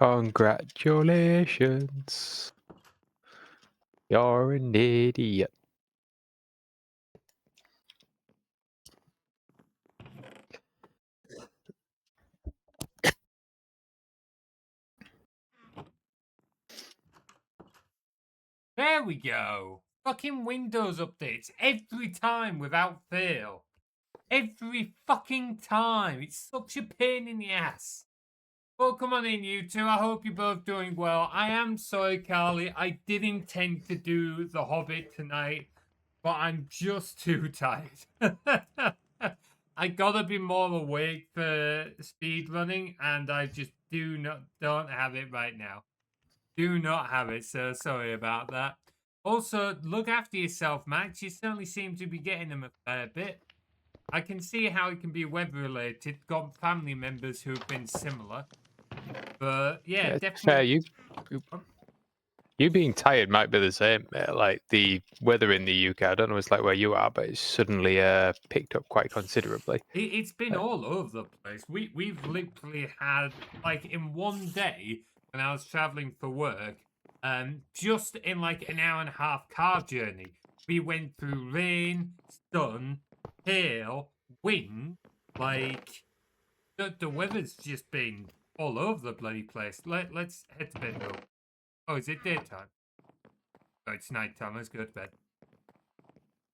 Congratulations. You're an idiot. There we go. Fucking Windows updates every time without fail. Every fucking time. It's such a pain in the ass. Well, come on in, you two. I hope you're both doing well. I am sorry, Carly. I did intend to do The Hobbit tonight, but I'm just too tired. I gotta be more awake for speedrunning, and I just don't have it right now. Do not have it, so sorry about that. Also, look after yourself, Max. You certainly seem to be getting them a fair bit. I can see how it can be weather-related. Got family members who've been similar. But, yeah definitely... Fair, you being tired might be the same. Like, the weather in the UK, I don't know it's like where you are, but it's suddenly picked up quite considerably. It's been all over the place. We've literally had, like, in one day, when I was traveling for work, just in, like, an hour and a half car journey, we went through rain, sun, hail, wind. Like, the weather's just been all over the bloody place. Let's head to bed, though. Oh, is it daytime? Oh, it's nighttime. Let's go to bed.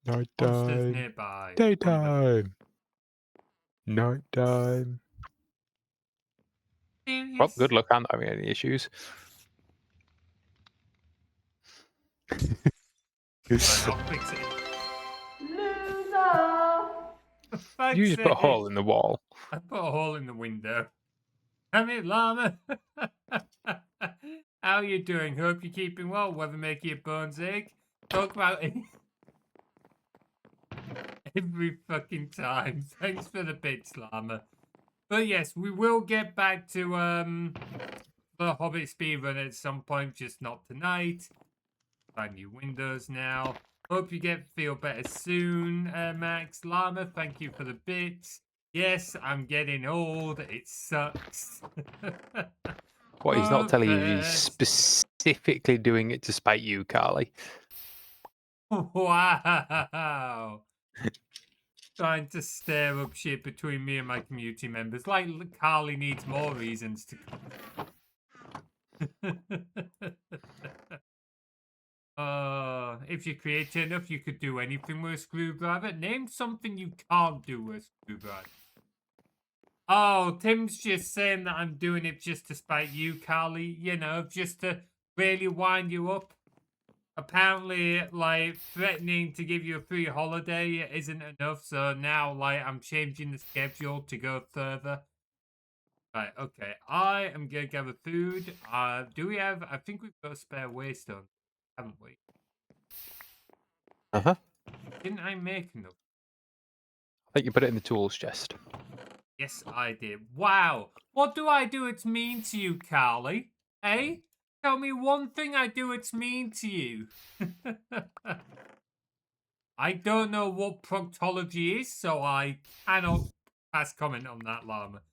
Monsters Nighttime. nearby. Daytime. Nighttime. Well, good luck. I'm not having any issues. I'll fix it. Loser! You just put a hole in the wall. I put a hole in the window. Damn it, llama! How you doing? Hope you're keeping well. Weather making your bones ache. Talk about it every fucking time. Thanks for the bits, llama. But yes, we will get back to the Hobbit speedrun at some point, just not tonight. Find new windows now. Hope you feel better soon, Max. Llama, thank you for the bits. Yes, I'm getting old. It sucks. What he's not telling you, he's specifically doing it to spite you, Carly. Wow. Trying to stir up shit between me and my community members. Like, Carly needs more reasons to come. If you're creative enough, you could do anything with a screwdriver. Name something you can't do with a screwdriver. Oh, Tim's just saying that I'm doing it just to spite you, Carly. You know, just to really wind you up. Apparently, like, threatening to give you a free holiday isn't enough, so now, like, I'm changing the schedule to go further. Right, okay. I am gonna gather food. Do we have... I think we've got a spare waystone, haven't we? Uh-huh. Didn't I make enough? I think you put it in the tools chest. Yes, I did. Wow. What do I do it's mean to you, Carly? Eh? Tell me one thing I do it's mean to you. I don't know what proctology is, so I cannot pass comment on that, llama.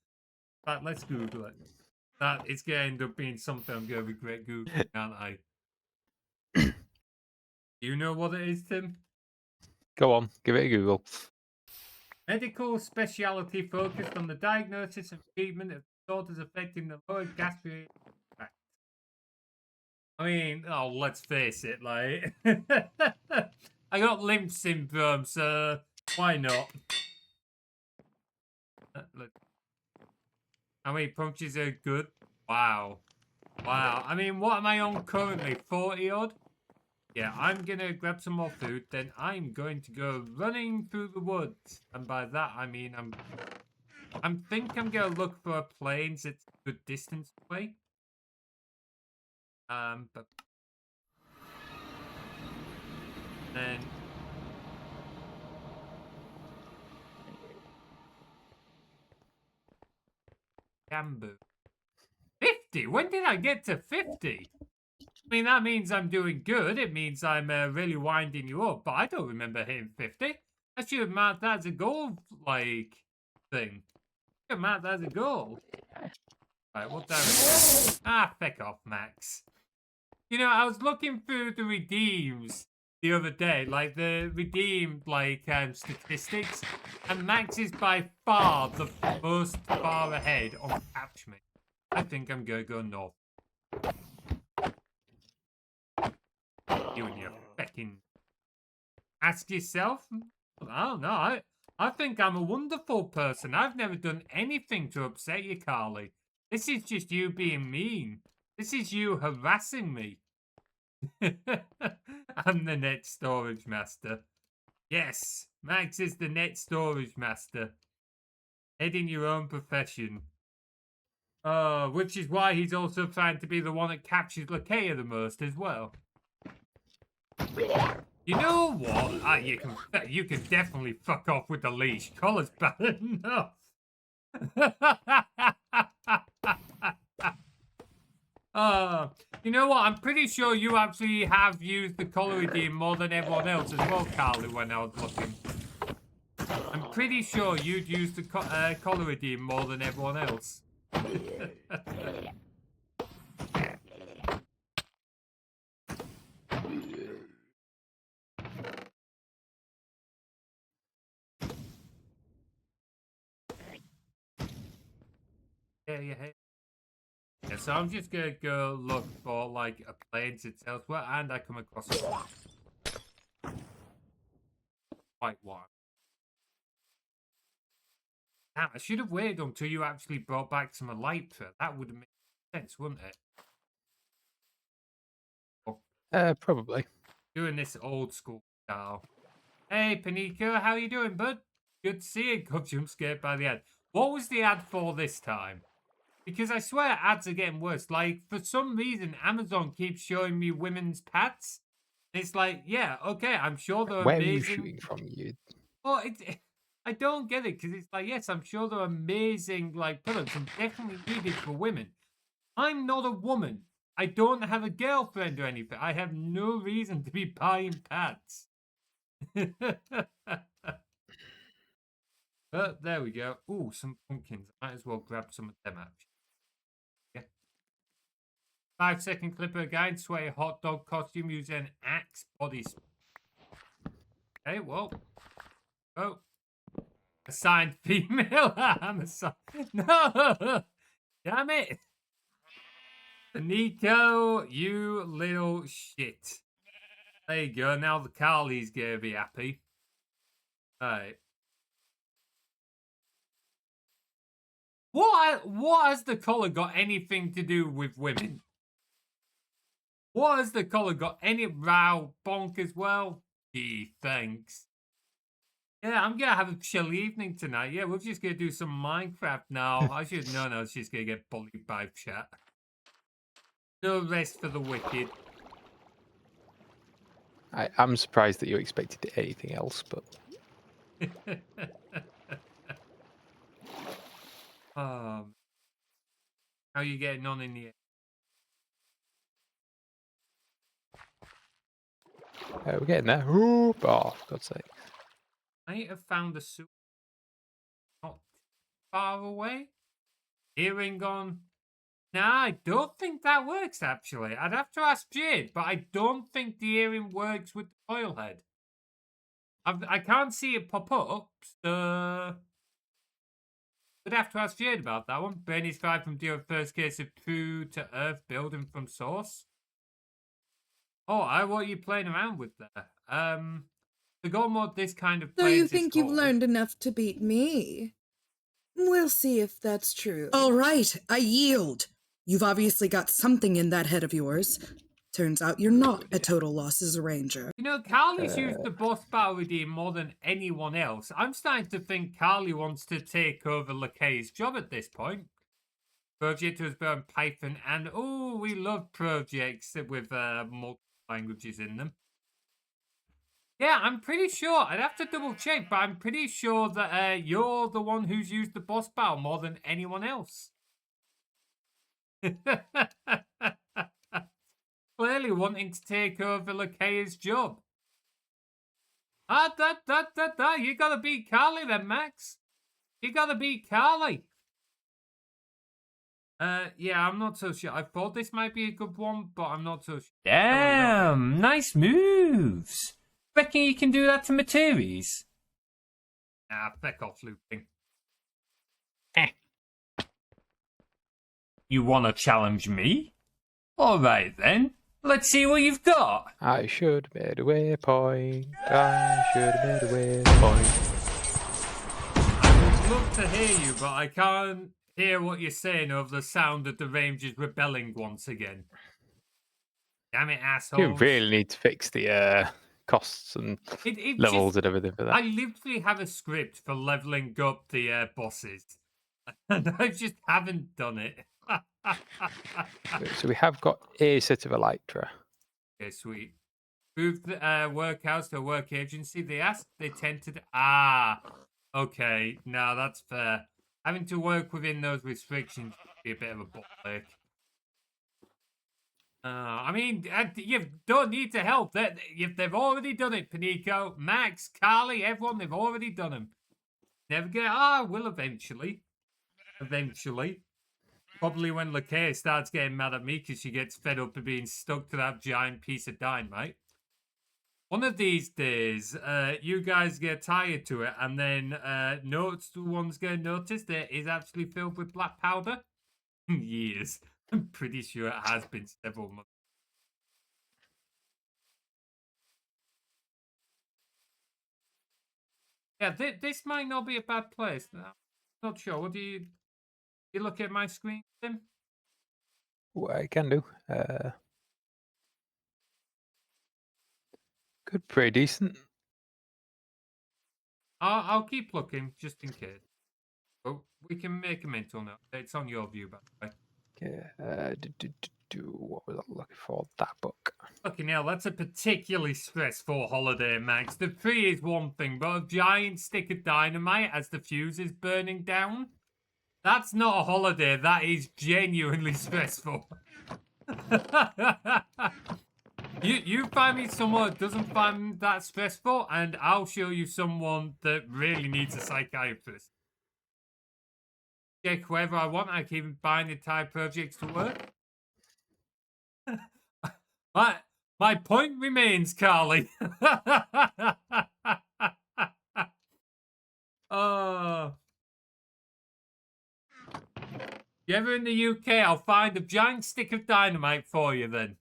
But let's Google it. That is going to end up being something I'm going to regret Googling, aren't I? Do you know what it is, Tim? Go on, give it a Google. Medical specialty focused on the diagnosis and treatment of disorders affecting the lower gastric tract. I mean, oh, let's face it, like... I got lymph syndrome, so why not? How many punches are good? Wow. Wow. I mean, what am I on currently? 40 odd? Yeah, I'm gonna grab some more food, then I'm going to go running through the woods. And by that, I mean I think I'm gonna look for plains that's a good distance away. But then bamboo. 50? When did I get to 50? I mean, that means I'm doing good. It means I'm really winding you up, but I don't remember hitting 50. I should have marked that as a goal, like, thing. I should have marked that as a goal. Right, what direction? Ah, feck off, Max. You know, I was looking through the redeems the other day, like the redeemed statistics, and Max is by far the most far ahead on catch me. I think I'm gonna go north. You and your fecking. Ask yourself. I don't know. I think I'm a wonderful person. I've never done anything to upset you, Carly. This is just you being mean. This is you harassing me. I'm the net storage master. Yes, Max is the net storage master. Heading your own profession. Which is why he's also trying to be the one that captures Lakea the most as well. You know what? You can definitely fuck off with the leash. Collar's bad enough. You know what? I'm pretty sure you actually have used the collar redeem more than everyone else as well, Carly, when I was looking. I'm pretty sure you'd use the collar redeem more than everyone else. Yeah, so I'm just gonna go look for like a plains itself, and I come across a white one. Damn, I should have waited until you actually brought back some elytra. That would have made sense, wouldn't it? Probably. Doing this old school style. Hey, Panico, how you doing, bud? Good to see you. Got jump scared by the ad. What was the ad for this time? Because I swear ads are getting worse. Like, for some reason, Amazon keeps showing me women's pads. It's like, yeah, okay, I'm sure they're Where amazing. are you shooting from? You? Well, I don't get it, because it's like, yes, I'm sure they're amazing, like, products and definitely needed for women. I'm not a woman. I don't have a girlfriend or anything. I have no reason to be buying pads. But there we go. Ooh, some pumpkins. Might as well grab some of them, actually. Yeah. 5-second clip of a guy in sweaty hot dog costume using an axe body spray. Okay, well. Oh. Assigned female. I'm assigned. No! Damn it! Nico, you little shit. There you go. Now the Carly's gonna be happy. Alright. What has the colour got anything to do with women? What has the colour got any row bonk as well? Gee, thanks. Yeah, I'm gonna have a chill evening tonight. Yeah, we're just gonna do some Minecraft now. I should know now she's gonna get bullied by chat. No rest for the wicked. I'm surprised that you expected anything else, but How are you getting on in the we're getting there. Ooh, oh, for God's sake. I have found a suit not far away. Earring on. Nah, I don't think that works actually. I'd have to ask Jade, but I don't think the earring works with the coil head. I can't see it pop up, so I'd have to ask Jade about that one. Bernie's fired from deal first case of true to earth building from source. Oh, what are you playing around with there? The goal mod this kind of So plays you is think you've called- learned enough to beat me? We'll see if that's true. All right, I yield. You've obviously got something in that head of yours. Turns out you're not a total loss as a ranger. You know, Carly's used the boss battle redeem more than anyone else. I'm starting to think Carly wants to take over Lakea's job at this point. Project was built in Python, and oh, we love projects with multiple languages in them. Yeah, I'm pretty sure. I'd have to double check, but I'm pretty sure that you're the one who's used the boss battle more than anyone else. Clearly wanting to take over Lakea's job. You gotta beat Carly then, Max. You gotta beat Carly. Yeah, I'm not so sure. I thought this might be a good one, but I'm not so sure. Damn, nice moves. Reckon you can do that to Materies? Ah, feck off, looping. You wanna challenge me? Alright then, let's see what you've got. I should have made a waypoint. I should have made a waypoint. I would love to hear you, but I can't hear what you're saying over the sound of the Rangers rebelling once again. Damn it, assholes. You really need to fix the costs and It levels just, and everything for that. I literally have a script for leveling up the bosses, and I just haven't done it. So we have got a set of Elytra. Okay, sweet. Move the workhouse to a work agency. They ask, they tend to... Ah, okay. No, that's fair. Having to work within those restrictions would be a bit of a bottleneck. I mean, you don't need to help. They've already done it, Panico. Max, Carly, everyone, they've already done them. Never get... Ah, will eventually. Eventually. Probably when Lakea starts getting mad at me because she gets fed up of being stuck to that giant piece of dynamite. One of these days, you guys get tired to it, and then one's going to notice that it is actually filled with black powder. Years. I'm pretty sure it has been several months. Yeah, this might not be a bad place. I'm not sure. What do you look at my screen, Tim? What I can do. Good, pretty decent. I'll keep looking just in case. But we can make a mental note. It's on your view, by the way. Okay. What was I looking for? That book. Fucking hell, that's a particularly stressful holiday, Max. The tree is one thing, but a giant stick of dynamite as the fuse is burning down? That's not a holiday, that is genuinely stressful. You find me someone that doesn't find that stressful, and I'll show you someone that really needs a psychiatrist. Check whoever I want, I can even bind entire projects to work. My point remains, Carly. Oh. You ever in the UK, I'll find a giant stick of dynamite for you then.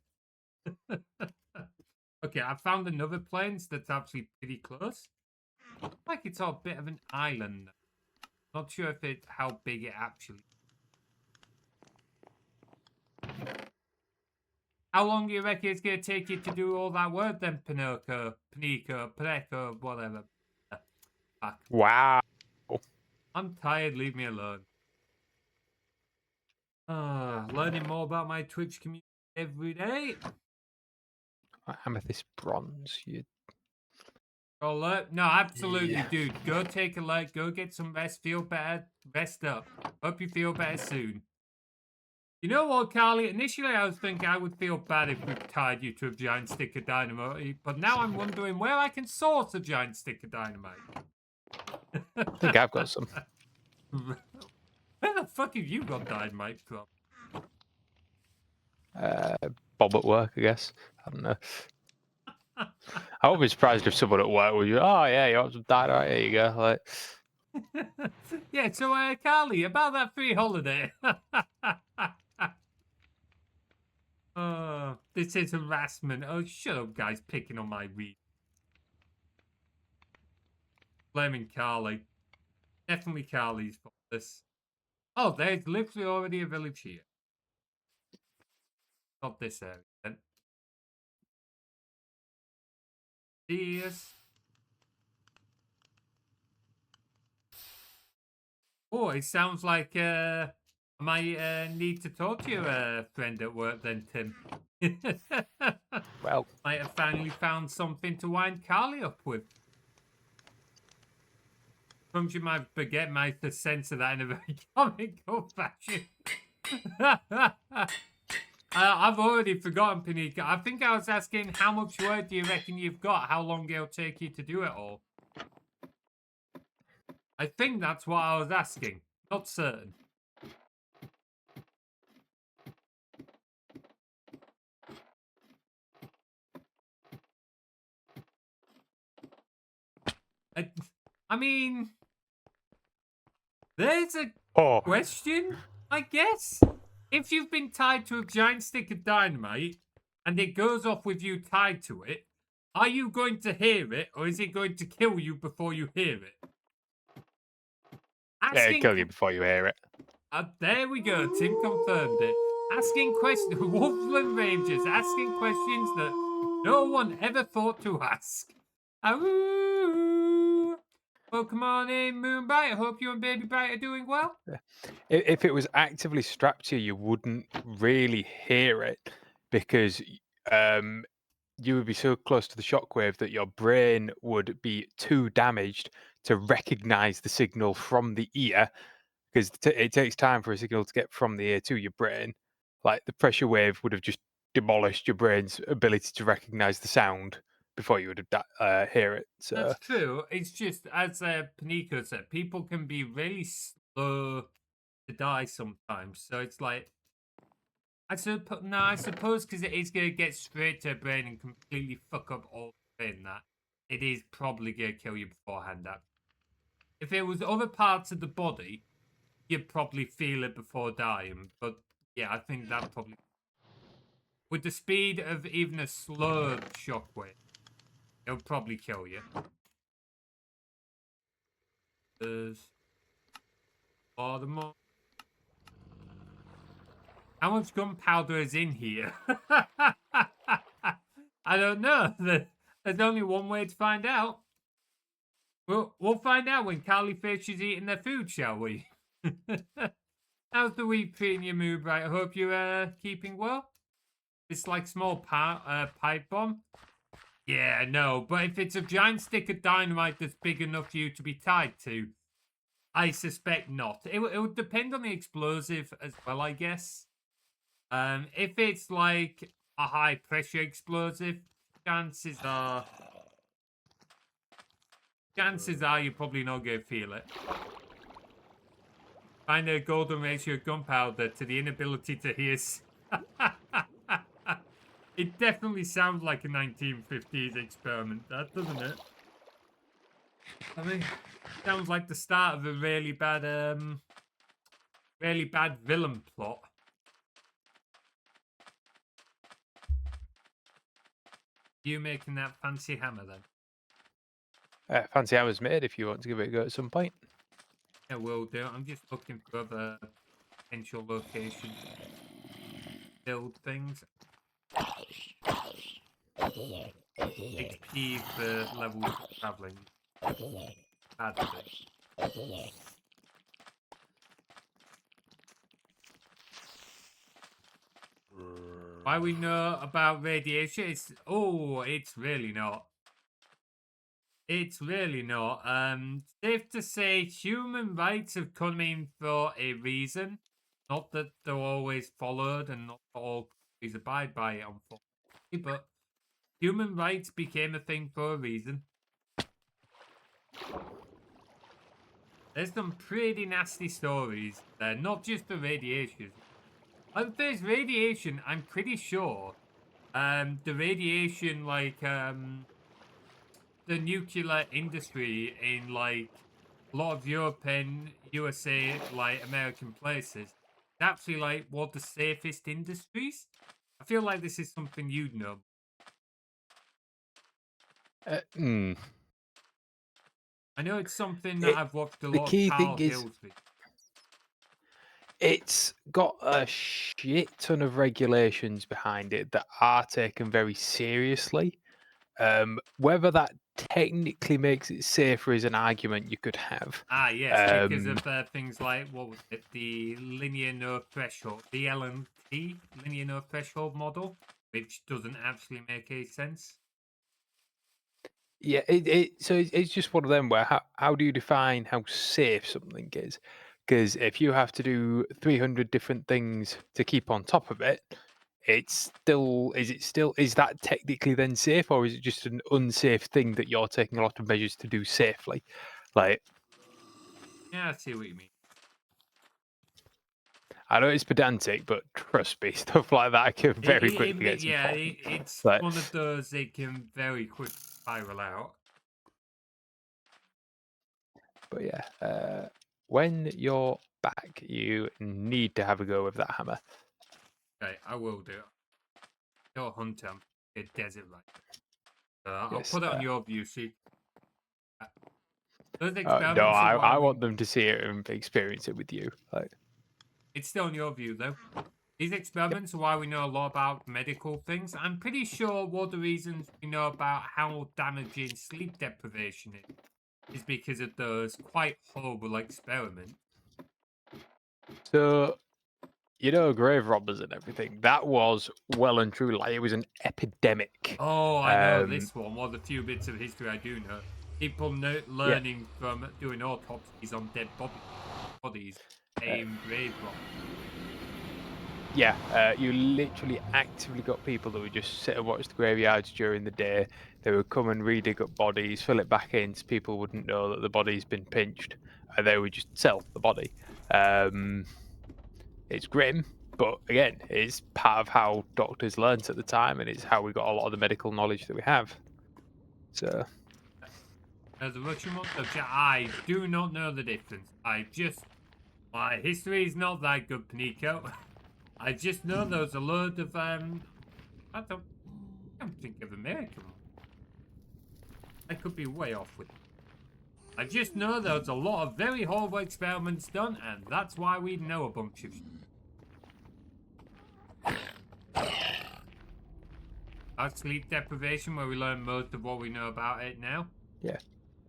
Okay, I found another place that's actually pretty close. Looks like it's a bit of an island. Not sure if how big it actually is. How long do you reckon it's going to take you to do all that work then, Panico, whatever? Back. Wow. I'm tired, leave me alone. Learning more about my Twitch community every day. Amethyst bronze. You. Oh, no, absolutely, Yeah. dude. Go take a look. Go get some rest. Feel better. Rest up. Hope you feel better soon. You know what, Carly? Initially, I was thinking I would feel bad if we tied you to a giant stick of dynamite, but now I'm wondering where I can source a giant stick of dynamite. I think I've got some. Where the fuck have you got dynamite from? Bob at work, I guess. I don't know. I would be surprised if someone at work would. Oh yeah, you want some dynamite? Here you go. Like. Yeah, so Carly, about that free holiday. Oh, this is harassment. Oh, shut up, guys, picking on my read. Blaming Carly. Definitely Carly's fault. This. Oh, there's literally already a village here. Not this area, then. Cheers. Oh, it sounds like I might need to talk to your friend at work then, Tim. Well. Might have finally found something to wind Carly up with. Sometimes you might forget to censor that in a very comical fashion. I've already forgotten, Panika. I think I was asking how much work do you reckon you've got? How long it'll take you to do it all? I think that's what I was asking. Not certain. I mean, there's a Oh, question, I guess. If you've been tied to a giant stick of dynamite and it goes off with you tied to it, are you going to hear it or is it going to kill you before you hear it? yeah, it'll kill you before you hear it. There we go. Tim confirmed it. Asking questions. Woodland Rangers asking questions that no one ever thought to ask. Awoo! Welcome on in, Moonbite. I hope you and Baby Bite are doing well. If it was actively strapped to you, you wouldn't really hear it because you would be so close to the shockwave that your brain would be too damaged to recognize the signal from the ear, because it takes time for a signal to get from the ear to your brain. Like the pressure wave would have just demolished your brain's ability to recognize the sound before you would have hear it. So That's true. It's just, as Panico said, people can be really slow to die sometimes. So it's like, I suppose because it is going to get straight to the brain and completely fuck up all the brain, that it is probably going to kill you beforehand. That if it was other parts of the body, you'd probably feel it before dying. But yeah, I think that probably, with the speed of even a slow shockwave, it'll probably kill you. There's all the more. How much gunpowder is in here? I don't know. There's only one way to find out. We'll find out when Carly Fish is eating their food, shall we? How's the week treating you, Mood? Right, I hope you're keeping well. It's like small pipe bomb. Yeah, no, but if it's a giant stick of dynamite that's big enough for you to be tied to, I suspect not. It would depend on the explosive as well, I guess. If it's like a high pressure explosive, chances are you're probably not going to feel it. Find a golden ratio of gunpowder to the inability to hear. It definitely sounds like a 1950s experiment, that, doesn't it? I mean, sounds like the start of a really bad villain plot. You making that fancy hammer then? fancy hammer's made if you want to give it a go at some point. Yeah, will do. I'm just looking for other potential locations. Build things. XP for levels of travelling. Bad thing. Why we know about radiation? It's really not. It's really not. Safe to say, human rights have come in for a reason. Not that they're always followed and not all countries abide by it, unfortunately, but human rights became a thing for a reason. There's some pretty nasty stories there, not just the radiation. If there's radiation, I'm pretty sure the radiation, like, the nuclear industry in, like, a lot of Europe and USA, like, American places, it's actually, like, one of the safest industries. I feel like this is something you'd know. I know it's something that I've watched a lot of Carl Hill's videos. It's got a shit ton of regulations behind it that are taken very seriously. Whether that technically makes it safer is an argument you could have. Ah, yes, because of things like, what was it, the linear no threshold, the LNT, linear no threshold model, which doesn't actually make any sense. Yeah, so it's just one of them where how do you define how safe something is? Because if you have to do 300 different things to keep on top of it, is that technically then safe, or is it just an unsafe thing that you're taking a lot of measures to do safely? Like, yeah, I see what you mean. I know it's pedantic, but trust me, stuff like that can very quickly get important. It's one of those, it can very quickly spiral out. But yeah, when you're back, you need to have a go with that hammer. Okay, I will do. You're a hunter. I'm a desert right. I'll Yes, put it on your view sheet. Those no, experiments are why I we... want them to see it and experience it with you. Like, It's still in your view, though. These experiments are why we know a lot about medical things. I'm pretty sure one of the reasons we know about how damaging sleep deprivation is because of those quite horrible experiments. so you know, grave robbers and everything. That was well and truly like it was an epidemic. Oh, I know this one. One of the few bits of history I do know. People learning from doing autopsies on dead bodies, grave robbers. Yeah, you literally actively got people that would just sit and watch the graveyards during the day. They would come and re-dig up bodies, fill it back in so people wouldn't know that the body's been pinched, and they would just sell the body. It's grim, but again, it's part of how doctors learnt at the time, and it's how we got a lot of the medical knowledge that we have. So, The Russian one, I do not know the difference. My history is not that good, Paniko. I just know there's a load of I don't think of American one. I could be way off with it. I just know there's a lot of very horrible experiments done, and that's why we know a bunch of shit. About sleep deprivation, where we learn most of what we know about it now. yeah.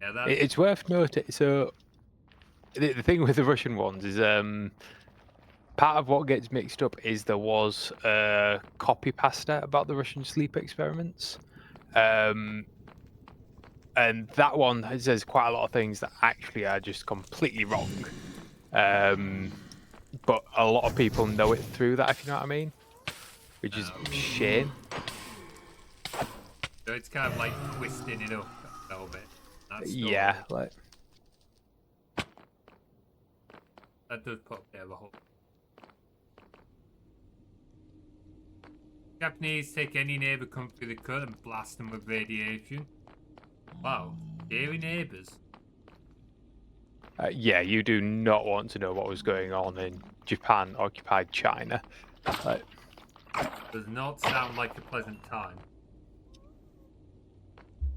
Yeah, that's... It's worth noting. So, the thing with the Russian ones is part of what gets mixed up is there was a copy pasta about the Russian sleep experiments. And that one says quite a lot of things that actually are just completely wrong. But a lot of people know it through that, if you know what I mean. Which is a shame. So it's kind of like twisting it up a little bit. Yeah, like... That does put up there a whole... Japanese take any neighbor come through the cut and blast them with radiation. Wow, scary neighbors. Yeah, you do not want to know what was going on in Japan-occupied China. Does not sound like a pleasant time.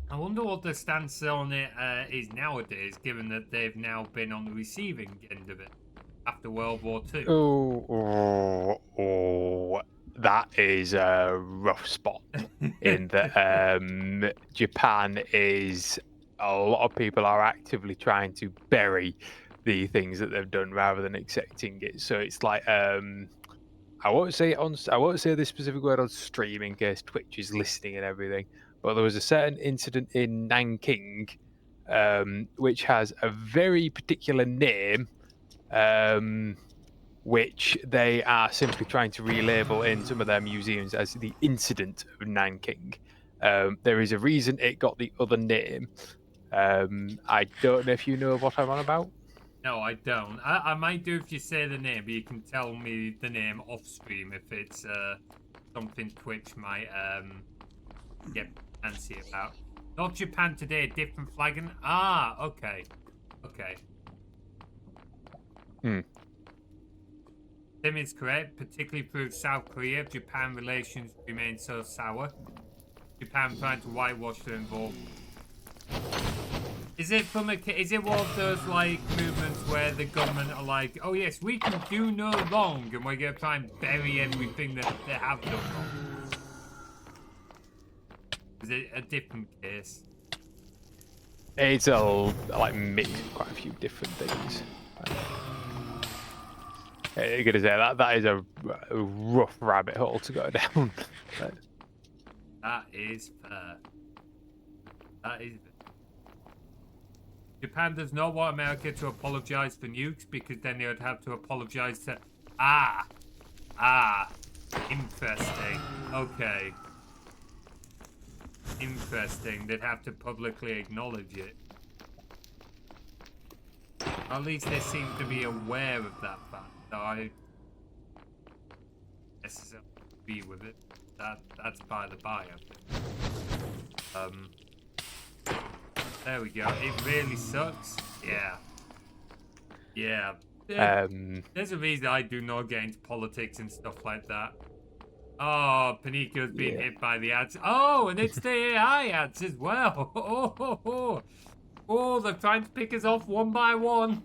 I wonder what the stance on it is nowadays, given that they've now been on the receiving end of it after World War II. Oh, that is a rough spot. In that Japan is... A lot of people are actively trying to bury the things that they've done rather than accepting it. So it's like... I won't say this specific word on stream in case Twitch is listening and everything, but there was a certain incident in Nanking, which has a very particular name, which they are simply trying to relabel in some of their museums as the incident of Nanking. There is a reason it got the other name. I don't know if you know what I'm on about. No, I don't. I might do if you say the name, but you can tell me the name off stream if it's something Twitch might get fancy about. Not Japan today, different flagging. Ah, okay. Okay. Tim is correct, particularly through South Korea. Japan relations remain so sour. Japan trying to whitewash their involvement. Is it one of those like movements where the government are like, oh yes, we can do no wrong, and we're gonna try and bury everything that they have done wrong? Is it a different case? It's a like mix of quite a few different things. I'm gonna say that is a rough rabbit hole to go down. That is fair. That is. Japan does not want America to apologize for nukes because then they would have to apologize to... Interesting. Okay. Interesting. They'd have to publicly acknowledge it. At least they seem to be aware of that fact. So I... necessarily agree with it. That's by the by, I think. There we go. It really sucks. Yeah. Yeah. There's a reason I do not get into politics and stuff like that. Oh, Panico's being Yeah. hit by the ads. Oh, and it's the AI ads as well. Oh, they're trying to pick us off one by one.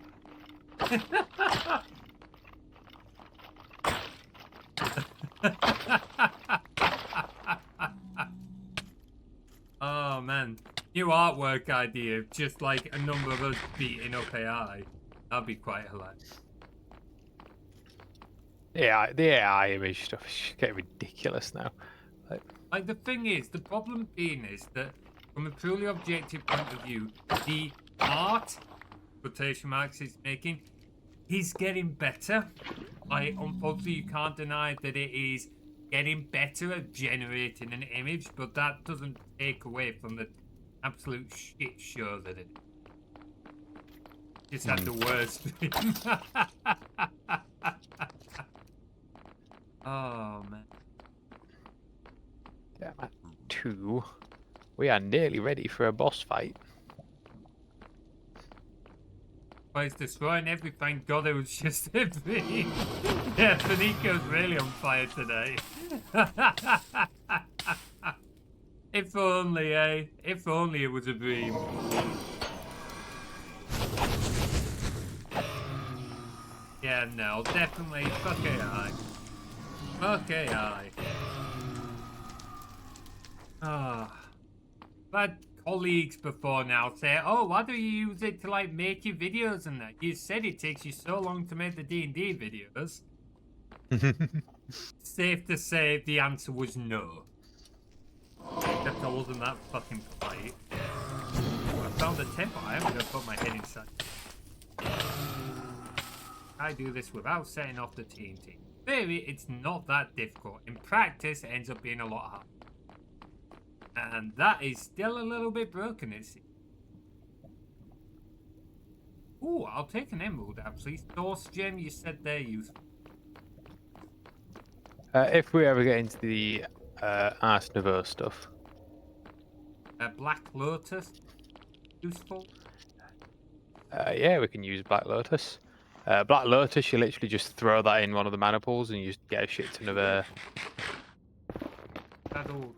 Oh, man. New artwork idea. Just like a number of us beating up AI. That'd be quite hilarious. Yeah, the AI image stuff is getting ridiculous now. Like, the thing is, the problem being is that from a purely objective point of view, the art, quotation marks, he's making, he's getting better. Like, unfortunately, you can't deny that it is getting better at generating an image, but that doesn't take away from the absolute shit show that it just had the worst thing. Oh, man. Yeah, 2. We are nearly ready for a boss fight. Well, it's destroying everything. God, it was just everything. Yeah, Fanico's really on fire today. If only, eh? If only it was a dream. Yeah, no, definitely. Fuck AI. Fuck AI. Ah. I've had colleagues before now say, oh, why do you use it to, like, make your videos and that? You said it takes you so long to make the D&D videos. Safe to say the answer was no. Except I wasn't that fucking polite. I found a temple. I am gonna put my head inside. I do this without setting off the TNT. Maybe it's not that difficult. In practice, it ends up being a lot harder. And that is still a little bit broken, it seems. Ooh, I'll take an emerald, actually. Source gem, you said they're useful. If we ever get into the Ars Nouveau stuff. Black Lotus, useful. Yeah, we can use Black Lotus. Black Lotus, you literally just throw that in one of the mana pools and you just get a shit ton of That'll...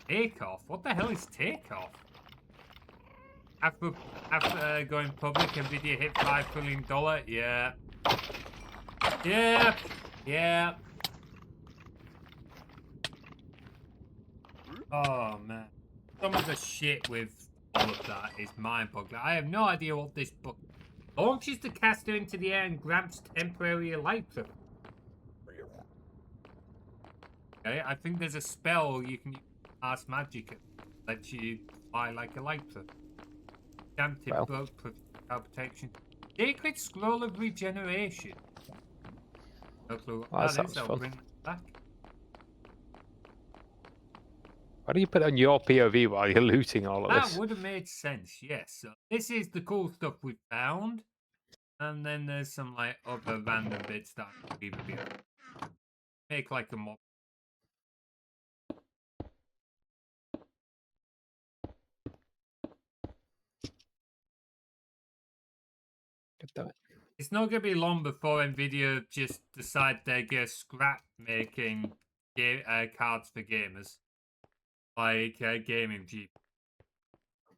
Takeoff? What the hell is takeoff? After going public, Nvidia hit $5 billion? Yeah. Yeah. Yeah. Oh, man. Some of the shit with all of that is mind-boggling. I have no idea what this book... Launches the caster into the air and grabs temporary elytra. Okay, I think there's a spell you can use Ars Magic that lets you fly like elytra. Stamped it broke protection. Sacred Scroll of Regeneration. No clue what Well, that that sounds is. I'll fun. bring that back. Why do you put it on your POV while you're looting all of That this? would have made sense, yes. So this is the cool stuff we found. And then there's some like other random bits that I could even be make like a mob. Damn it. It's not going to be long before Nvidia just decide they're going to scrap making cards for gamers. Like Gaming G.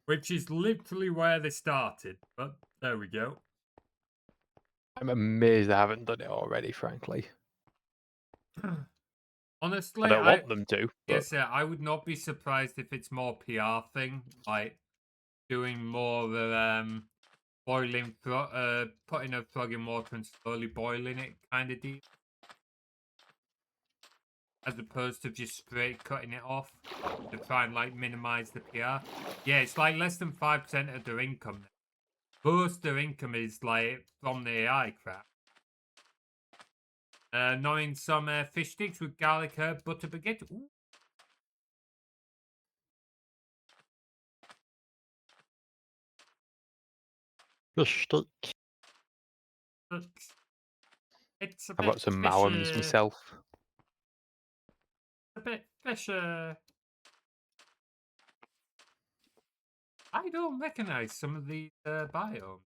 Which is literally where they started. But there we go. I'm amazed they haven't done it already, frankly. Honestly, I don't want them to. But... Yes, I would not be surprised if it's more PR thing. Like, doing more boiling, putting a frog in water and slowly boiling it kind of deal. As opposed to just straight cutting it off to try and like minimize the PR. Yeah, it's like less than 5% of their income. Most their income is like from the AI crap. Knowing some fish sticks with garlic herb butter baguette. Ooh. Fish stick. It's a I've bit got some Mowams fishy. myself. A bit fishy. I don't recognize some of these biomes.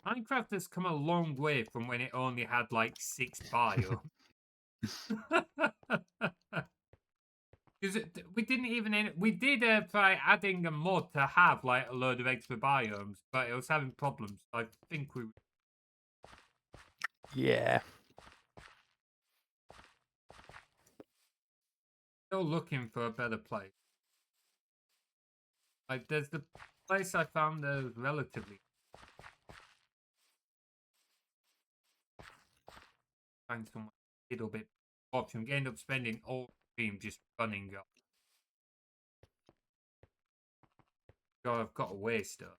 Minecraft has come a long way from when it only had like 6 biomes. Because we didn't even we did try adding a mod to have like a load of extra biomes, but it was having problems. I think we Yeah. still looking for a better place. Like there's the place I found that was relatively find somewhere a little bit option. We end up spending all the stream just running up. God, I've got away stuff.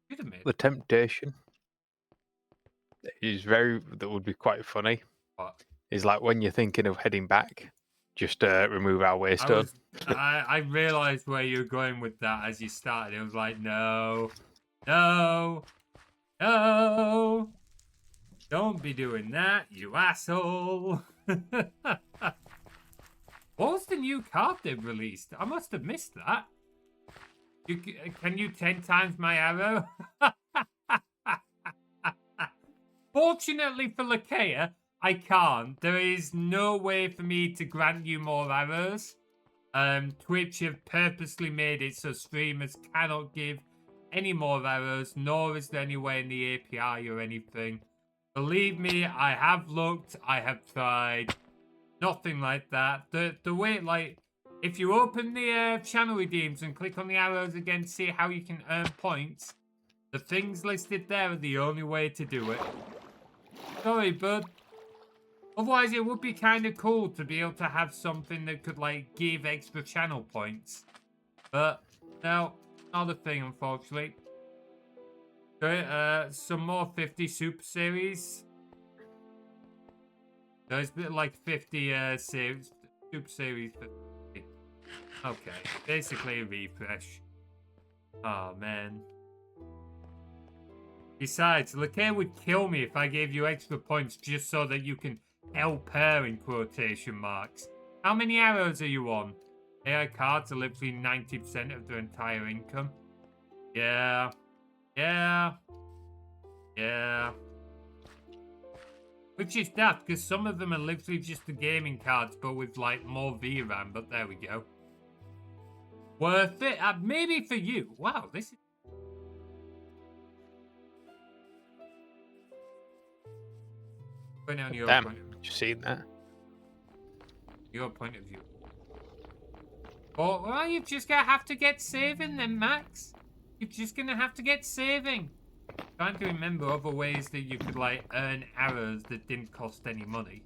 Wait a minute. The temptation is that would be quite funny. What? Is like when you're thinking of heading back, just remove our waystone. I realized where you were going with that as you started. It was like, no, no, no, don't be doing that, you asshole. What was the new card they've released? I must have missed that. Can you 10 times my arrow? Fortunately for Lakea, I can't. There is no way for me to grant you more arrows. Twitch have purposely made it so streamers cannot give any more arrows, nor is there any way in the API or anything. Believe me, I have looked, I have tried. Nothing like that. The way, like, if you open the channel redeems and click on the arrows again to see how you can earn points, the things listed there are the only way to do it. Sorry, bud. Otherwise, it would be kind of cool to be able to have something that could, like, give extra channel points. But, no, not a thing, unfortunately. Okay, some more 50 Super Series. There's a bit like 50 series, Super Series 50. Okay, basically a refresh. Oh, man. Besides, Lakea would kill me if I gave you extra points just so that you can help her in quotation marks. How many arrows are you on? AI cards are literally 90% of their entire income. Yeah. Yeah. Yeah. Which is daft, because some of them are literally just the gaming cards, but with, like, more VRAM, but there we go. Worth it? Maybe for you. Wow, this is... On your Damn, point of, you seen that? your point of view. Oh, well, you're just gonna have to get saving then, Max. You're just gonna have to get saving. Trying to remember other ways that you could, like, earn arrows that didn't cost any money.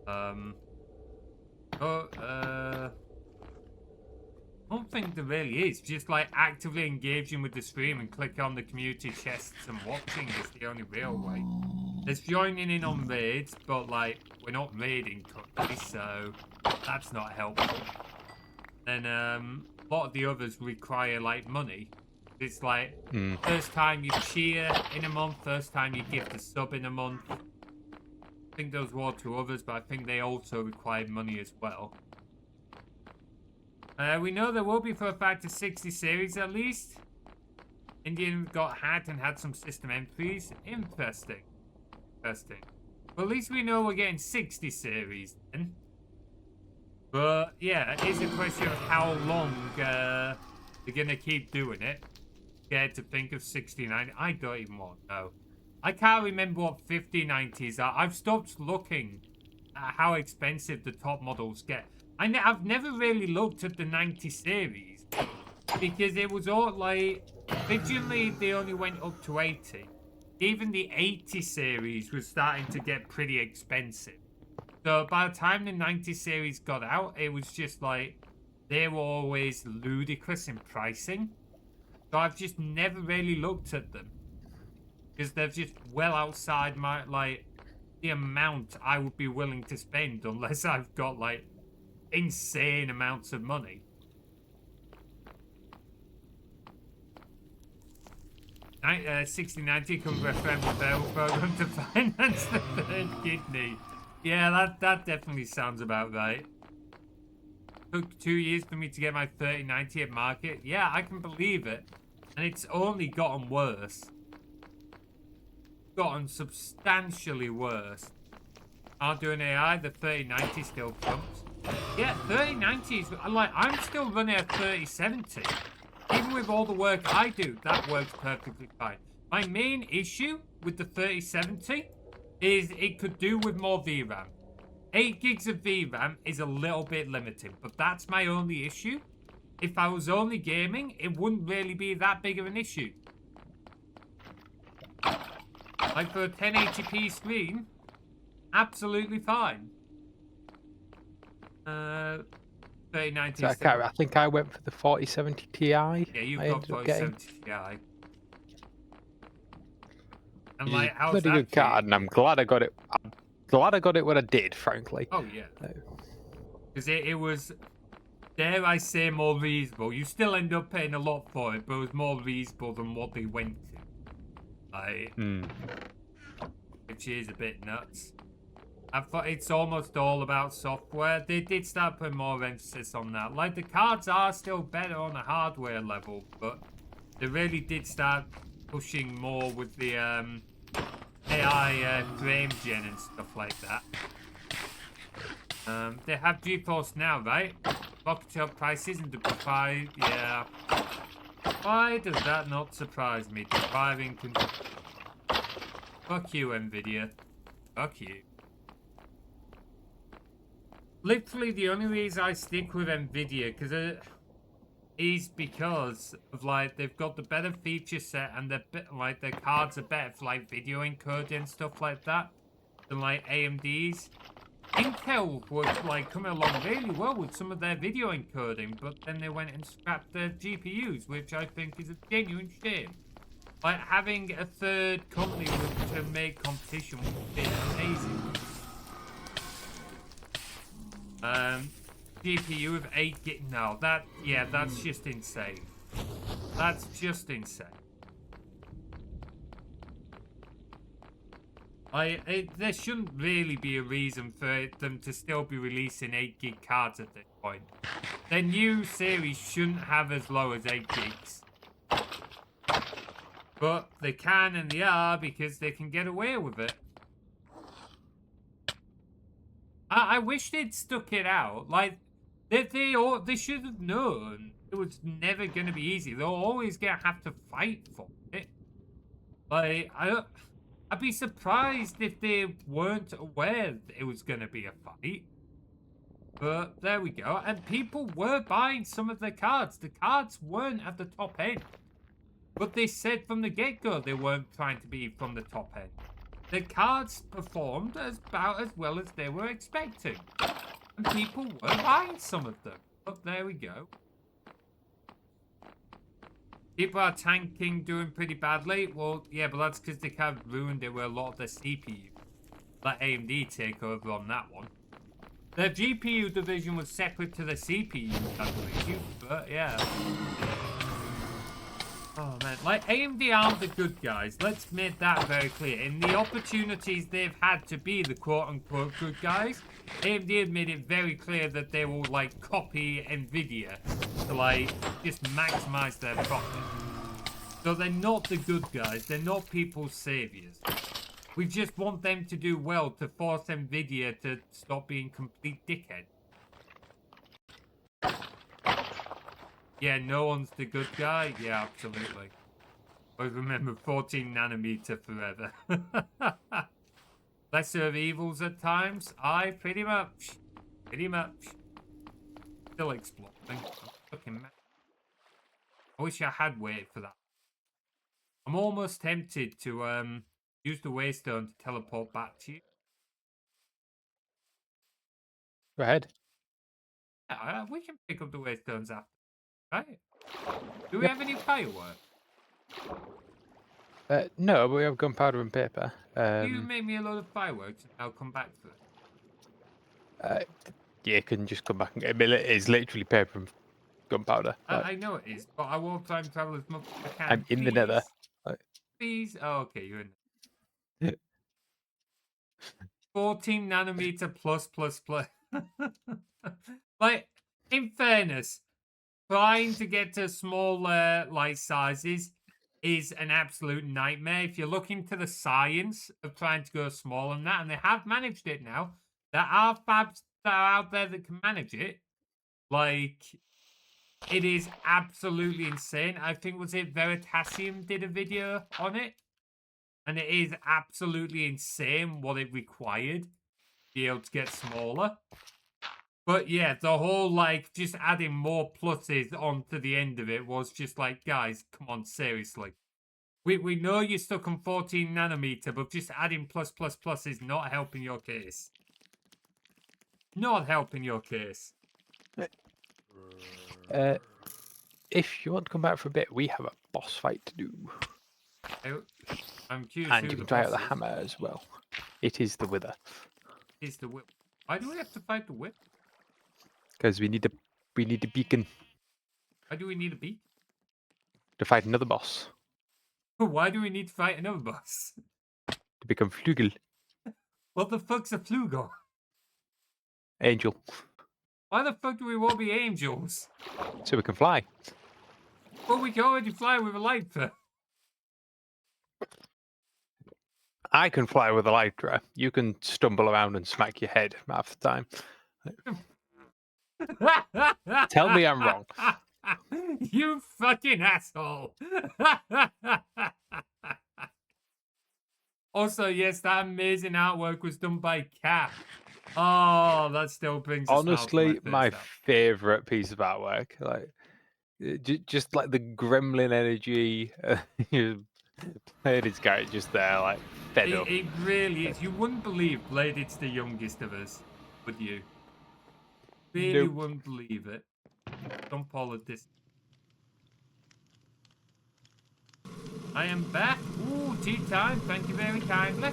I don't think there really is. Just, like, actively engaging with the stream and click on the community chests and watching is the only real way. There's joining in on raids, but, like, we're not raiding currently, so that's not helpful. Then, a lot of the others require, like, money. It's like, first time you cheer in a month, first time you gift a sub in a month. I think those were 2 others, but I think they also required money as well. We know there will be for a fact a 60 series at least. Indian got hacked and had some system entries. Interesting. Interesting. Well, at least we know we're getting 60 series then. But yeah, it is a question of how long they're gonna keep doing it. Scared to think of 69. I don't even want to know. I can't remember what 5090s are. I've stopped looking at how expensive the top models get. I've never really looked at the 90 series because it was all like, originally they only went up to 80. Even the 80 series was starting to get pretty expensive. So by the time the 90 series got out, it was just like, they were always ludicrous in pricing. So I've just never really looked at them. Because they're just well outside my, like, the amount I would be willing to spend unless I've got, like, insane amounts of money. 6090 comes with a friend referral program to finance the 3rd kidney. Yeah, that definitely sounds about right. took 2 years for me to get my 3090 at market. Yeah, I can believe it. And it's only gotten worse. Gotten substantially worse. Aren't doing AI, the 3090 still trumps. Yeah, 3090 is like, I'm still running a 3070. Even with all the work I do, that works perfectly fine. My main issue with the 3070 is it could do with more VRAM. 8 gigs of VRAM is a little bit limited, but that's my only issue. If I was only gaming, it wouldn't really be that big of an issue. Like for a 1080p screen, absolutely fine. 3090. So I think I went for the 4070 Ti. Yeah, you've got 4070 Ti. And like, how's bloody that good card, and I'm glad I got it. I'm glad I got it when I did, frankly. Oh yeah, because it was, dare I say, more reasonable. You still end up paying a lot for it, but it was more reasonable than what they went to. Like, which is a bit nuts. I thought it's almost all about software. They did start putting more emphasis on that. Like, the cards are still better on a hardware level, but they really did start pushing more with the AI frame gen and stuff like that. They have GeForce now, right? Rocket up prices and deprived, yeah. Why does that not surprise me? Depriving control. Fuck you, Nvidia. Fuck you. Literally, the only reason I stick with Nvidia is because of, like, they've got the better feature set and like their cards are better for like video encoding and stuff like that than like AMD's. Intel was like coming along really well with some of their video encoding, but then they went and scrapped their GPUs, which I think is a genuine shame. Like, having a third company to make competition would be amazing. GPU of 8 gig. No, that's just insane. That's just insane. There shouldn't really be a reason for them to still be releasing 8 gig cards at this point. Their new series shouldn't have as low as 8 gigs. But they can and they are because they can get away with it. I wish they'd stuck it out. Like, they should have known it was never going to be easy. They're always going to have to fight for it. Like, I'd be surprised if they weren't aware that it was going to be a fight. But there we go. And people were buying some of their cards. The cards weren't at the top end. But they said from the get-go they weren't trying to be from the top end. The cards performed about as well as they were expecting. And people were buying some of them. But there we go. People are tanking, doing pretty badly. Well, yeah, but that's because they kind of ruined it with a lot of their CPU. Let AMD take over on that one. Their GPU division was separate to the CPU, I believe. But yeah. Oh man, like, AMD aren't the good guys. Let's make that very clear. In the opportunities they've had to be the quote-unquote good guys, AMD have made it very clear that they will, like, copy Nvidia to, like, just maximize their profit. So they're not the good guys. They're not people's saviors. We just want them to do well to force Nvidia to stop being complete dickhead. Yeah, no one's the good guy. Yeah, absolutely. I remember 14 nanometer forever. Lesser of evils at times. Pretty much. Pretty much. Still exploding. Fucking mad. I wish I had waited for that. I'm almost tempted to use the waystone to teleport back to you. Go ahead. Yeah, we can pick up the waystones after. Right. Do we have any fireworks? No, but we have gunpowder and paper. You make me a load of fireworks and I'll come back for it. Yeah, you can just come back and get it. It is literally paper and gunpowder. I know it is, but I will try and travel as much as I can. I'm in the nether. Please? Oh, okay, you're in. 14 nanometer plus. Like, in fairness, trying to get to smaller light sizes is an absolute nightmare. If you look into the science of trying to go smaller than that, and they have managed it now, there are fabs that are out there that can manage it. Like, it is absolutely insane. I think, was it Veritasium did a video on it? And it is absolutely insane what it required to be able to get smaller. But yeah, the whole, like, just adding more pluses onto the end of it was just like, guys, come on, seriously. We know you're stuck on 14 nanometer, but just adding plus is not helping your case. Not helping your case. If you want to come back for a bit, we have a boss fight to do. I'm curious. And you can try out the hammer as well. It is the Wither. Is the whip? Why do we have to fight the whip? Because we need a beacon Why do we need a beak? to fight another boss. Why do we need to fight another boss? To become Flugel. What the fuck's a Flugel? Angel. Why the fuck do we want to be angels? So we can fly. Well, we can already fly with a Lytra. I can fly with a Lytra. You can stumble around and smack your head half the time. Tell me I'm wrong. You fucking asshole. Also, yes, that amazing artwork was done by Cat. Oh, that still brings a smile to Honestly, my face, favorite piece of artwork. Like, just like the gremlin energy. Played his guy just there, like fed up. It really is. You wouldn't believe Bladed's the youngest of us, would you? Really Nope. wouldn't believe it. Don't follow this. I am back. Ooh, tea time. Thank you very kindly.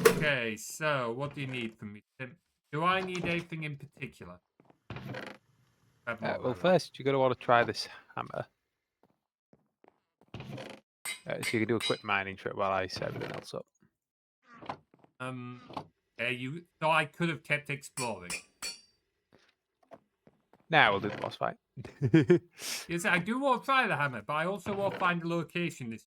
Okay, so what do you need from me, Tim? Do I need anything in particular? Well, first you're gonna want to try this hammer. So you can do a quick mining trip while I set everything else up. So I could have kept exploring. Now we'll do the boss fight. Yes, I do want to try the hammer, but I also want to find the location.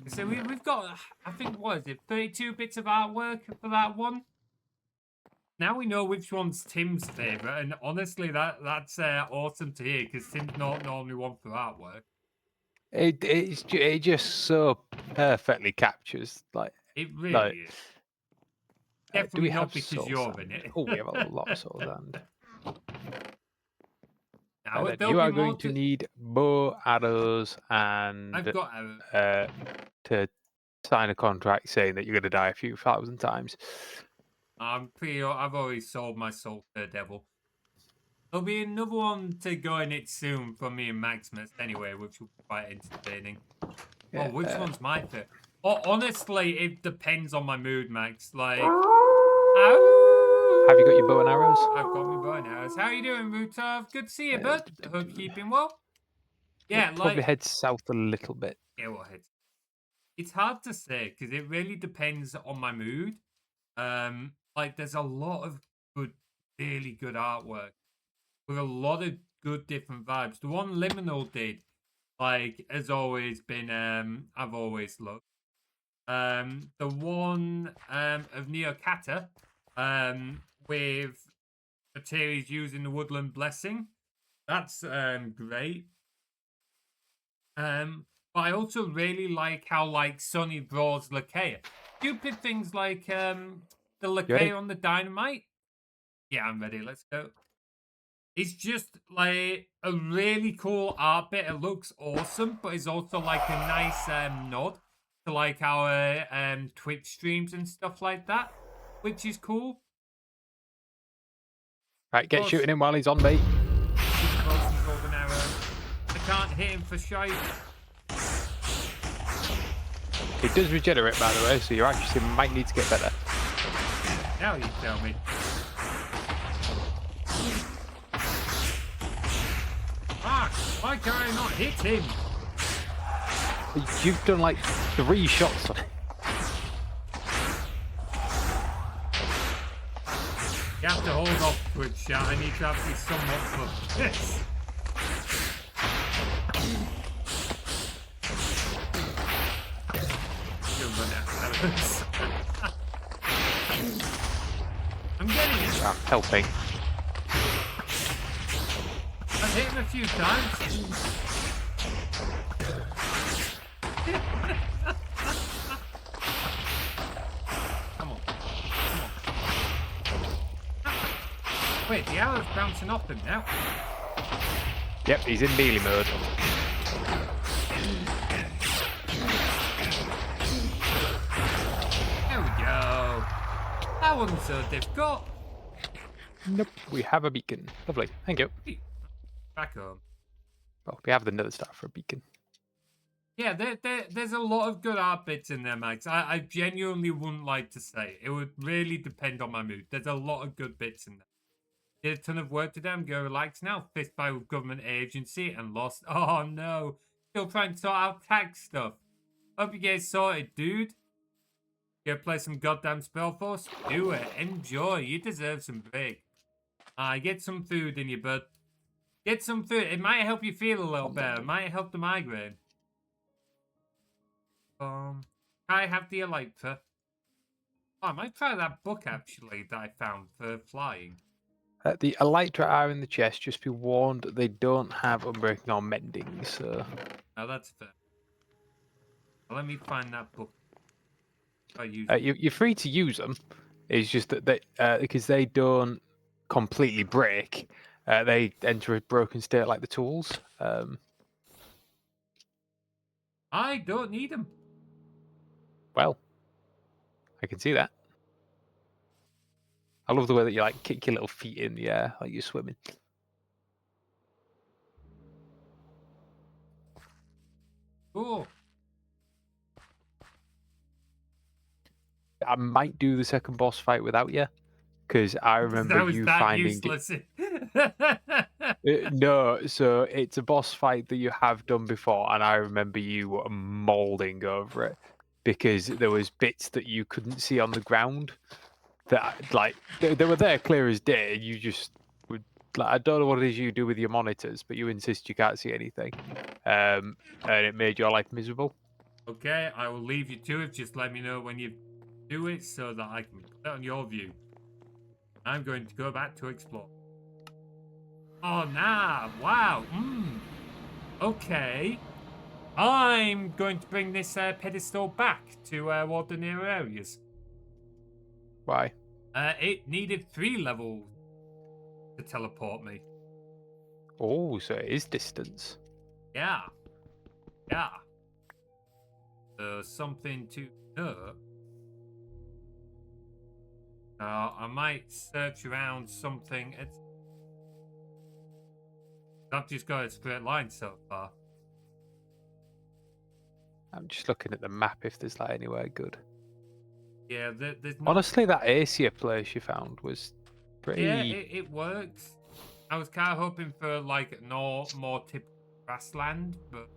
So we've got, I think, what is it, 32 bits of artwork for that one? Now we know which one's Tim's favourite, and honestly, that's awesome to hear, because Tim's not normally one for artwork. It just so perfectly captures, like... It really is. Definitely do we not have because soul you're sand? in it. Oh, we have a lot of soul sand. Now, And then you are going to need bow, arrows, and I've got arrows. to sign a contract saying that you're going to die a few thousand times. I've already sold my soul to the devil. There'll be another one to go in it soon from me and Maximus anyway, which will be quite entertaining. Yeah, Oh, which one's my favorite? Oh, honestly, it depends on my mood, Max. Like, Have you got your bow and arrows? I've got my bow and arrows. How you doing, Mutov? Good to see you, bud. Hope you're keeping well. Yeah, Probably like... head south a little bit. Yeah, well, it's hard to say, because it really depends on my mood. Like, there's a lot of good, really good artwork with a lot of good different vibes. The one Liminal did, like, has always been, I've always loved. The one of Neokata, with Materies using the Woodland Blessing, that's great. But I also really like how, like, Sonny draws Lakea. Stupid things like the Lakea on the dynamite. Yeah, I'm ready. Let's go. It's just like a really cool art bit. It looks awesome, but it's also like a nice nod to like our Twitch streams and stuff like that, which is cool. Right, get shooting him while he's on me. Golden arrow. I can't hit him for shite. It does regenerate, by the way, so your accuracy might need to get better. Now you tell me. Fuck! Why can I not hit him? You've done like 3 shots on it. off Twitch chat. I need to have this somewhat focused. You'll run out of arrows. I'm getting it. I'm helping. I've hit him a few times. Come on. Wait, the arrow's bouncing off him now. Yep, he's in melee mode. There we go. That wasn't so difficult. Nope, we have a beacon. Lovely, thank you. Back home. Well, we have the nether star for a beacon. Yeah, there's a lot of good art bits in there, Max. I genuinely wouldn't like to say. It would really depend on my mood. There's a lot of good bits in there. Did a ton of work today. I'm going to relax now. Fist fight with government agency and lost. Oh no. Still trying to sort out tax stuff. Hope you get it sorted, dude. Go play some goddamn Spellforce? Do it. Enjoy. You deserve some break. Get some food in you, bud. Get some food. It might help you feel a little better. It might help the migraine. I have the Elytra. Oh, I might try that book, actually, that I found for flying. The Elytra are in the chest. Just be warned, they don't have unbreaking or mending, so... Oh, that's fair. Well, let me find that book. You're free to use them. It's just that they, because they don't completely break, they enter a broken state like the tools. I don't need them. Well, I can see that. I love the way that you like kick your little feet in the air like you're swimming. Cool. I might do the second boss fight without you, because I remember you finding useless. No, so it's a boss fight that you have done before, and I remember you moulding over it because there was bits that you couldn't see on the ground that, like, they were there clear as day. You just would, like, I don't know what it is you do with your monitors, but you insist you can't see anything, and it made your life miserable. Okay, I will leave you to it. Just let me know when you do it so that I can put it on your view. I'm going to go back to explore. Oh, nah. Wow. Okay. I'm going to bring this pedestal back to all the near areas. Why? It needed 3 levels to teleport me. Oh, so it is distance. Yeah. Yeah. Something to know. I might search around something. I've just got a straight line so far. I'm just looking at the map if there's like anywhere good. Yeah, there's not... Honestly, that Asia place you found was pretty... Yeah, it works. I was kind of hoping for like more typical grassland, but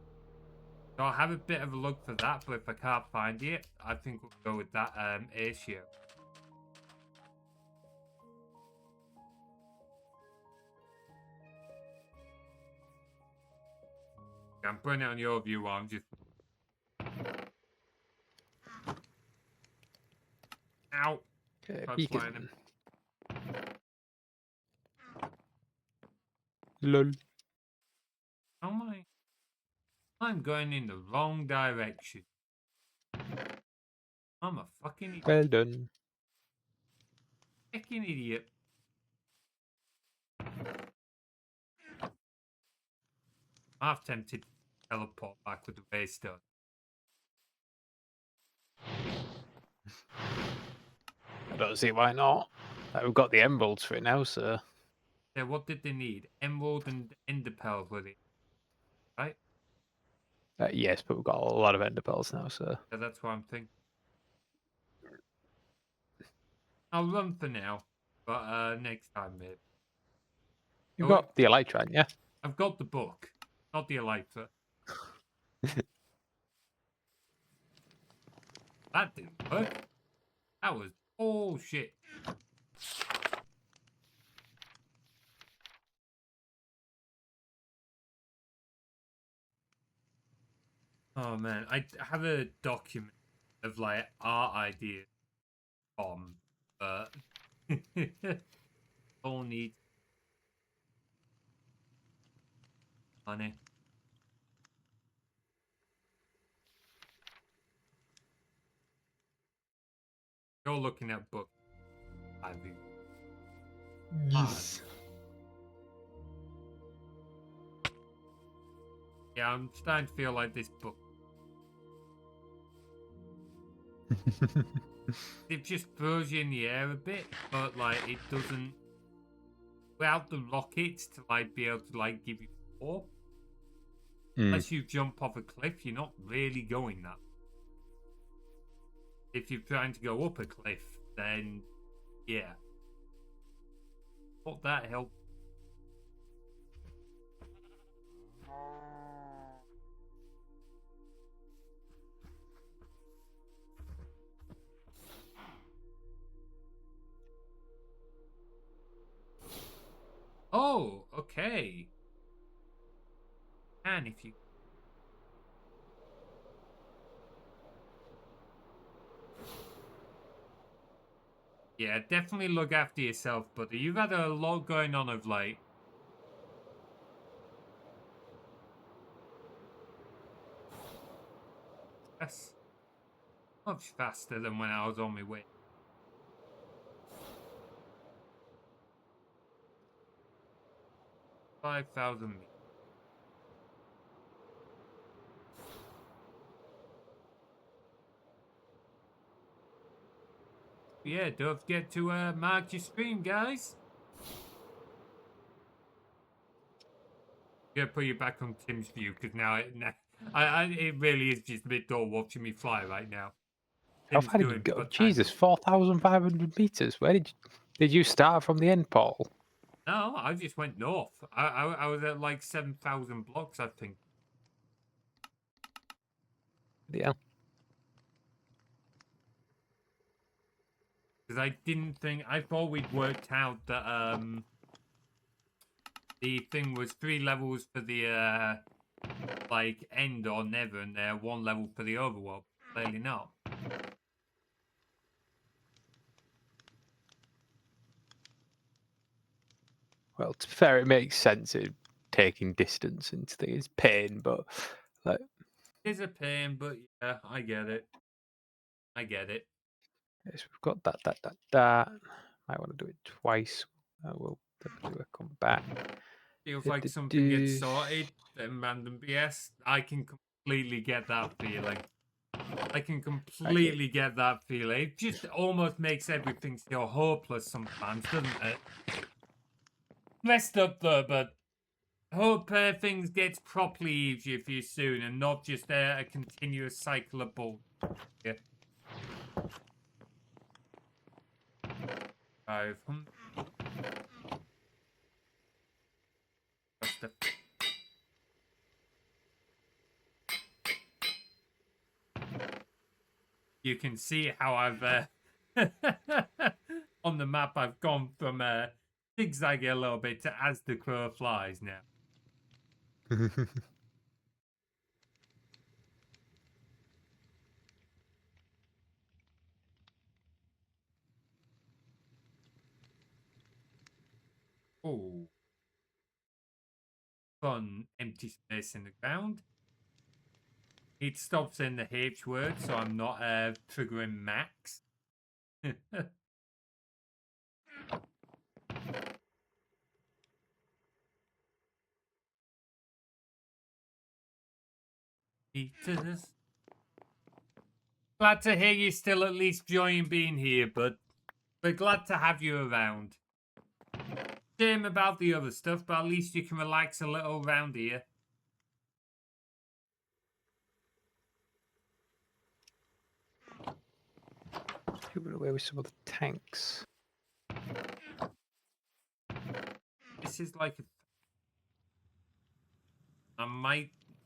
so I'll have a bit of a look for that. But if I can't find it, I think we'll go with that Asia. I'm putting it on your view while I'm just... Ow! Okay, Tried beacon. flying him. Lol. Oh my... I'm going in the wrong direction. I'm a fucking idiot. Well done. Fucking idiot. I'm half tempted to teleport back with the base stone. I don't see why not. We've got the emeralds for it now, so... Yeah, what did they need? Emerald and ender pearl with it. Right? yes, but we've got a lot of ender pearls now, so... Yeah, that's what I'm thinking. I'll run for now. But next time, maybe. You've got the Elytra, haven't you? I've got the book. Not the Elytra. That didn't work. That was bullshit. Oh man, I have a document of like art ideas from, but all need money. You're looking at books. I do. Yes. Yeah, I'm starting to feel like this book. It just throws you in the air a bit, but like it doesn't. Without the rockets to like be able to like give you more. Unless you jump off a cliff, you're not really going that. If you're trying to go up a cliff, then yeah. But that helps. Oh, okay. And if you yeah, definitely look after yourself, buddy. You've had a lot going on of late. That's much faster than when I was on my way. $5,000 meters. Yeah, don't forget to mark your stream, guys. Yeah, put you back on Tim's view because now it really is just a bit dull watching me fly right now. How Tim's far did you doing go? good Jesus, tangents. 4,500 meters. Where did you start from the end, Paul? No, I just went north. I was at like 7,000 blocks, I think. Yeah. Because I didn't think I thought we'd worked out that the thing was 3 levels for the like end or never, and 1 level for the overworld. Clearly not. Well, to be fair, it makes sense in taking distance into things. Pain, but like, It's a pain, but yeah, I get it. I get it. yes, we've got that. Might want to do it twice. We'll do a come back. Feels like something gets sorted and random BS. I can completely get that feeling. I can completely get that feeling. It just almost makes everything feel hopeless sometimes, doesn't it? Messed up though, but hope things get properly easier for you soon and not just a continuous cycle of bull. Yeah. 500. You can see how I've on the map I've gone from zigzagging a little bit to as the crow flies now. Oh, fun empty space in the ground. It stops in the H word, so I'm not triggering max. Meters. Glad to hear you still at least enjoying being here, but we're glad to have you around. Shame about the other stuff, but at least you can relax a little around here. Who got away with some of the tanks? This is like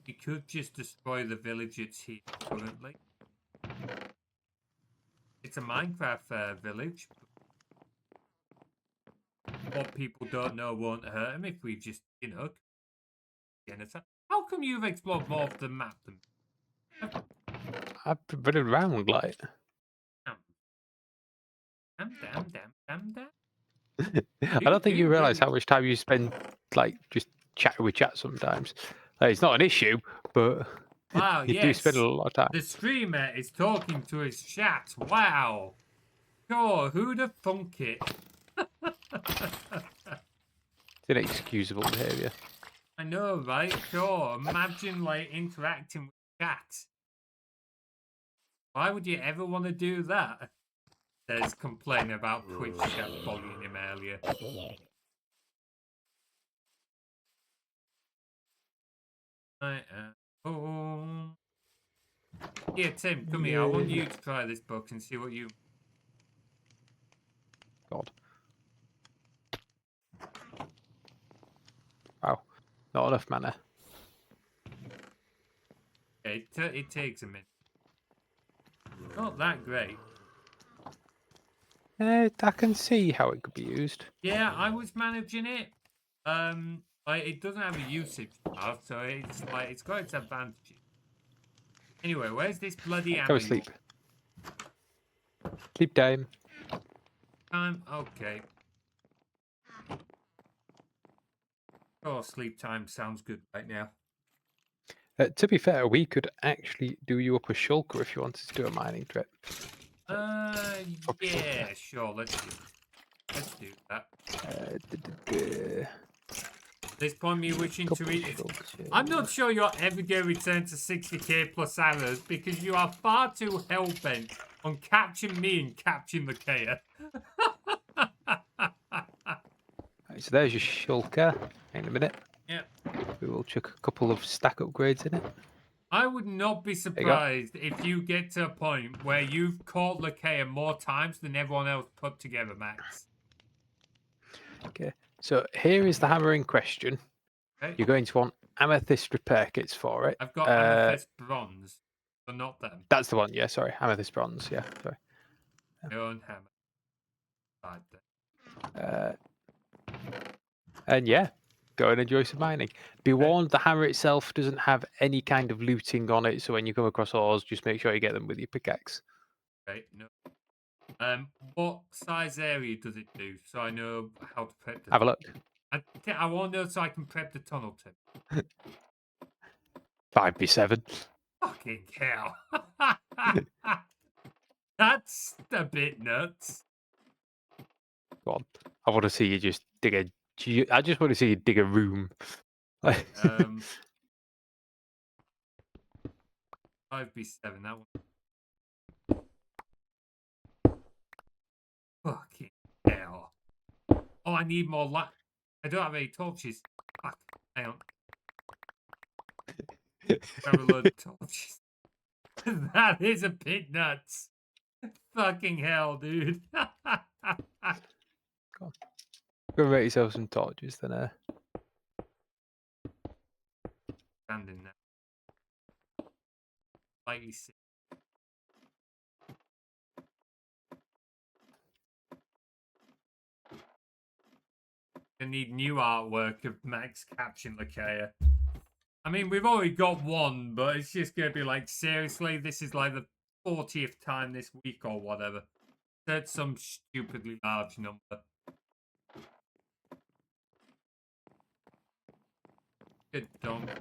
you could just destroy the village it's here currently. It's a Minecraft village. What people don't know won't hurt them if we just, How come you've explored more of the map than me? I've been running around like. Damn. I don't think you realise how much time you spend like just chatting with chat sometimes. Like, it's not an issue, but Wow, you do spend a lot of time. The streamer is talking to his chat. Wow. Sure, who'd have thunk it? It's inexcusable behaviour. I know, right? Sure. Imagine like interacting with chat. Why would you ever want to do that? There's complaining about Twitch chat bullying him earlier. I am home. Here, Tim, come here. I want you to try this book and see what you. God. Wow. Not enough mana. Okay, it takes a minute. Not that great. I can see how it could be used. Yeah, I was managing it. Like it doesn't have a usage bar, so it's like it's got its advantages. Anyway, where's this bloody Go animal? sleep. Sleep time. Okay. Oh, sleep time sounds good right now. To be fair, we could actually do you up a shulker if you wanted to do a mining trip. Yeah, sure. Let's do that. At this point, me wishing to read it. I'm not sure you're ever going to return to 60k plus arrows because you are far too hell-bent on capturing me and capturing Lakea. Right, so there's your shulker. Hang on a minute. Yeah. We will chuck a couple of stack upgrades in it. I would not be surprised if you get to a point where you've caught Lakea more times than everyone else put together, Max. Okay. So here is the hammer in question. Okay. You're going to want amethyst repair kits for it. I've got amethyst bronze, but not them. That's the one. Yeah, sorry. Amethyst bronze. Yeah, sorry. Your own hammer. And yeah, go and enjoy some mining. Be warned, the hammer itself doesn't have any kind of looting on it, so when you come across ores, just make sure you get them with your pickaxe. Okay, no. What size area does it do, so I know how to prep the Have a look. I want to know so I can prep the tunnel tip. 5v7. Fucking hell. That's a bit nuts. Go on. I want to see you just dig a... I just want to see you dig a room. 5v7, that one. Fucking hell. Oh, I need more light. I don't have any torches. Fuck. Hang on. Grab a load of torches. That is a bit nuts. Fucking hell, dude. Go make yourself some torches then. Standing there. Slightly sick. I need new artwork of Max capturing Lakea. I mean, we've already got one, but it's just going to be like, seriously, this is like the 40th time this week or whatever. That's some stupidly large number. Good dog.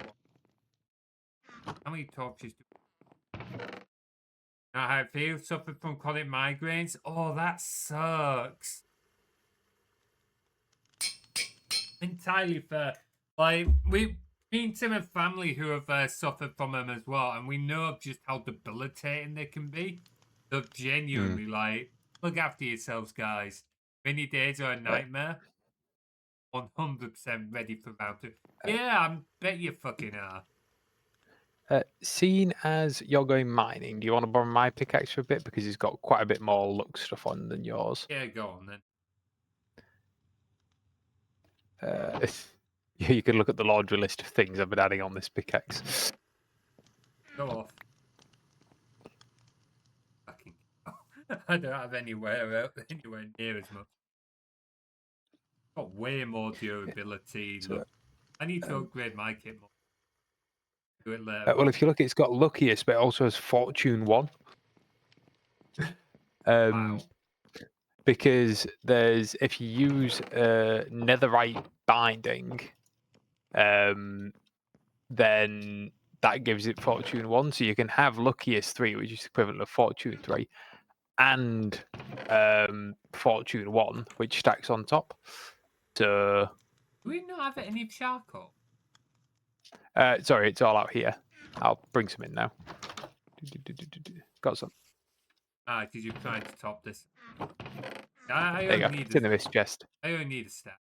How many torches do we have? Now, how it feels, suffered from chronic migraines. Oh, that sucks. Entirely fair. Like, me and Tim have family who have suffered from them as well, and we know just how debilitating they can be. So genuinely, like, look after yourselves, guys. Many days are a nightmare. 100% ready for round two. Yeah, I bet you fucking are. Seeing as you're going mining, do you want to borrow my pickaxe for a bit? Because it's got quite a bit more luck stuff on than yours. Yeah, go on then. You can look at the laundry list of things I've been adding on this pickaxe. Go off. Fucking I don't have anywhere near as much. Got way more durability. So, Look, I need to upgrade my kit more. Do it later. Well, if you look, it's got luckiest, but it also has fortune 1. Wow. Because if you use netherite binding, then that gives it fortune 1. So you can have luckiest 3, which is equivalent of fortune 3, and fortune 1, which stacks on top. So Do we not have any charcoal? sorry, it's all out here. I'll bring some in now. Got some. Ah, because you're trying to top this. I There you only go. need It's in the mist chest. I only need a stack.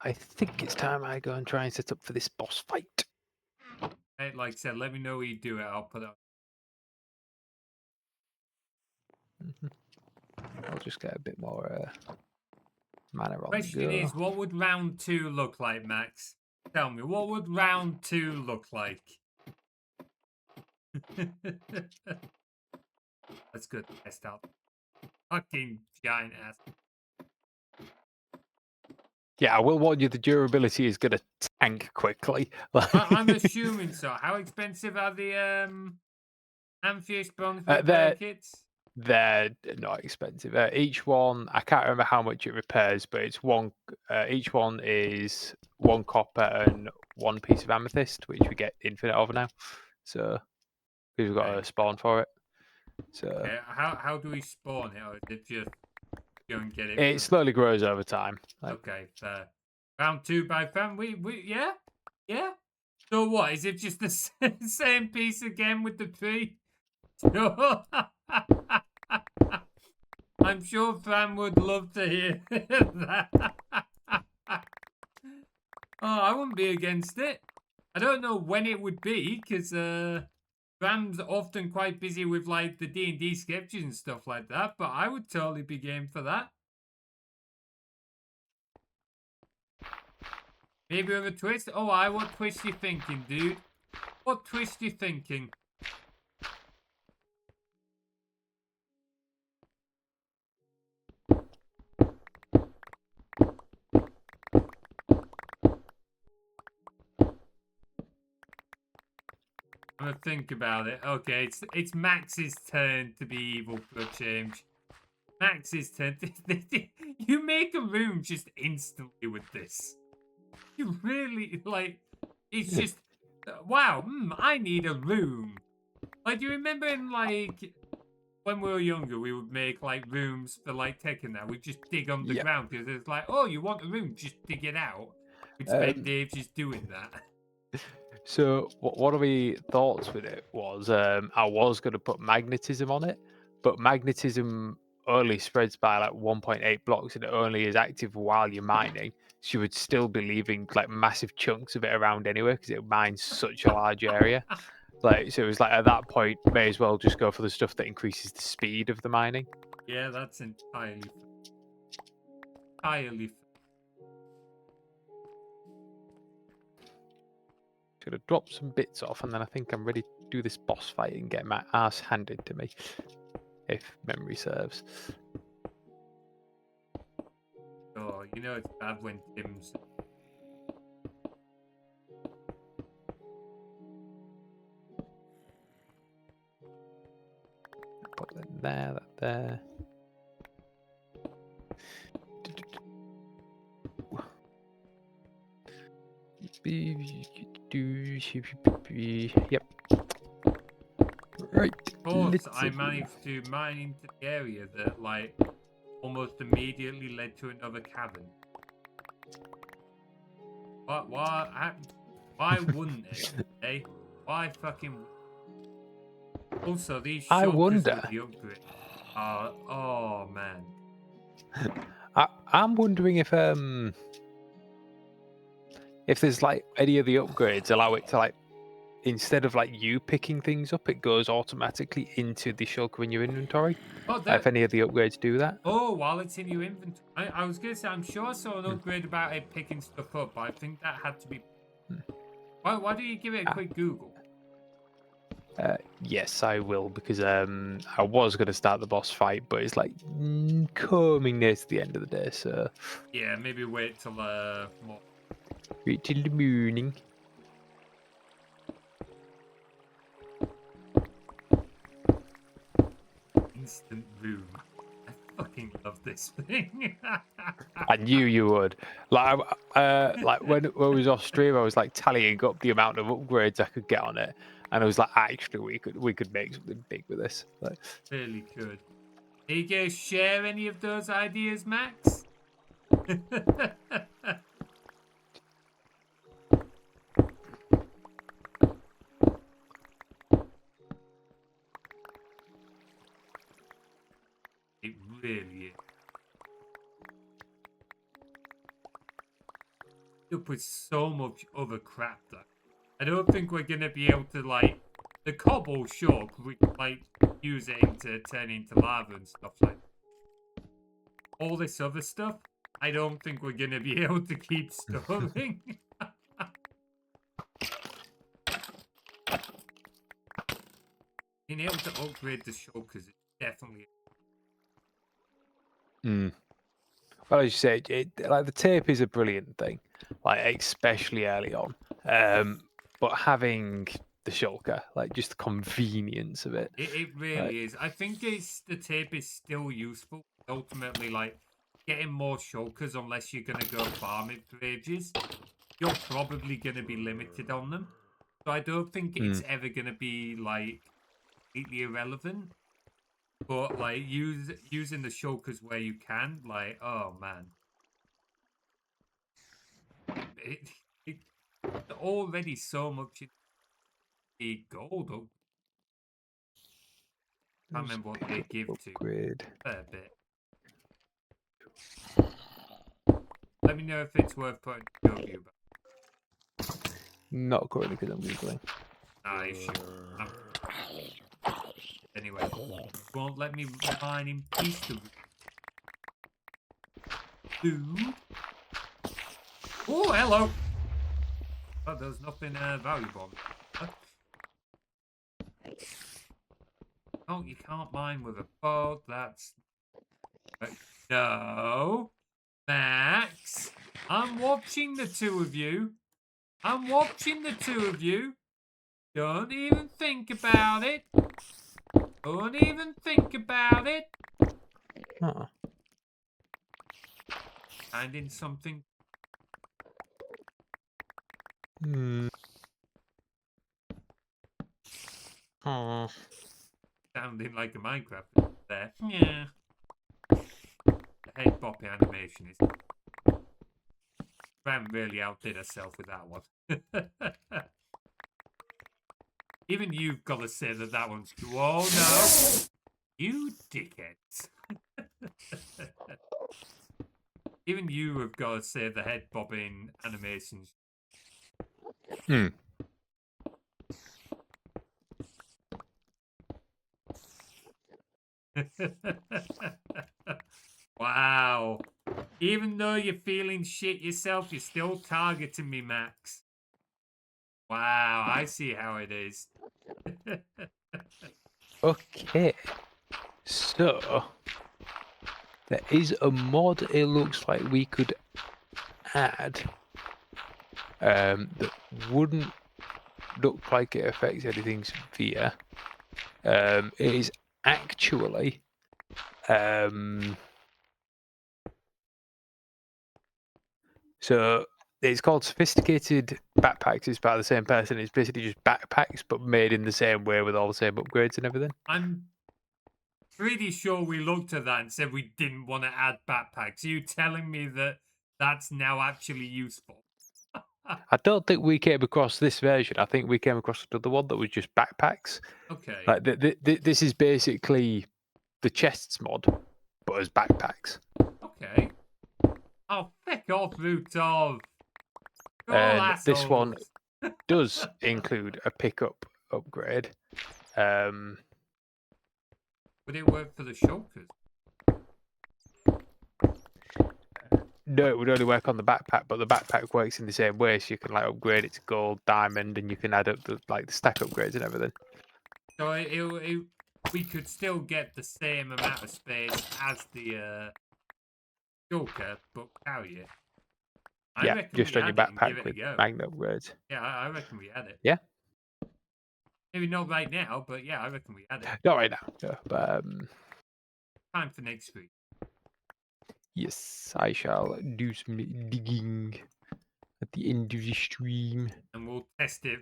I think it's time I go and try and set up for this boss fight. Hey, like I said, let me know where you do it. I'll put it up. I'll just get a bit more mana on Question the go. is, what would round 2 look like, Max? Tell me, what would round 2 look like? That's good. Test out. Fucking giant ass. Yeah, I will warn you, the durability is going to tank quickly. I'm assuming so. How expensive are the Amphius bronze repair kits? They're not expensive. Each one, I can't remember how much it repairs, but it's one. Each one is 1 copper and 1 piece of amethyst, which we get infinite of now. So we've got a spawn for it. So okay, how do we spawn it, or is it just go and get it? it slowly grows over time. Okay, fair. Round 2 by Fram. We yeah. So what? Is it just the same piece again with the tree? I'm sure Fram would love to hear that. Oh, I wouldn't be against it. I don't know when it would be, because Fram's often quite busy with like the D&D sketches and stuff like that, but I would totally be game for that. Maybe with a twist? Oh, what twist you thinking, dude? What twist you thinking? I'm gonna think about it. Okay, it's Max's turn to be evil for a change. Max's turn. You make a room just instantly with this. You really, like, it's just, wow, I need a room. Like, do you remember in, like, when we were younger, we would make, like, rooms for, like, Tekken now. We'd just dig underground because it's like, oh, you want a room, just dig it out. We'd spend days just doing that. So what are my thoughts with it was I was going to put magnetism on it, but magnetism only spreads by like 1.8 blocks and it only is active while you're mining. So you would still be leaving like massive chunks of it around anyway because it mines such a large area. Like, so it was like at that point, may as well just go for the stuff that increases the speed of the mining. Yeah, that's entirely fair. Gonna drop some bits off and then I think I'm ready to do this boss fight and get my ass handed to me, if memory serves. Oh, you know it's bad when Tim's... Put that there, that there. Yep. Right. Of course, I managed to mine into the area that, like, almost immediately led to another cavern. What? Why wouldn't it? Eh? Why fucking... Also, these I shulkers wonder. with the upgrade. Oh man. I'm wondering if there's like any of the upgrades allow it to like, instead of like you picking things up, it goes automatically into the shulker in your inventory. Oh, If any of the upgrades do that. Oh, while it's in your inventory. I was gonna say, I'm sure I saw an upgrade about it picking stuff up, but I think that had to be... Why do you give it a quick Google? Yes, I will, because I was going to start the boss fight, but it's like coming near to the end of the day, so... Yeah, maybe wait till more. Right till the morning. Instant boom. I fucking love this thing. I knew you would. Like, when we was off stream, I was like tallying up the amount of upgrades I could get on it, and I was like, actually, we could make something big with this. Like, Really good. Are you going to share any of those ideas, Max? It really is. Up with so much other crap though. I don't think we're gonna be able to like the cobble. Sure, we like use it to turn into lava and stuff like. All this other stuff, I don't think we're gonna be able to keep storing. Being able to upgrade the shulkers is definitely. well, as you said, like the tape is a brilliant thing, like especially early on. But having the shulker, like just the convenience of it. It really is. I think the tape is still useful. Ultimately, like getting more shulkers, unless you're gonna go farm it for ages, you're probably gonna be limited on them. So I don't think it's ever gonna be like completely irrelevant. But like using the shulkers where you can, like, oh man, it's already so much in the gold. I can't remember what they give Upgrade. to. Fair bit. Let me know if it's worth putting a W back. Not currently because I'm googling. Ah, you should. Anyway, won't let me mine in peace to food. Oh, hello. Oh, there's nothing valuable. Oh, you can't mine with a bow. That's no, Max. I'm watching the two of you. I'm watching the two of you. Don't even think about it. Don't even think about it. Huh. Finding something. Oh. Sounding like a Minecraft there. Yeah. The head boppy animation is. Fram really outdid herself with that one. Even you've got to say that one's cool. Oh no! You dickheads. Even you have got to say the head bobbing animations. Wow. Even though you're feeling shit yourself, you're still targeting me, Max. Wow, I see how it is. Okay. So there is a mod it looks like we could add that wouldn't look like it affects anything severe. It is actually so it's called Sophisticated Backpacks. It's by the same person. It's basically just backpacks, but made in the same way with all the same upgrades and everything. I'm pretty sure we looked at that and said we didn't want to add backpacks. Are you telling me that that's now actually useful? I don't think we came across this version. I think we came across another one that was just backpacks. Okay. Like this is basically the chests mod, but as backpacks. Okay. Oh, feck off, Rutov. And this one does include a pickup upgrade. Would it work for the shulkers? No, it would only work on the backpack, but the backpack works in the same way, so you can like upgrade it to gold, diamond, and you can add up the stack upgrades and everything. So we could still get the same amount of space as the shulker, but carry it. I Yeah, reckon just we on your add it and give backpack it a with go. magnet upgrades. Yeah, I reckon we add it. Yeah. Maybe not right now, but yeah, I reckon we add it. Not right now, no, but Time for next week. yes, I shall do some digging at the end of the stream. And we'll test it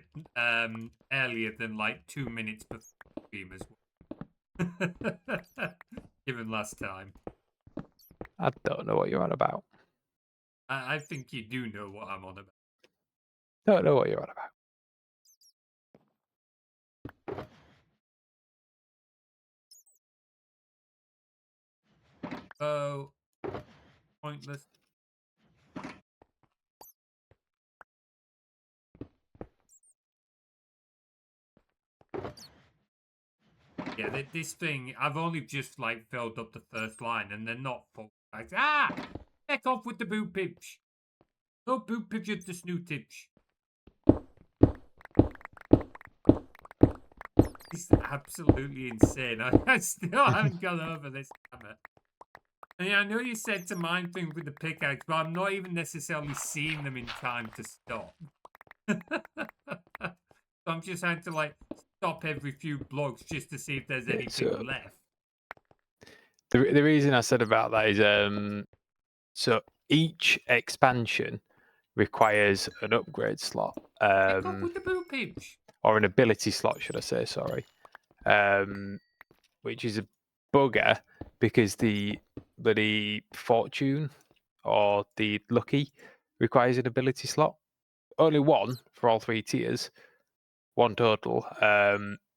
earlier than like 2 minutes before stream as well. Given last time. I don't know what you're on about. I think you do know what I'm on about. Don't know what you're on about. Oh, pointless. Yeah, this thing, I've only just like filled up the first line and they're not full. Like, heck off with the boot pitch. No boot pitch at the snoot pitch. It's absolutely insane. I still haven't got over this hammer. And yeah, I know you said to mine thing with the pickaxe, but I'm not even necessarily seeing them in time to stop. So I'm just having to like stop every few blocks just to see if there's anything left. The reason I said about that is so each expansion requires an upgrade slot. Pick up with the boot pitch. Or an ability slot, should I say, sorry. Which is a bugger because the bloody fortune or the lucky requires an ability slot. Only one for all 3 tiers, one total.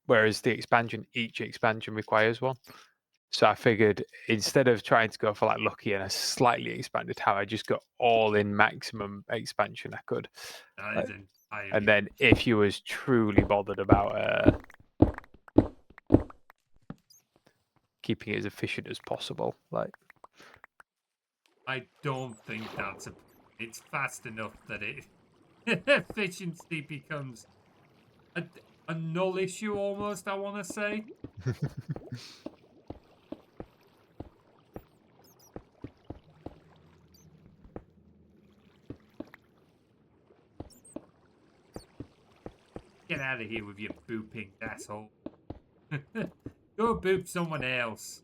Whereas the expansion, each expansion requires one. So I figured instead of trying to go for like lucky and a slightly expanded tower, I just got all in maximum expansion I could. And then if you was truly bothered about keeping it as efficient as possible, like I don't think that's it's fast enough that it efficiency becomes a null issue almost, I want to say. Get out of here with your booping, asshole. Go boop someone else.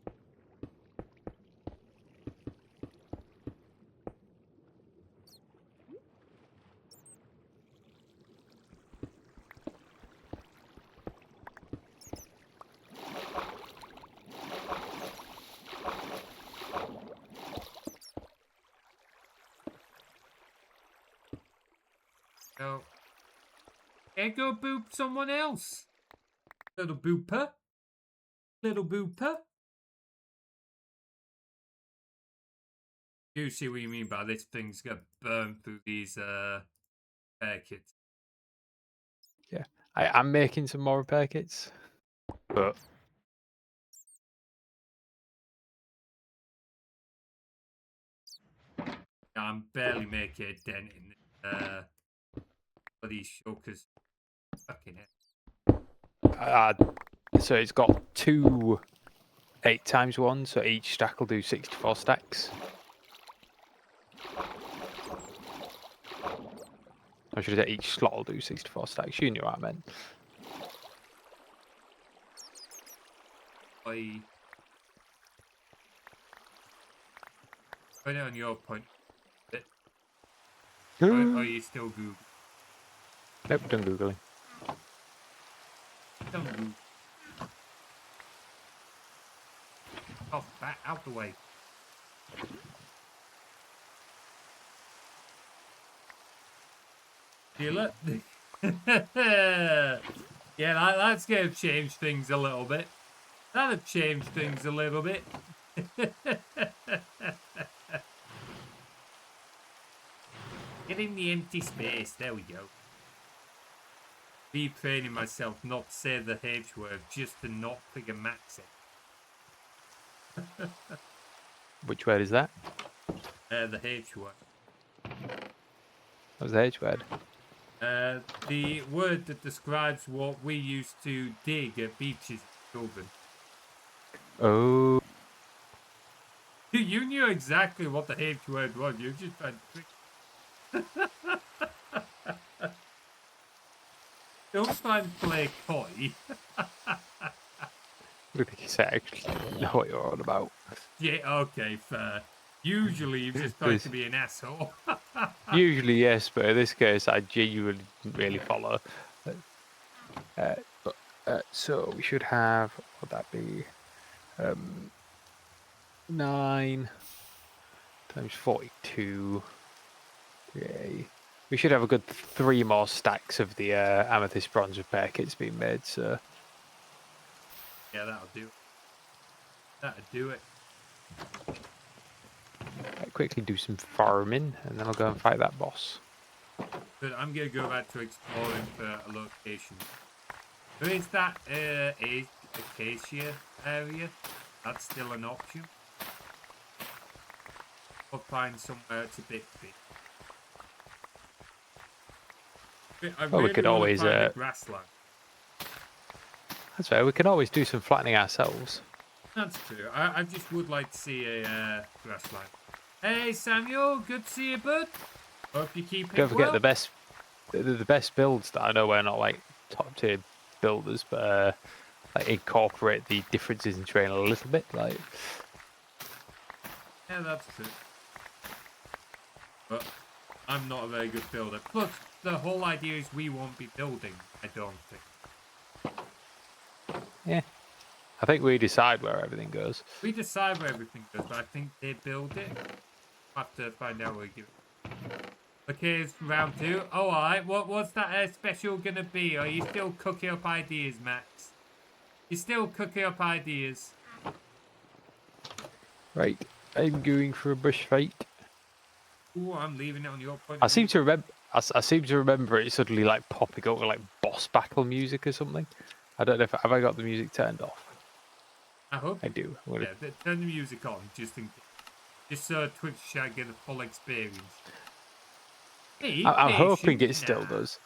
Go. Hey, go boop someone else. Little booper. Little booper. You see what you mean by this thing's gonna burn through these repair kits. yeah, I am making some more repair kits, but I'm barely making a dent in these shulkers. Fucking hell. So it's got 2 8x1, so each stack will do 64 stacks. Or should I say each slot will do 64 stacks? You knew what I meant. Put it on your point. Or are you still Google? Nope, done Googling. Don't Google. Oh, back out the way. Feel it? Yeah, that's going to change things a little bit. That'll change things a little bit. Get in the empty space. There we go. Retraining myself not to say the H word, just to not figure max it. Which word is that? The H word. What's the H word? The word that describes what we used to dig at beaches in children. Oh. You knew exactly what the H word was. You just tried to trick. Don't try and play coy. I don't think you actually know what you're on about. Yeah, okay, fair. Usually you've just tried to be an asshole. Usually, yes, but in this case, I genuinely didn't really follow. So we should have, what would that be? 9 times 42. Yay. We should have a good 3 more stacks of the amethyst bronze repair kits being made, so. Yeah, that'll do it. That'll do it. I'll quickly do some farming, and then I'll go and fight that boss. But I'm going to go back to exploring for a location. There is that acacia area. That's still an option. Or find somewhere it's a bit big. I really we could wanna always, find a grassland. That's fair, we can always do some flattening ourselves. That's true. I just would like to see a grassland. Hey Samuel, good to see you, bud. Hope you keep it Don't forget well. the best builds that I know we're not like top tier builders, but like incorporate the differences in terrain a little bit. Like, Yeah, that's true. But I'm not a very good builder. Plus, the whole idea is we won't be building, I don't think. yeah, I think we decide where everything goes. We decide where everything goes, but I think they build it. We'll have to find out where we do it. Okay, it's round 2. Oh, alright. What's that special gonna be? Are you still cooking up ideas, Max? You're still cooking up ideas. Right, I'm going for a bush fight. Ooh, I'm leaving it on your point. I seem to remember. I seem to remember it suddenly like popping up with like boss battle music or something. I don't know if have I got the music turned off. I hope. I do. I'm gonna- Yeah, turn the music on, just so Twitch chat get a full experience. Hey, I'm hoping it patient still now. does,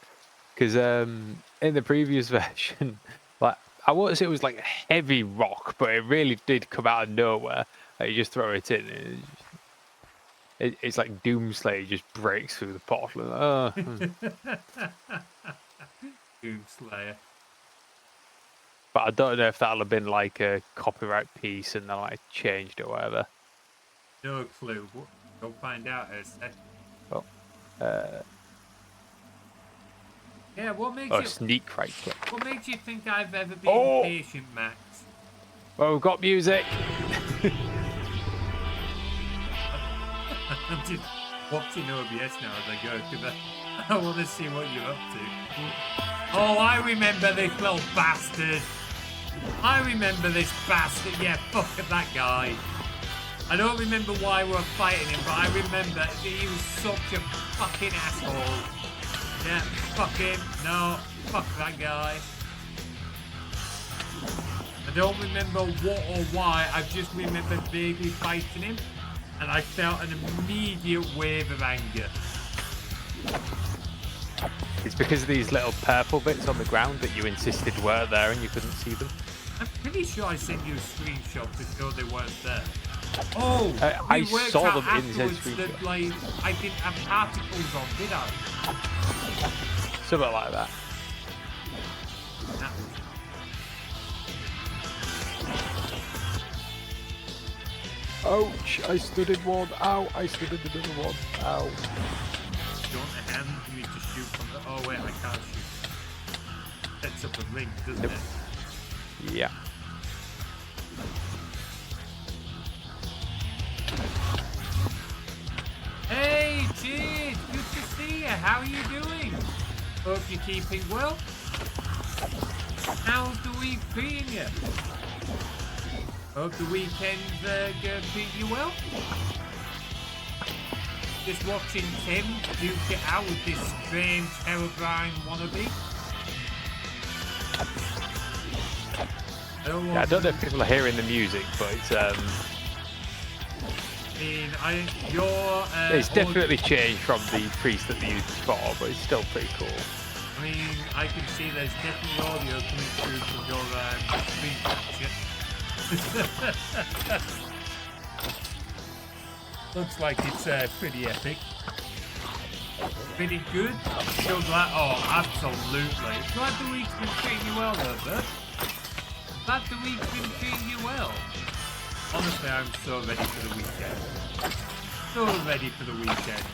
because in the previous version, like I won't say it was like heavy rock, but it really did come out of nowhere. Like, you just throw it in, and it's like Doomslayer just breaks through the portal. And, Doomslayer. But I don't know if that'll have been like a copyright piece and then like changed or whatever. No clue. Go find out in a sec. Oh, Yeah, what makes oh, you sneak right click. what makes you think I've ever been Oh! patient, Max? Well, we've got music. I'm just watching OBS now as I go because I want to see what you're up to. Oh, I remember this little bastard. I remember this bastard. Yeah, fuck that guy. I don't remember why we were fighting him, but I remember he was such a fucking asshole. Yeah, fuck him. No, fuck that guy. I don't remember what or why. I just remember vaguely fighting him, and I felt an immediate wave of anger. It's because of these little purple bits on the ground that you insisted were there and you couldn't see them. I'm pretty sure I sent you a screenshot to show they weren't there. Oh, I we worked saw out them in the afterwards screenshot. that, like, I didn't have particles on, did I? Something like that. That was... Ouch! I stood in one. Ow! I stood in another one. Ow! You want a hand for me to shoot from the... Oh, wait, I can't shoot. Sets up a ring, doesn't Nope. it? Yeah. Hey, Jade! Good to see you. How are you doing? Hope you're keeping well. How's the week treating you? Hope the weekend's gonna treat you well. Just watching Tim duke it out with this strange Herobrine wannabe. Yeah, I don't know if people are hearing the music, but it's it's definitely changed from the priest that they used before, but it's still pretty cool. I mean, I can see there's definitely audio coming through from your screen capture. Looks like it's pretty epic. Pretty good? Still glad? Oh, absolutely. Glad the week's been treating you well, though, bud. Glad the week's been treating you well. Honestly, I'm so ready for the weekend. So ready for the weekend.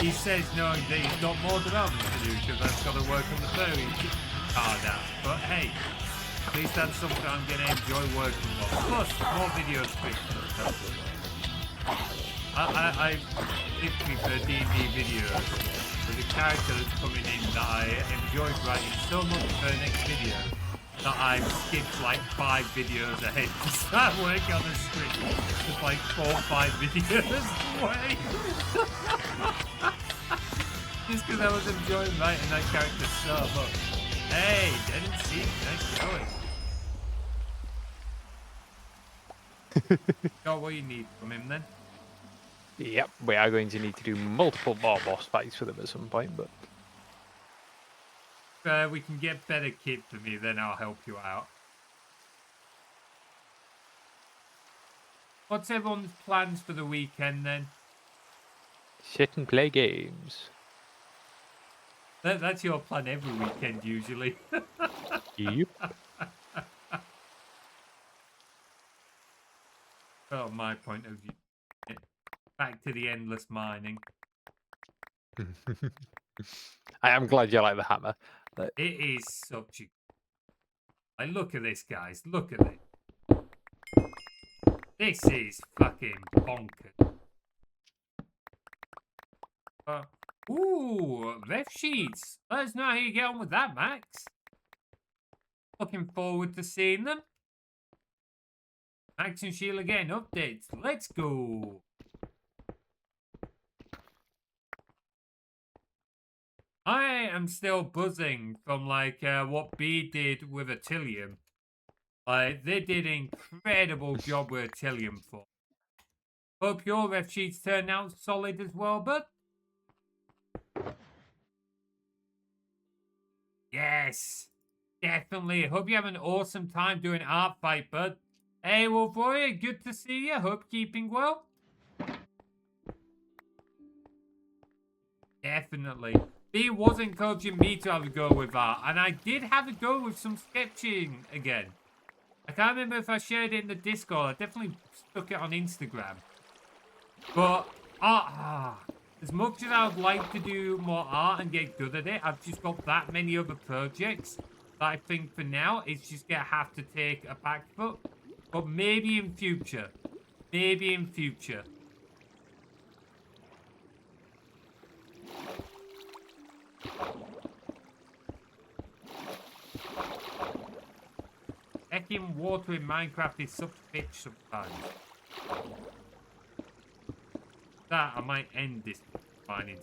He says knowing that he's got more development to do because I've got to work on the furry card out. But hey, at least that's something I'm going to enjoy working on. Plus, more video scripts and stuff. I literally for D&D videos, there's a character that's coming in that I enjoyed writing so much for the next video that I've skipped like 5 videos ahead to start working on the script. Just like 4 or 5 videos away. Just because I was enjoying writing that character so much. Hey, didn't see. Nice going. Got what you need from him then. Yep, we are going to need to do multiple more boss fights for them at some point, but We can get better kit for me, then I'll help you out. What's everyone's plans for the weekend then? sit and play games. That's your plan every weekend usually. Yep. From my point of view. Back to the endless mining. I am glad you like the hammer. It is such a... Like, look at this, guys. Look at it. This is fucking bonkers. Ooh, ref sheets. Let us know how you get on with that, Max. Looking forward to seeing them. Max and Sheila getting updates. Let's go. I am still buzzing from like what B did with Attilium. Like they did an incredible job with Attilium for. Hope your ref sheets turn out solid as well, bud. Yes, definitely. Hope you have an awesome time doing art fight, bud. Hey, Wolf Warrior, good to see you. Hope keeping well. Definitely. B was encouraging me to have a go with art, and I did have a go with some sketching again. I can't remember if I shared it in the Discord. I definitely stuck it on Instagram. But as much as I would like to do more art and get good at it, I've just got that many other projects that I think for now it's just gonna have to take a back foot. But maybe in future. Maybe in future. Hecking water in Minecraft is such a bitch sometimes. That I might end this mining.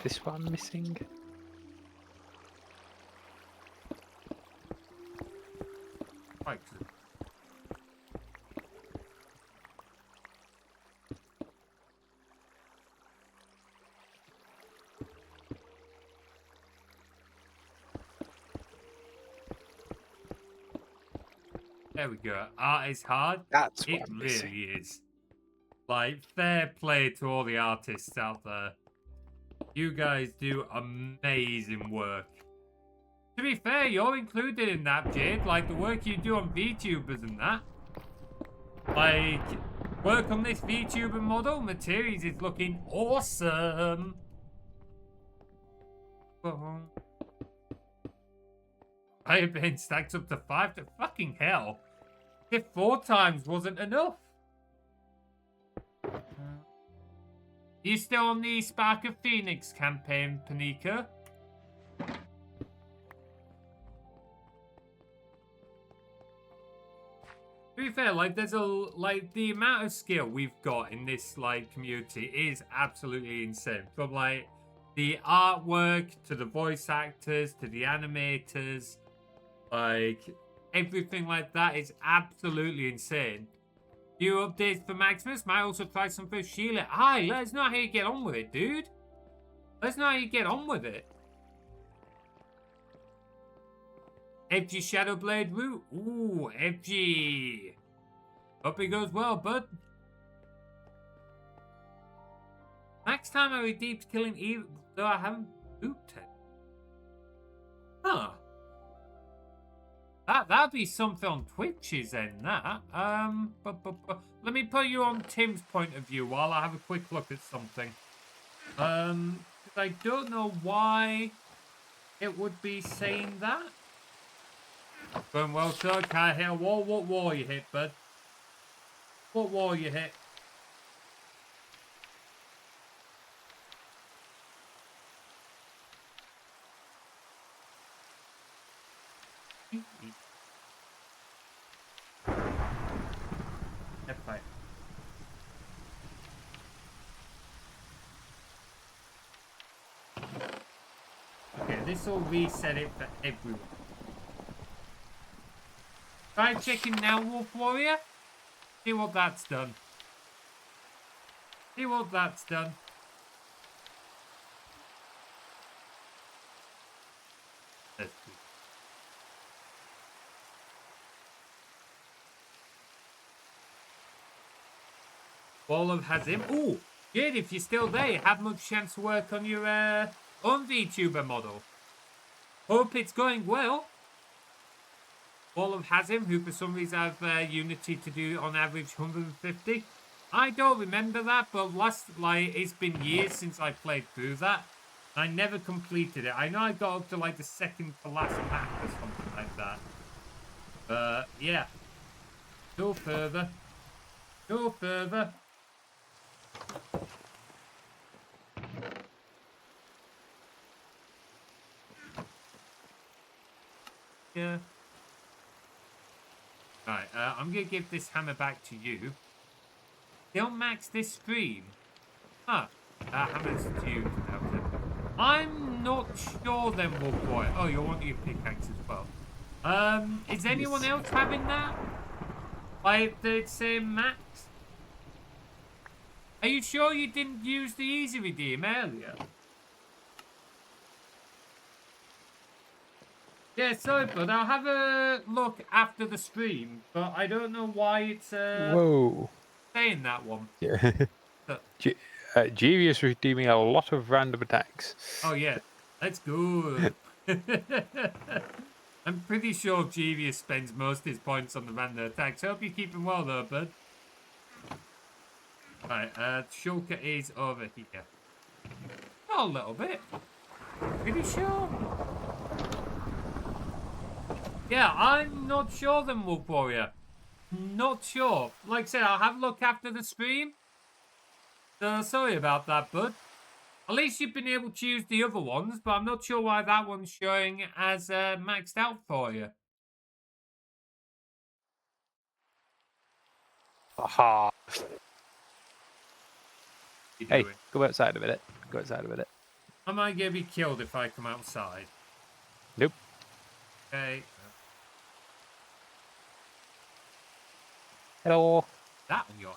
This one missing. Right. There we go. Art is hard. That's what it I'm really missing. is. Like, fair play to all the artists out there. You guys do amazing work. To be fair, you're included in that, Jade. Like, the work you do on VTubers and that. Like, work on this VTuber model, Materies is looking awesome. Firebane stacks up to 5 to fucking hell. If 4 times wasn't enough. You still on the Spark of Phoenix campaign, Panika? To be fair, like there's the amount of skill we've got in this like community is absolutely insane. From like the artwork to the voice actors to the animators, like everything like that is absolutely insane. New updates for Maximus. Might also try some for Sheila. Hi, let us know how you get on with it, dude. Let us know how you get on with it. FG Shadowblade route. Ooh, FG. Hope it goes well, bud. Max time I redeemed killing evil, though I haven't booped it. Huh. That'd be something on Twitch's end, that. Let me put you on Tim's point of view while I have a quick look at something. 'Cause I don't know why it would be saying that. Going well, sir. Can't hit a wall. What wall you hit, bud? What wall you hit? F5. Okay, this will reset it for everyone. Try checking now, Wolf Warrior. See what that's done. See what that's done. Let's see. Wall of Hazim. Ooh, Jade, if you're still there, you have much chance to work on your own VTuber model. Hope it's going well. Wall of Hazim, who for some reason have Unity to do on average 150. I don't remember that, but it's been years since I played through that. I never completed it. I know I got up to like the second to last map or something like that. Yeah. Go further. Go further. Yeah. Right, I'm gonna give this hammer back to you. Don't max this stream. Huh. Hammer's to you. I'm not sure then, Wolfboy. Oh, you want your pickaxe as well. Is anyone else having that? Like the same max? Are you sure you didn't use the easy redeem earlier? Yeah, sorry, bud. I'll have a look after the stream, but I don't know why it's Whoa. saying that one. Yeah. Gerius redeeming a lot of random attacks. Oh yeah, let's go. I'm pretty sure Gerius spends most of his points on the random attacks. Hope you're keeping well though, bud. Right, Shulker is over here. Oh, a little bit. Pretty sure. Yeah, I'm not sure then, Wolf Warrior. Not sure. Like I said, I'll have a look after the stream. So, sorry about that, bud. At least you've been able to use the other ones, but I'm not sure why that one's showing as maxed out for you. Aha. Hey, Doing? go outside a minute. Go outside a minute. Am I going to be killed if I come outside? Nope. Okay. Hello. That on your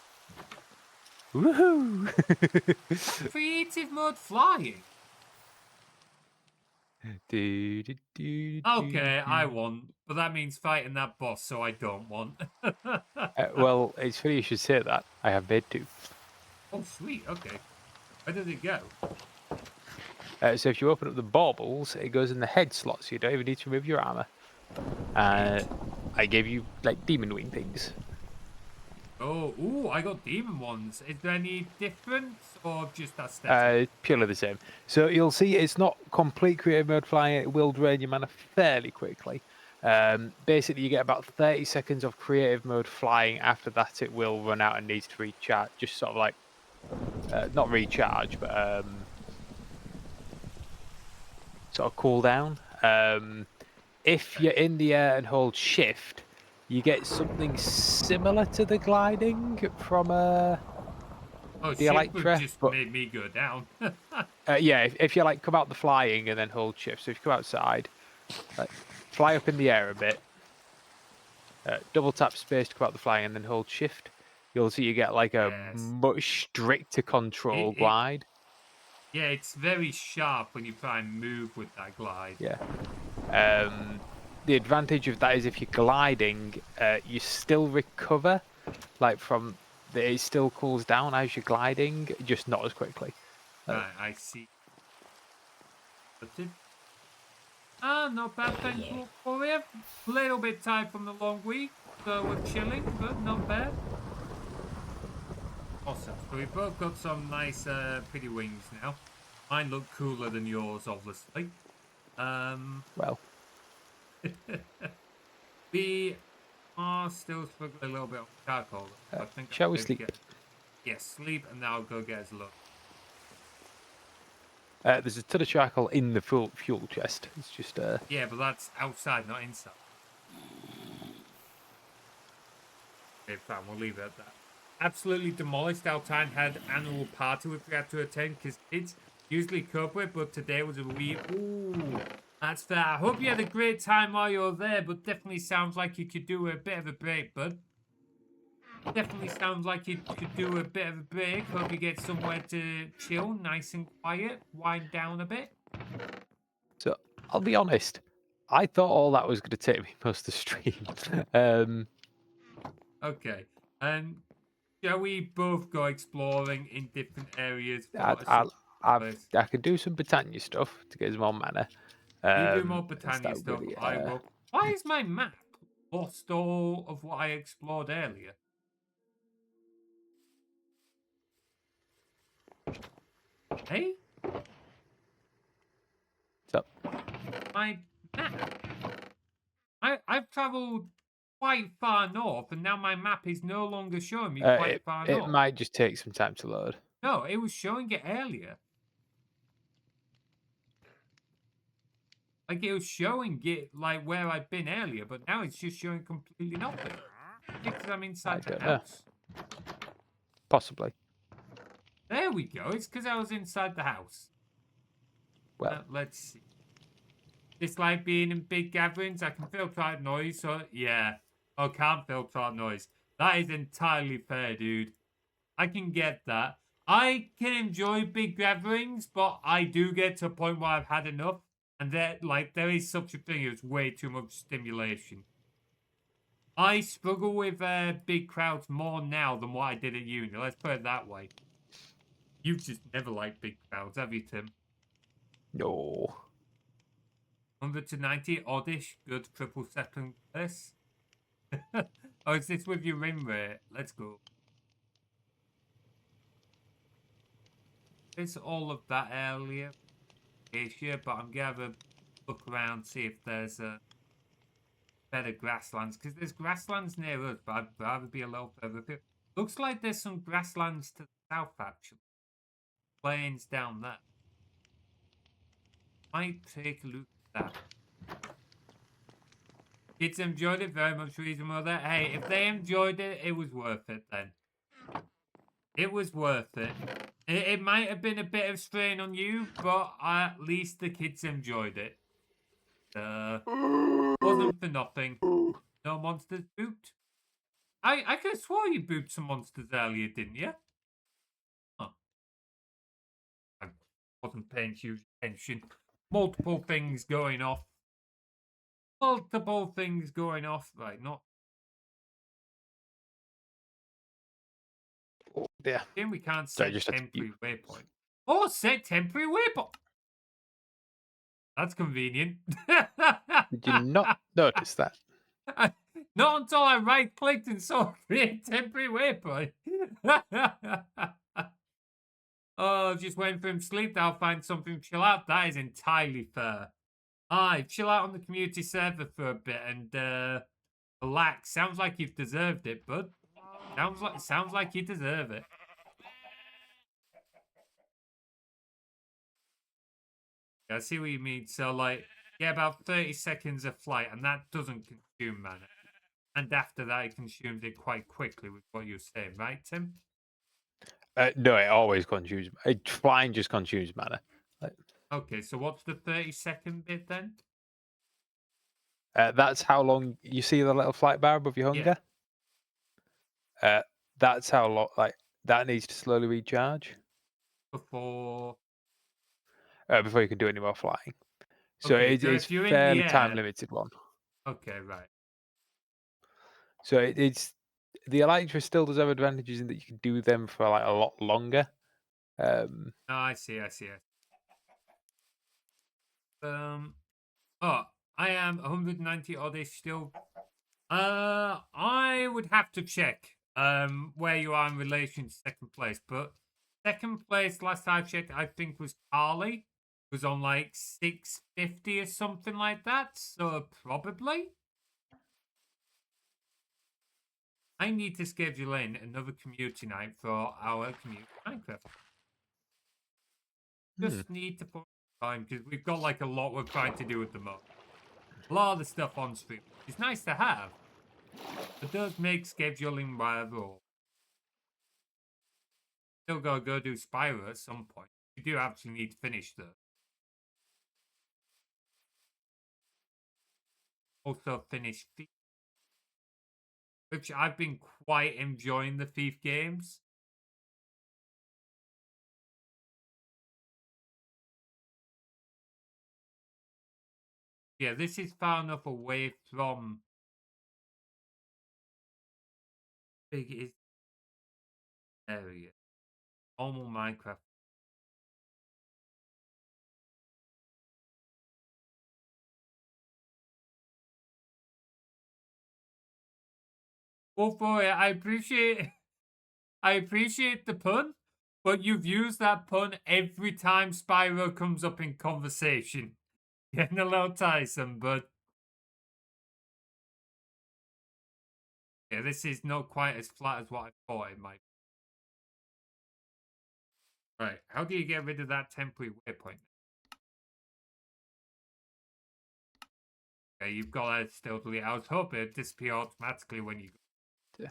Woohoo! creative mode flying. Okay, I want, but that means fighting that boss, so I don't want. Well, it's funny you should say that. I have made two. Oh, sweet. Okay. Where did it go? So if you open up the baubles, it goes in the head slot, so you don't even need to remove your armor. I gave you like demon wing things. Oh, ooh, I got demon ones. Is there any difference or just aesthetic? Purely the same. So you'll see it's not complete creative mode flying. It will drain your mana fairly quickly. Basically, you get about 30 seconds of creative mode flying. After that, it will run out and needs to recharge. Just sort of like, not recharge, but sort of cool down. If you're in the air and hold shift, you get something similar to the gliding from Oh, the Electra. Just made me go down. Yeah, if you like come out the flying and then hold shift. So if you come outside, like, fly up in the air a bit, double tap space to come out the flying and then hold shift, you'll see you get like a much stricter control glide. Yeah, it's very sharp when you try and move with that glide. Yeah. the advantage of that is if you're gliding, you still recover, like from it still cools down as you're gliding, just not as quickly. Right, I see. Not bad, thank you for it. Little bit tired from the long week, so we're chilling, but not bad. Awesome. So we both got some nice, pretty wings now. Mine look cooler than yours, obviously. Well, we are still struggling a little bit on charcoal. I think shall we sleep? Yes, sleep, and now I'll go get us a look. There's a ton of charcoal in the fuel chest. It's just Yeah, but that's outside, not inside. Okay, fine, we'll leave it at that. Absolutely demolished our town had annual party which we had to attend because kids usually cope with, but today was a wee. Ooh, that's fair. I hope you had a great time while you were there, but definitely sounds like you could do a bit of a break, bud. Definitely sounds like you could do a bit of a break. Hope you get somewhere to chill, nice and quiet, wind down a bit. So I'll be honest. I thought all that was going to take me most of the stream. Okay, shall we both go exploring in different areas? I could do some Britannia stuff to get some more mana. You do more Britannia stuff. Really, I will. Why is my map lost all of what I explored earlier? Hey? So, My map? I've travelled quite far north, and now my map is no longer showing me quite far north. It might just take some time to load. No, it was showing it earlier. Like, it was showing it, like, where I've been earlier, but now it's just showing completely nothing. Because I'm inside the house. Possibly. There we go. It's because I was inside the house. Well, let's see. Dislike being in big gatherings. I can filter out noise, so yeah. Oh, can't filter out noise. That is entirely fair, dude. I can get that. I can enjoy big gatherings, but I do get to a point where I've had enough. And there is such a thing as way too much stimulation. I struggle with big crowds more now than what I did at uni. Let's put it that way. You've just never liked big crowds, have you, Tim? No. 100 to 90, oddish, good triple second place. Oh, is this with your win rate? Let's go. It's all of that earlier. Here, but I'm gonna have a look around, see if there's better grasslands, because there's grasslands near us, but I'd rather be a little further up here. Looks like there's some grasslands to the south, actually. Plains down there. Might take a look at that. Kids enjoyed it very much, reason mother. Hey, if they enjoyed it, it was worth it then. It was worth it. It might have been a bit of strain on you, but at least the kids enjoyed it. Wasn't for nothing. No monsters booped. I could have swore you booped some monsters earlier, didn't you? Oh. I wasn't paying huge attention. Multiple things going off. Multiple things going off. Right, not. Oh, yeah. Then we can't set just temporary waypoint. Oh, set temporary waypoint. That's convenient. Did you not notice that? Not until I right-clicked and saw create temporary waypoint. Oh, just waiting for him to sleep. I'll find something to chill out. That is entirely fair. Aye, chill out on the community server for a bit and relax. Sounds like you've deserved it, bud. Sounds like you deserve it. I see what you mean. So, like, yeah, about 30 seconds of flight, and that doesn't consume mana. And after that, it consumes it quite quickly with what you're saying, right, Tim? No, it always consumes. Flying just consumes mana. Okay, so what's the 30-second bit then? That's how long you see the little flight bar above your hunger. Yeah. That's how long. Like that needs to slowly recharge before you can do any more flying. So okay, it's if you're fairly in the air, time limited one. Okay, right. So it's the Elytra still does have advantages in that you can do them for like a lot longer. Oh, I see. Oh, I am 190 oddish still. I would have to check where you are in relation to second place, but second place last I checked, I think was Carly, was on like 650 or something like that. So probably. I need to schedule in another community night for our community Minecraft. Just need to put time because we've got like a lot we're trying to do at the moment. A lot of the stuff on stream. It's nice to have. It does make scheduling rather. Still gotta go do Spyro at some point. We do actually need to finish though. Also finish Thief, which I've been quite enjoying the Thief games. Yeah, this is far enough away from big area. Normal Minecraft. Well, for it, I appreciate the pun, but you've used that pun every time Spyro comes up in conversation. Getting a little tiresome, but yeah, this is not quite as flat as what I thought it might be. Right, how do you get rid of that temporary waypoint? Okay, you've got that still delete. I was hoping it'd disappear automatically when you go.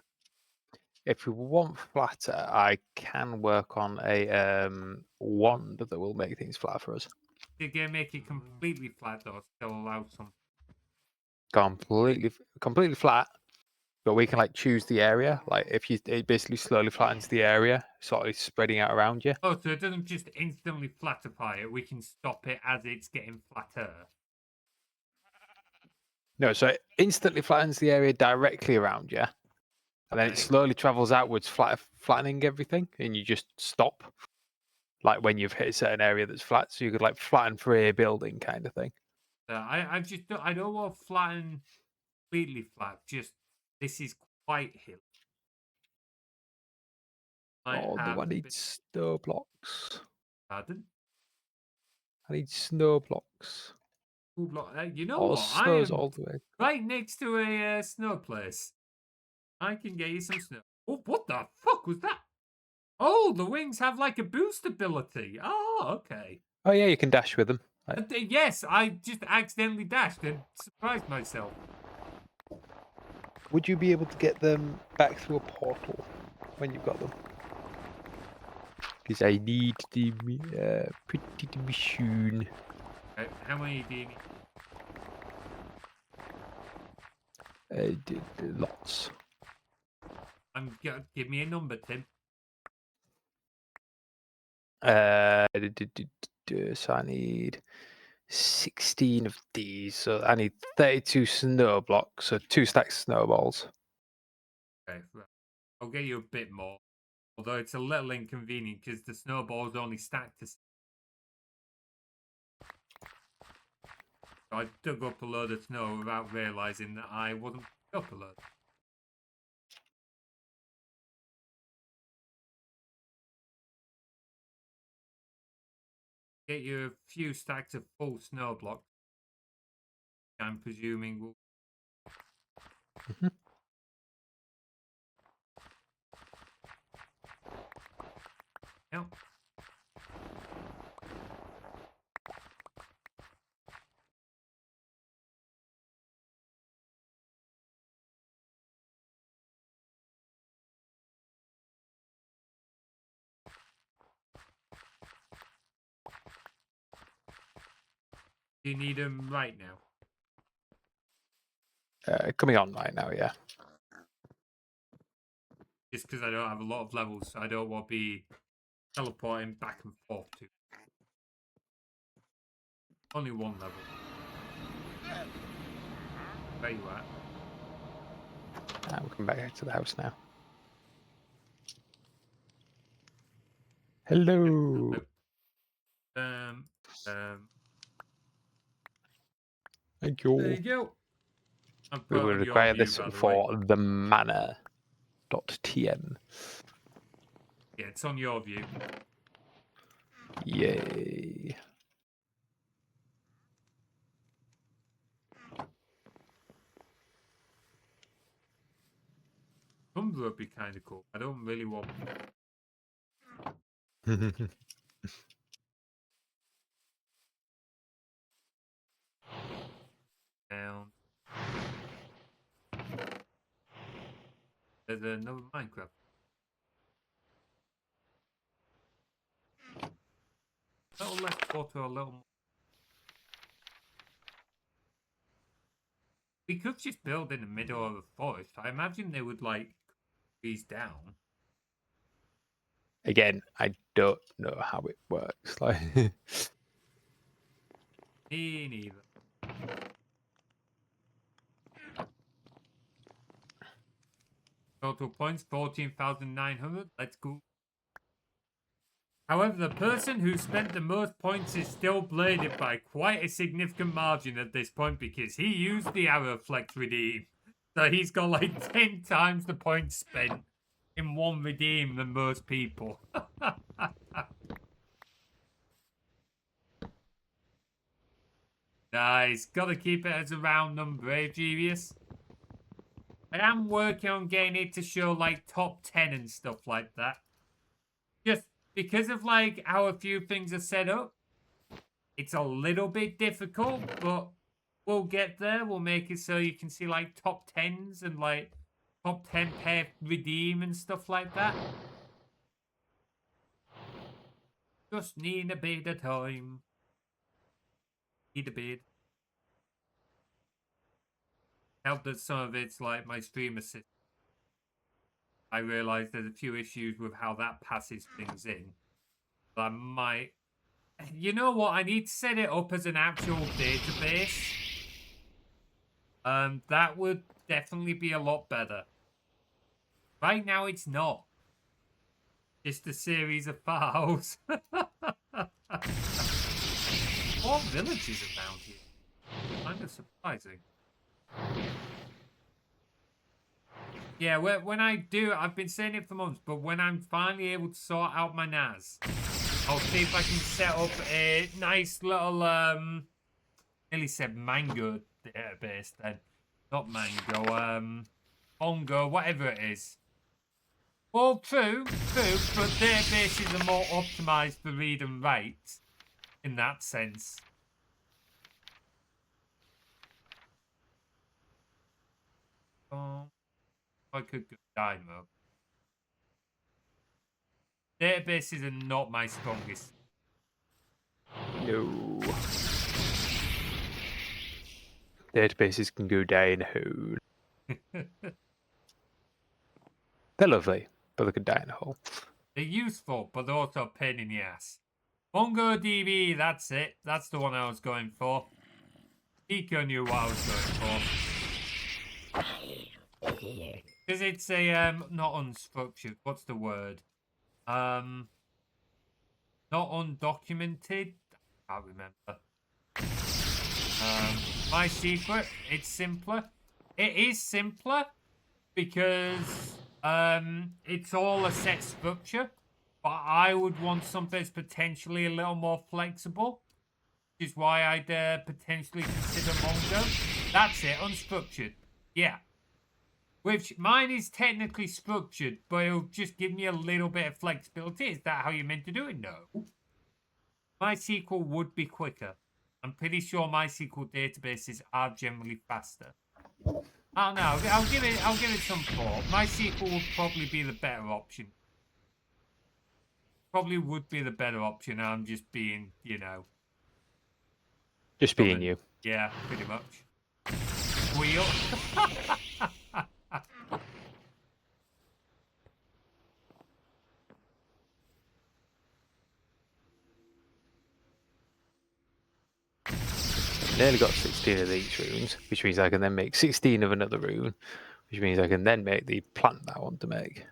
If we want flatter, I can work on a wand that will make things flat for us. You're gonna make it completely flat or still allow some. Completely flat, but we can like choose the area. Like if it basically slowly flattens the area, sort of spreading out around you. Oh, so it doesn't just instantly flatify it, we can stop it as it's getting flatter. No, so it instantly flattens the area directly around you, and then it slowly travels outwards, flattening everything, and you just stop. Like when you've hit a certain area that's flat, so you could like flatten for a building kind of thing. I don't want to flatten completely flat. Just this is quite hilly. Oh, no, I need snow blocks. Pardon? I need snow blocks. You know Oh, what? I snow's am all the way. right next to a snow place. I can get you some snow. Oh, what the fuck was that? Oh, the wings have like a boost ability. Oh, okay. Oh yeah, you can dash with them. Yes, I just accidentally dashed and surprised myself. Would you be able to get them back through a portal when you've got them? Because I need them pretty soon. How many do you need? Lots. Give me a number, Tim. So I need 16 of these. So I need 32 snow blocks. So 2 stacks of snowballs. Okay, right. I'll get you a bit more. Although it's a little inconvenient because the snowballs only stack to. I dug up a load of snow without realising that I wasn't up a load. Get you a few stacks of full snow blocks. I'm presuming will. Yep. Do you need them right now? Coming on right now, yeah. Just because I don't have a lot of levels, so I don't want to be teleporting back and forth to. Only one level. Where you at? We'll come back to the house now. Hello. Thank There you. you go. I'm We will putting your require view, this by the way. for the manor.tn. Yeah, it's on your view. Yay. Tumblr would be kind of cool. I don't really want. Down. There's another Minecraft. A little less water, a little more. We could just build in the middle of the forest. I imagine they would like these down. Again, I don't know how it works. Like, Me neither. Total points 14,900. Let's go. However, the person who spent the most points is still bladed by quite a significant margin at this point because he used the arrow flex redeem. So he's got like 10 times the points spent in one redeem than most people. Nice. Gotta keep it as a round number, eh, Genius? I am working on getting it to show like top 10 and stuff like that. Just because of like how a few things are set up, it's a little bit difficult, but we'll get there. We'll make it so you can see like top 10s and like top 10 pair redeem and stuff like that. Just need a bit of time. Need a bit. Help that some of it's like my stream assist. I realise there's a few issues with how that passes things in. But I might... You know what? I need to set it up as an actual database. That would definitely be a lot better. Right now, it's not. Just a series of files. More villages are found here. Kind of surprising. Yeah, when I do, I've been saying it for months, but when I'm finally able to sort out my NAS, I'll see if I can set up a nice little, nearly said mango database then. Not mango, bongo, whatever it is. Well, true, but databases are more optimized for read and write in that sense. I could go Dymo. Databases are not my strongest. no. Databases can go die in a hole. They're lovely, but they could die in a hole. They're useful, but they're also a pain in the ass. MongoDB, that's it. That's the one I was going for. Pico knew what I was going for. Because it's a, not unstructured. What's the word? Not undocumented. I can't remember. My secret, it's simpler. It is simpler because it's all a set structure, but I would want something that's potentially a little more flexible, which is why I'd potentially consider Mongo. That's it, unstructured. Yeah. Which mine is technically structured, but it'll just give me a little bit of flexibility. Is that how you're meant to do it? No. MySQL would be quicker. I'm pretty sure MySQL databases are generally faster. Oh no, I'll give it some thought. MySQL would probably be the better option. Probably would be the better option. I'm just being, you know. Just being you. Yeah, pretty much. Wheel. nearly got 16 of these runes, which means I can then make 16 of another rune, which means I can then make the plant that I want to make.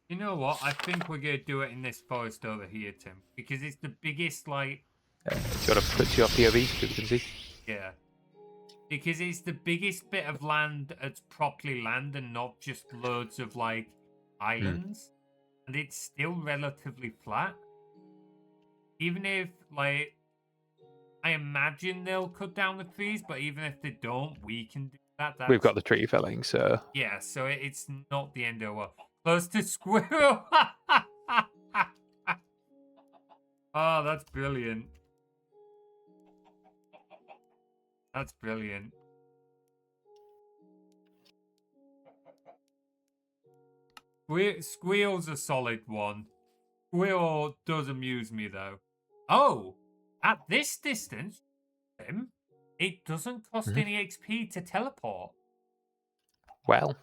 You know what? I think we're going to do it in this forest over here, Tim. Because it's the biggest, like... Do you want to put your POV so people can see? Yeah. Because it's the biggest bit of land that's properly land and not just loads of, like, islands. And it's still relatively flat. Even if, like... I imagine they'll cut down the trees, but even if they don't, we can do that. We've got the tree felling, so... Yeah, so it's not the end of the world. Close to squirrel! Oh, that's brilliant. That's brilliant. Squeal's a solid one. Squirrel does amuse me, though. Oh! At this distance, Tim, it doesn't cost any XP to teleport. Well,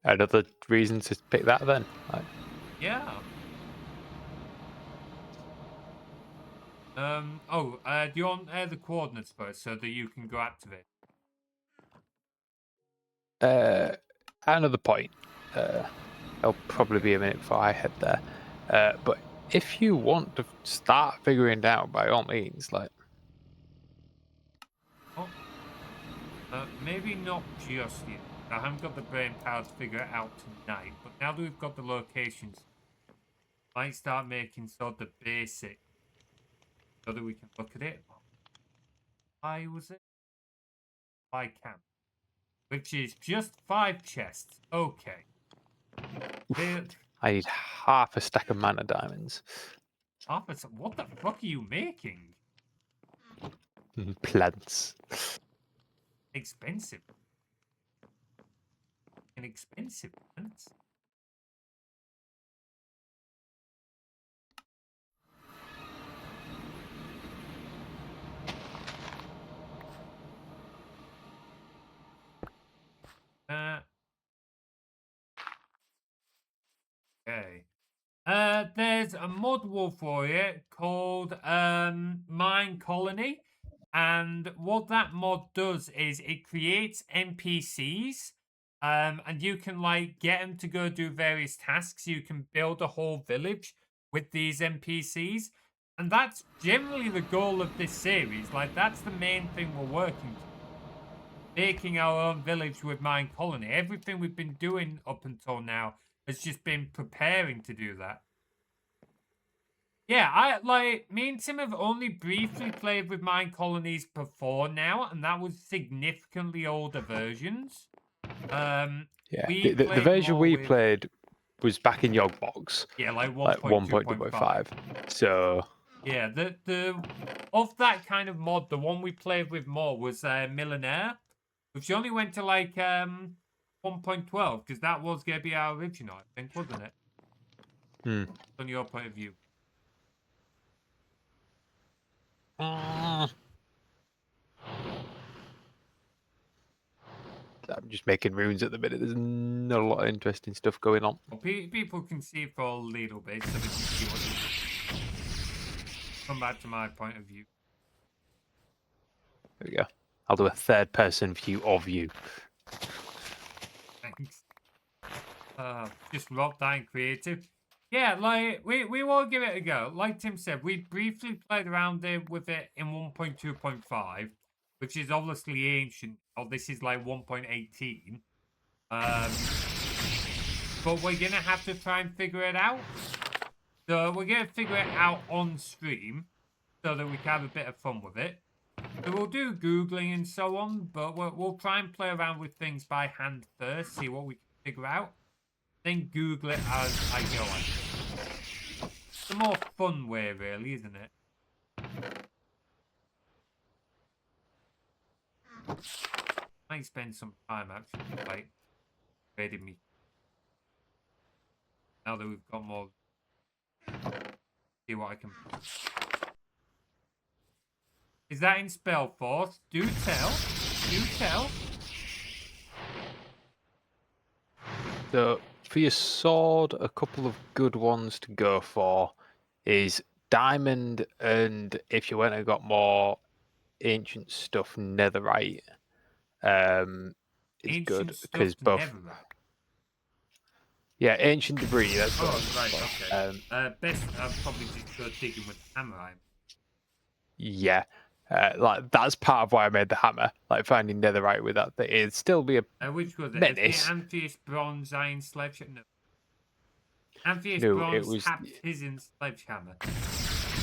another reason to pick that then. Like, Yeah. Do you want the coordinates first so that you can go activate? another point. It'll probably be a minute before I head there. But if you want to start figuring it out, by all means, like... Oh. Maybe not just yet. I haven't got the brain power to figure it out tonight, but now that we've got the locations, I might start making sort of the basic so that we can look at it. Why was it? By camp. Which is just 5 chests. Okay. I need half a stack of mana diamonds. What the fuck are you making? Plants. Expensive. Inexpensive plants. Okay. There's a mod wall for you called Mine Colony. And what that mod does is it creates NPCs. And you can like get them to go do various tasks. You can build a whole village with these NPCs. And that's generally the goal of this series. Like that's the main thing we're working to. Making our own village with Mine Colony. Everything we've been doing up until now has just been preparing to do that. Yeah, me and Tim have only briefly played with Mine Colonies before now, and that was significantly older versions. Yeah, the version we played was back in Yogbox. Yeah, like 1.2.5. So yeah, the of that kind of mod, the one we played with more was Millionaire, which only went to like 1.12 because that was going to be our original, I think, wasn't it? From your point of view. I'm just making runes at the minute. There's not a lot of interesting stuff going on. Well, people can see for a little bit, so they can see what you do. Come back to my point of view. There we go. I'll do a third-person view of you. Thanks. Just rock down creative. Yeah, like we will give it a go. Like Tim said, we briefly played around with it in 1.2.5, which is obviously ancient. Oh, this is like 1.18. But we're gonna have to try and figure it out. So we're gonna figure it out on stream so that we can have a bit of fun with it. So we'll do Googling and so on, but we'll try and play around with things by hand first, see what we can figure out. Then Google it as I go. It's the more fun way, really, isn't it? Might spend some time actually, like, trading me. Now that we've got more, see what I can. Is that in Spellforce? Do tell. Do tell. So, for your sword, a couple of good ones to go for is diamond, and if you went and got more ancient stuff netherite, it's good Ancient because stuff both. netherite. Yeah, ancient debris. That's what. Oh, right, okay. Best, I'd probably just go digging with hammer. Yeah, like that's part of why I made the hammer. Like finding netherite with that, it'd still be a Which was it? menace. The Amphius bronze iron sledgehammer. No. Amphius No, bronze it was. haptism sledgehammer.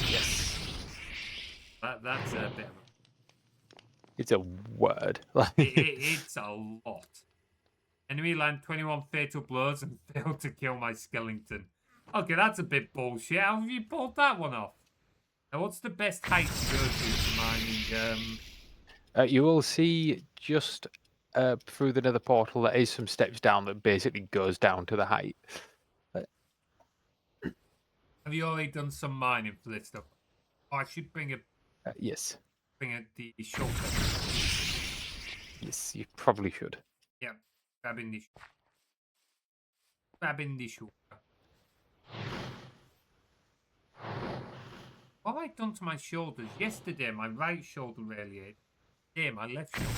Yes. That's a bit of a... It's a word. It's a lot. Enemy land 21 fatal blows and failed to kill my skeleton. Okay, that's a bit bullshit. How have you pulled that one off? Now, what's the best height to go to for mining? You will see just through the nether portal there is some steps down that basically goes down to the height. Have you already done some mining for this stuff? Oh, I should bring Yes. the shulker. Yes, you probably should. Yeah, grabbing the shulker. What have I done to my shoulders? Yesterday, my right shoulder radiated. Today, my left shoulder.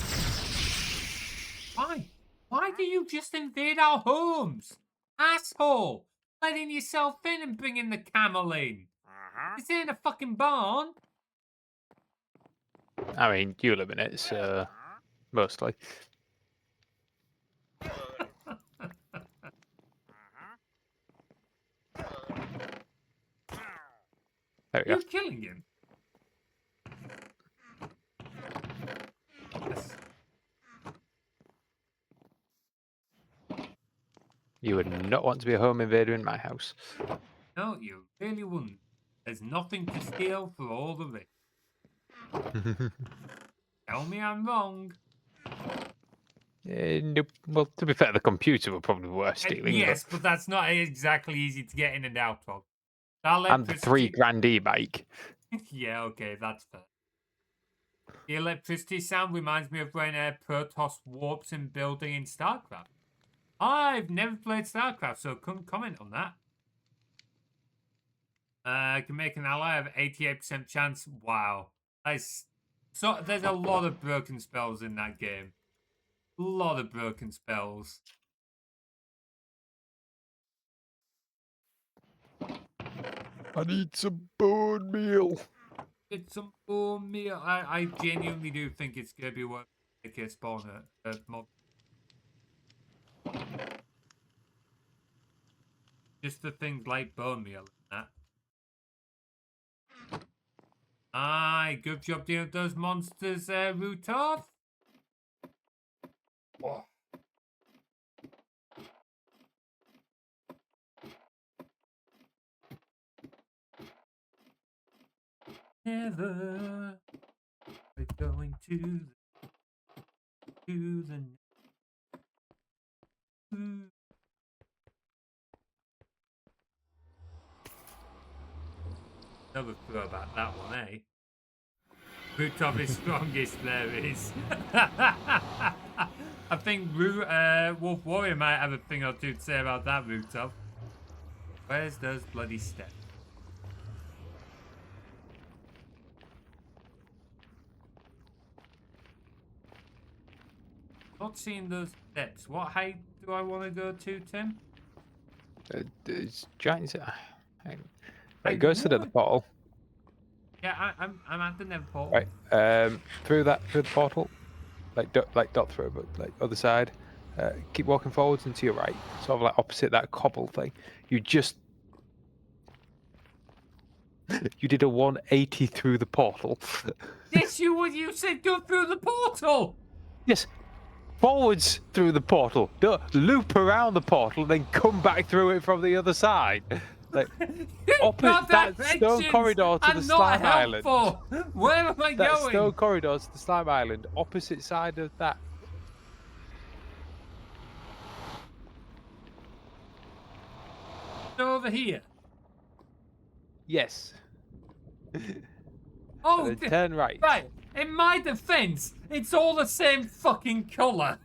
Why? Why do you just invade our homes? Asshole! Letting yourself in and bringing the camel in. This ain't a fucking barn. I mean, you live in it, so mostly. There we go. You're killing him. Yes. You would not want to be a home invader in my house. No, you really wouldn't. There's nothing to steal for all the rich. Tell me I'm wrong. Nope. Well, to be fair, the computer would probably be worth stealing. Yes, but that's not exactly easy to get in and out of. And the $3,000 e-bike. Yeah, okay, that's fair. The electricity sound reminds me of when Protoss warps in building in StarCraft. I've never played StarCraft, so couldn't comment on that. Can make an ally of 88% chance. Wow. So there's a lot of broken spells in that game. A lot of broken spells. I need some bone meal. Get some bone meal. I genuinely do think it's going to be worth a spawner mod. Just for things like bone meal and that. Aye, good job dealing with those monsters, Rutov. Oh. Never we're going to the Another throw about that one, eh? Rutov is strongest there is. I think Wolf Warrior might have a thing or two to say about that, Rutov. Where's those bloody steps? Not seeing those steps. What height do I want to go to, Tim? It's giant. Right, go to the portal. Yeah, I'm at the nether portal. Right, through the portal, not through, but like other side. Keep walking forwards and to your right, sort of like opposite that cobble thing. You did a 180 through the portal. Yes, you said go through the portal. Yes, forwards through the portal. Don't loop around the portal, then come back through it from the other side. Like opposite that stone corridor to the slime island. Where am I going? That stone corridor to the slime island, opposite side of that. Over here. Yes. Oh, and then turn right. Right. In my defense, it's all the same fucking color.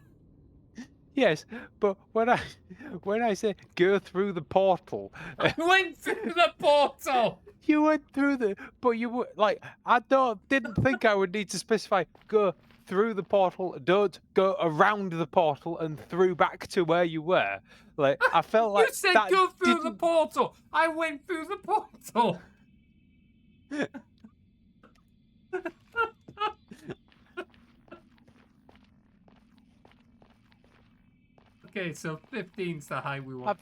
Yes, but when I say go through the portal, I went through the portal. you went through but you were like, didn't think I would need to specify go through the portal, don't go around the portal and through back to where you were. Like I felt like You said that go through the didn't. portal. I went through the portal. Okay, so 15's the high we want.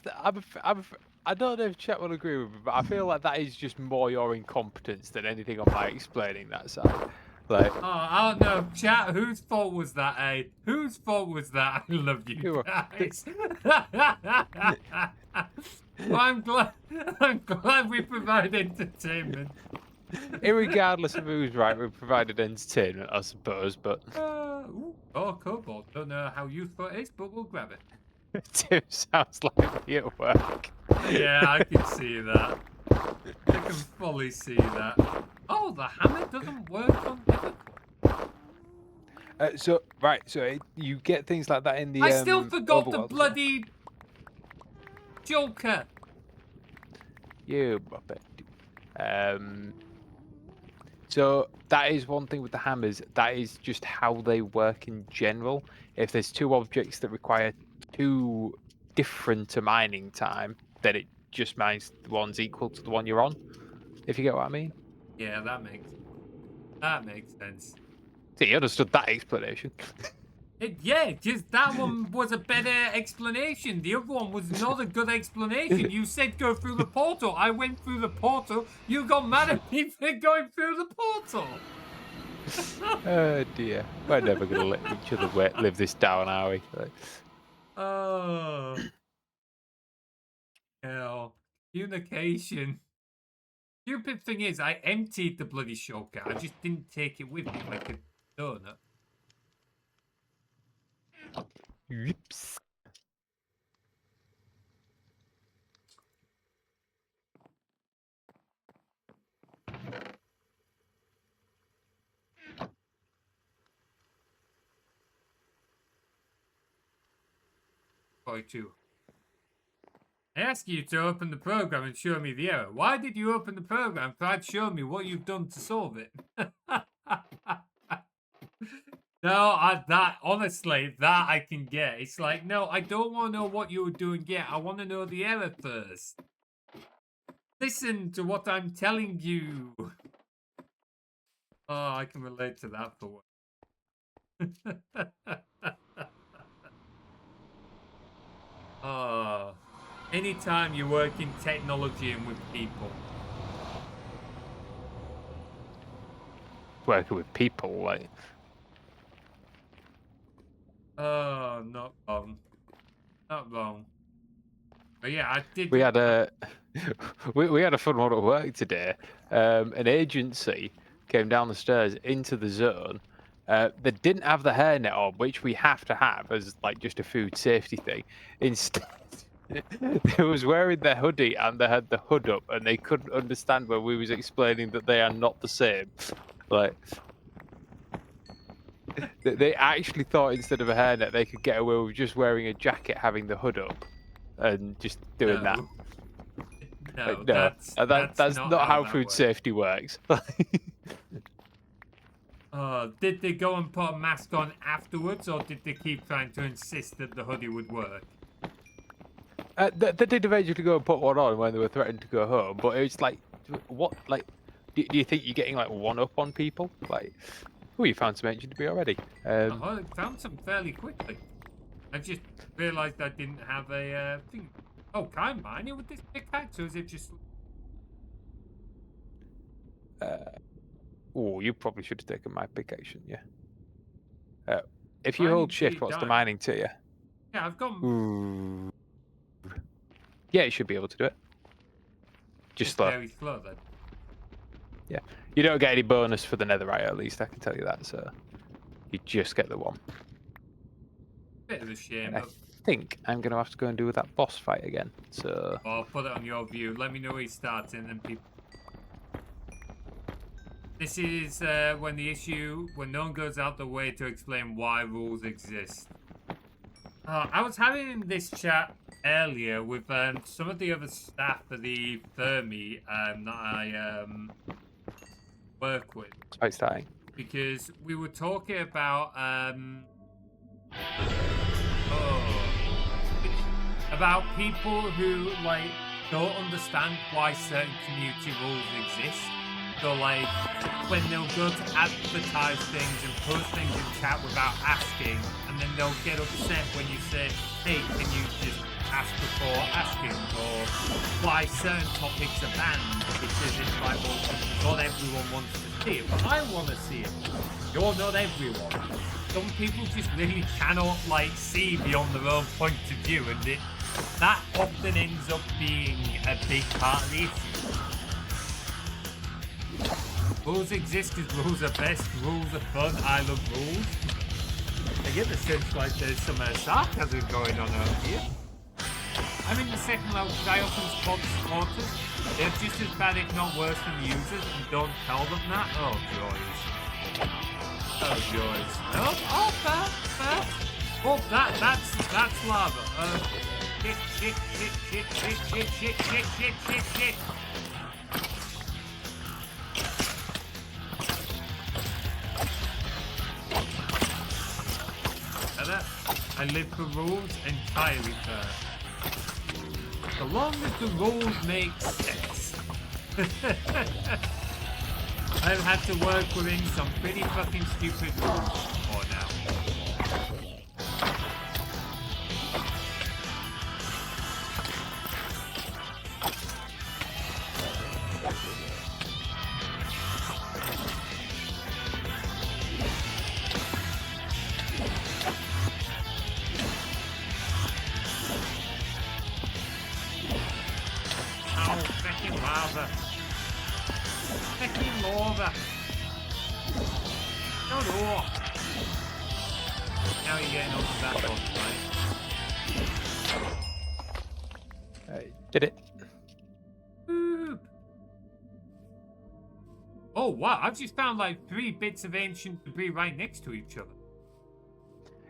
I don't know if chat will agree with me, but I feel like that is just more your incompetence than anything on my explaining that side. Like, Oh, I don't know. Chat, whose fault was that, eh? Whose fault was that? I love you guys. Well, I'm glad we provide entertainment. irregardless of who's right, we provided entertainment, I suppose, but Oh, cobalt. Don't know how useful it is, but we'll grab it. Tim sounds like me at work. Yeah, I can see that. I can fully see that. Oh, the hammer doesn't work on it. So you get things like that in the. I still forgot the overworld, so- bloody Joker. You muppet. So that is one thing with the hammers. That is just how they work in general. If there's two objects that require two different mining time, then it just mines the one's equal to the one you're on. If you get what I mean. Yeah, that makes sense. See, you understood that explanation. Yeah, just that one was a better explanation. The other one was not a good explanation. You said go through the portal. I went through the portal. You got mad at me for going through the portal. Oh dear, we're never gonna let each other live this down, are we? Like, Oh. Hell. Communication. Stupid thing is, I emptied the bloody shulker. I just didn't take it with me like a donut. Yips. Two. I asked you to open the program and show me the error. Why did you open the program if I'd show me what you've done to solve it? No, honestly, that I can get. It's like, no, I don't want to know what you were doing yet. I want to know the error first. Listen to what I'm telling you. Oh, I can relate to that for one. Oh, anytime you work in technology and with people. Working with people, like. Oh, not wrong. Not wrong. But yeah, I did. We had a we had a fun one at work today. An agency came down the stairs into the zone. They didn't have the hairnet on, which we have to have as like just a food safety thing. Instead, they was wearing their hoodie and they had the hood up, and they couldn't understand when we was explaining that they are not the same. Like. They actually thought instead of a hairnet they could get away with just wearing a jacket, having the hood up, and just doing that. No, Like, that's not how food safety works. Did they go and put a mask on afterwards, or did they keep trying to insist that the hoodie would work? They did eventually go and put one on when they were threatened to go home, but it's like, what? Like, do you think you're getting like one up on people? Like, oh, you found some engine debris already. I found some fairly quickly. I just realised I didn't have a thing. Oh, can I mine it with this pickaxe, or is it just? Oh, you probably should have taken my pickaxe, shouldn't you? If you Mining hold till shift, you what's the die. mining to you? Yeah, I've got. Ooh. Yeah, you should be able to do it. Just slow. Very slow then. Yeah, you don't get any bonus for the netherite, at least I can tell you that. So you just get the one. Bit of a shame. And I But think I'm gonna have to go and do that boss fight again. So I'll put it on your view. Let me know where you start, and then people. This is when no one goes out the way to explain why rules exist. I was having this chat earlier with some of the other staff of the Fermi that I work with. Quite starting. Because we were talking about people who like don't understand why certain community rules exist. So like when they'll go to advertise things and post things in chat without asking, and then they'll get upset when you say, hey, can you just ask before asking, or why certain topics are banned, because it's like, well, not everyone wants to see it, but I want to see it. You're not everyone. Some people just really cannot like see beyond their own point of view, and that often ends up being a big part of the issue. Rules exist because rules are best, rules are fun, I love rules. I get the sense like there's some sarcasm going on over here. I'm in the second level because I often spot supporters. They're just as bad if not worse than users, and don't tell them that. Oh joys. Oh joys. Oh fair. Oh that's lava. Shit. I live for rules entirely fair. So long as the rules make sense. I've had to work within some pretty fucking stupid rules before now. Now you're getting onto that boss fight. Did it. Boop. Oh wow, I've just found like 3 bits of ancient debris right next to each other.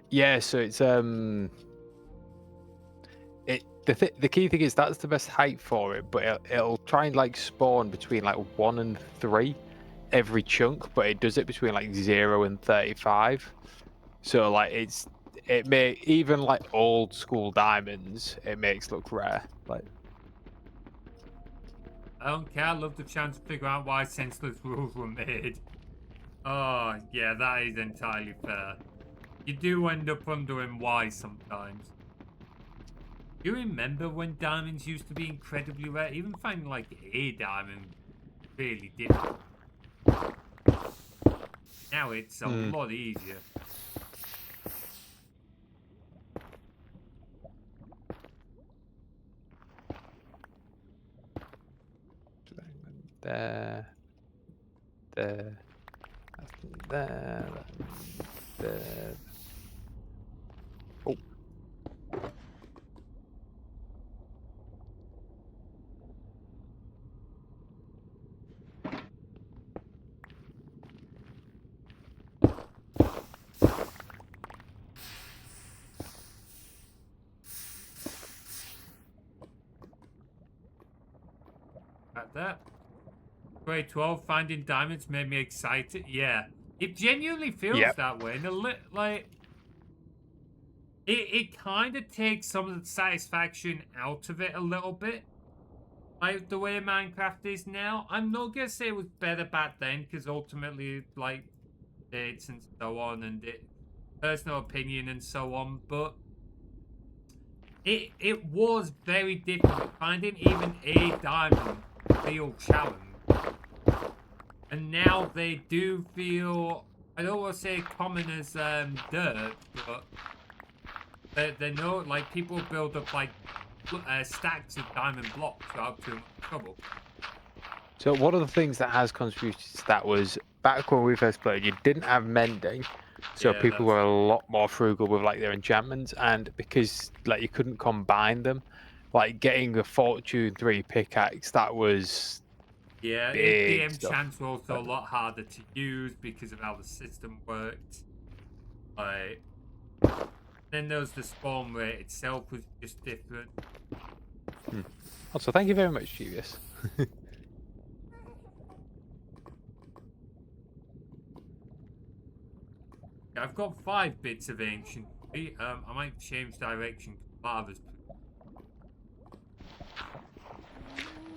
Yeah, so it's the key thing is that's the best height for it, but it'll try and like spawn between like 1 and 3 every chunk, but it does it between like 0 and 35. So like it may even like old school diamonds it makes look rare. Like I don't care, I love the chance to figure out why senseless rules were made. Oh yeah, that is entirely fair. You do end up wondering why sometimes. Do you remember when diamonds used to be incredibly rare? Even finding like a diamond really difficult. Now it's a lot easier. there, there, there. Oh. Like that. Grade 12, finding diamonds made me excited. Yeah, it genuinely feels that way. And like, it kind of takes some of the satisfaction out of it a little bit. Like the way Minecraft is now. I'm not gonna say it was better back then, because ultimately, like, dates and so on, and personal opinion and so on, but it was very different. Finding even a diamond feel challenge. And now they do feel, I don't want to say common as dirt, but they know, like, people build up like stacks of diamond blocks without too much trouble. So one of the things that has contributed to that was back when we first played, you didn't have mending, so people were a lot more frugal with like their enchantments, and because like you couldn't combine them, like getting a Fortune 3 pickaxe, that was The enchants were also a lot harder to use because of how the system worked. Like, Then there was the spawn rate itself was just different. Also, thank you very much, Julius. I've got 5 bits of ancient. I might change direction. Lava's.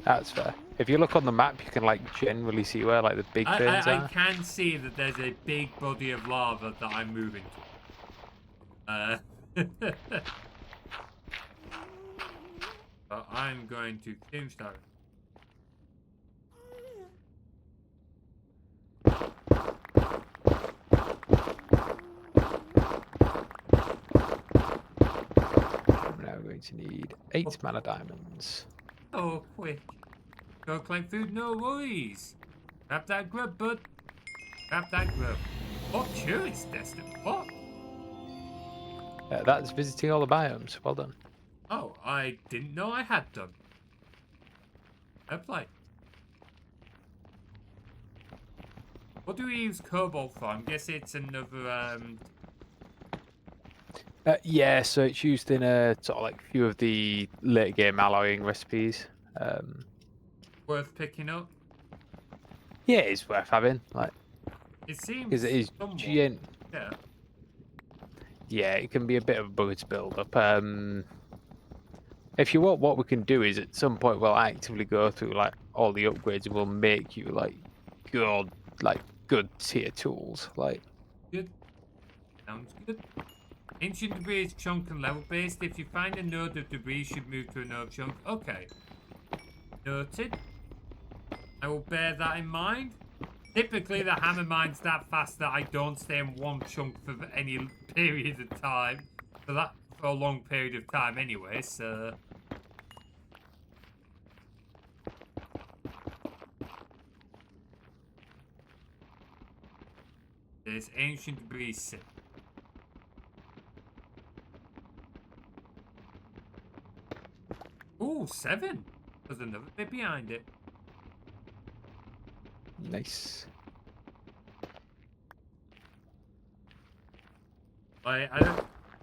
That's fair. If you look on the map, you can like generally see where like the big burns I are. can see that there's a big body of lava that I'm moving to. But I'm going to change direction. I'm now going to need 8 mana diamonds. Oh, quick. Go collect food, no worries. Grab that grub, bud. Grab that grub. Oh, sure, it's destined. What? That's visiting all the biomes. Well done. Oh, I didn't know I had done. Apply. What do we use cobalt for? I'm guessing it's another, Yeah, so it's used in a sort of like few of the late game alloying recipes. worth picking up. Yeah, it's worth having. Like, It seems because it is somewhat, yeah. Yeah, it can be a bit of a bugger to build up. If you want, what we can do is at some point we'll actively go through like all the upgrades and we'll make you like good tier tools. Like, Good. Sounds good. Ancient debris is chunk and level based. If you find a node of debris, you should move to a node chunk. Okay. Noted. I will bear that in mind. Typically, the hammer mines that fast that I don't stay in one chunk for any period of time. For a long period of time anyway, so... There's ancient debris sit. Ooh, 7. There's another bit behind it. nice. I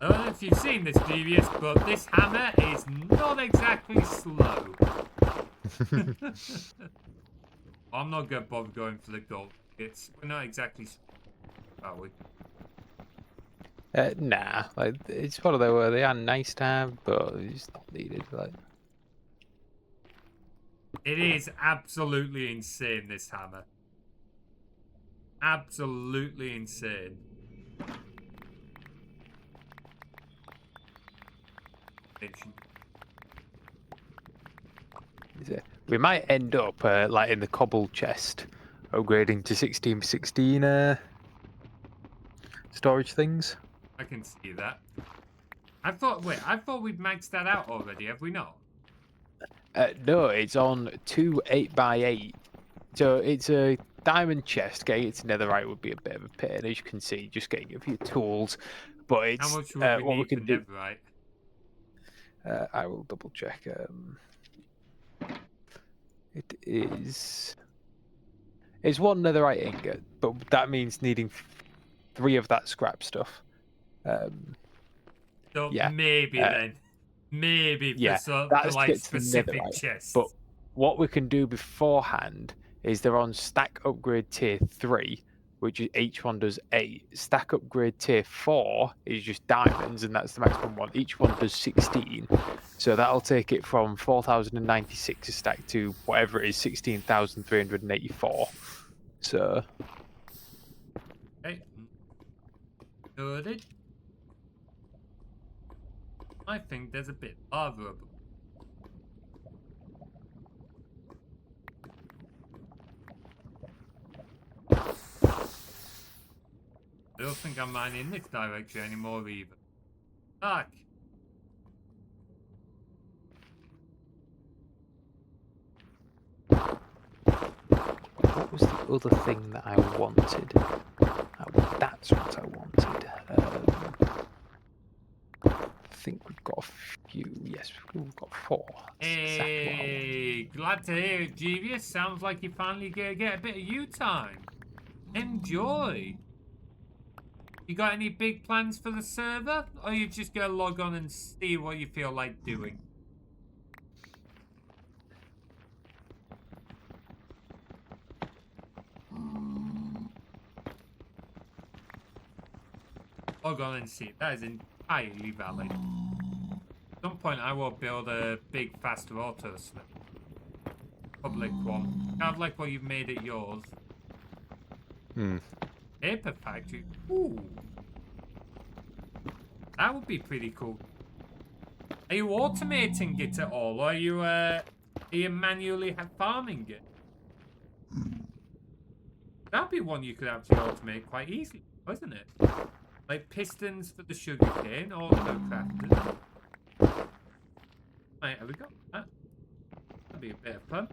don't know if you've seen this, Devious, but this hammer is not exactly slow. I'm not going to bother going for the gold. We're not exactly slow, are we? Nah, like it's one of those where they are nice to have, but it's not needed. Like, It is absolutely insane, this hammer. Absolutely insane. we might end up like in the cobble chest, upgrading to 16x16 storage things. I can see that. I thought we'd maxed that out already, have we not? No, it's on 2 8x8. So it's a diamond chest. Getting it to netherite would be a bit of a pain, as you can see, just getting a few tools. But it's How much would we what we need for can do. netherite? I will double check. It is. It's 1 netherite ingot, but that means needing 3 of that scrap stuff. So yeah, maybe then. Maybe for that's like to get to the specific netherite. chests. But what we can do beforehand is they're on stack upgrade tier 3, which is each one does 8. Stack upgrade tier 4 is just diamonds, and that's the maximum one. Each one does 16. So that'll take it from 4,096 a stack to whatever it is, 16,384. So. Okay. Noted. I think there's a bit of lava. I don't think I'm mining in this direction anymore either. Fuck. What was the other thing that I wanted? That's what I wanted. I think we've got a few. Yes, we've got 4. That's exactly what I wanted. Hey, glad to hear it, Jeevious. Sounds like you finally get a bit of you time. Enjoy. You got any big plans for the server? Or you just gonna log on and see what you feel like doing? Log on and see. That is entirely valid. At some point I will build a big faster auto slip. Public one. Kind of like what you've made at yours. Paper factory. Ooh. That would be pretty cool. Are you automating it at all? Or are you manually farming it? That'd be one you could actually automate quite easily, wasn't it? Like pistons for the sugarcane, auto-crafted. Right, have we got that? That'd be a bit of fun.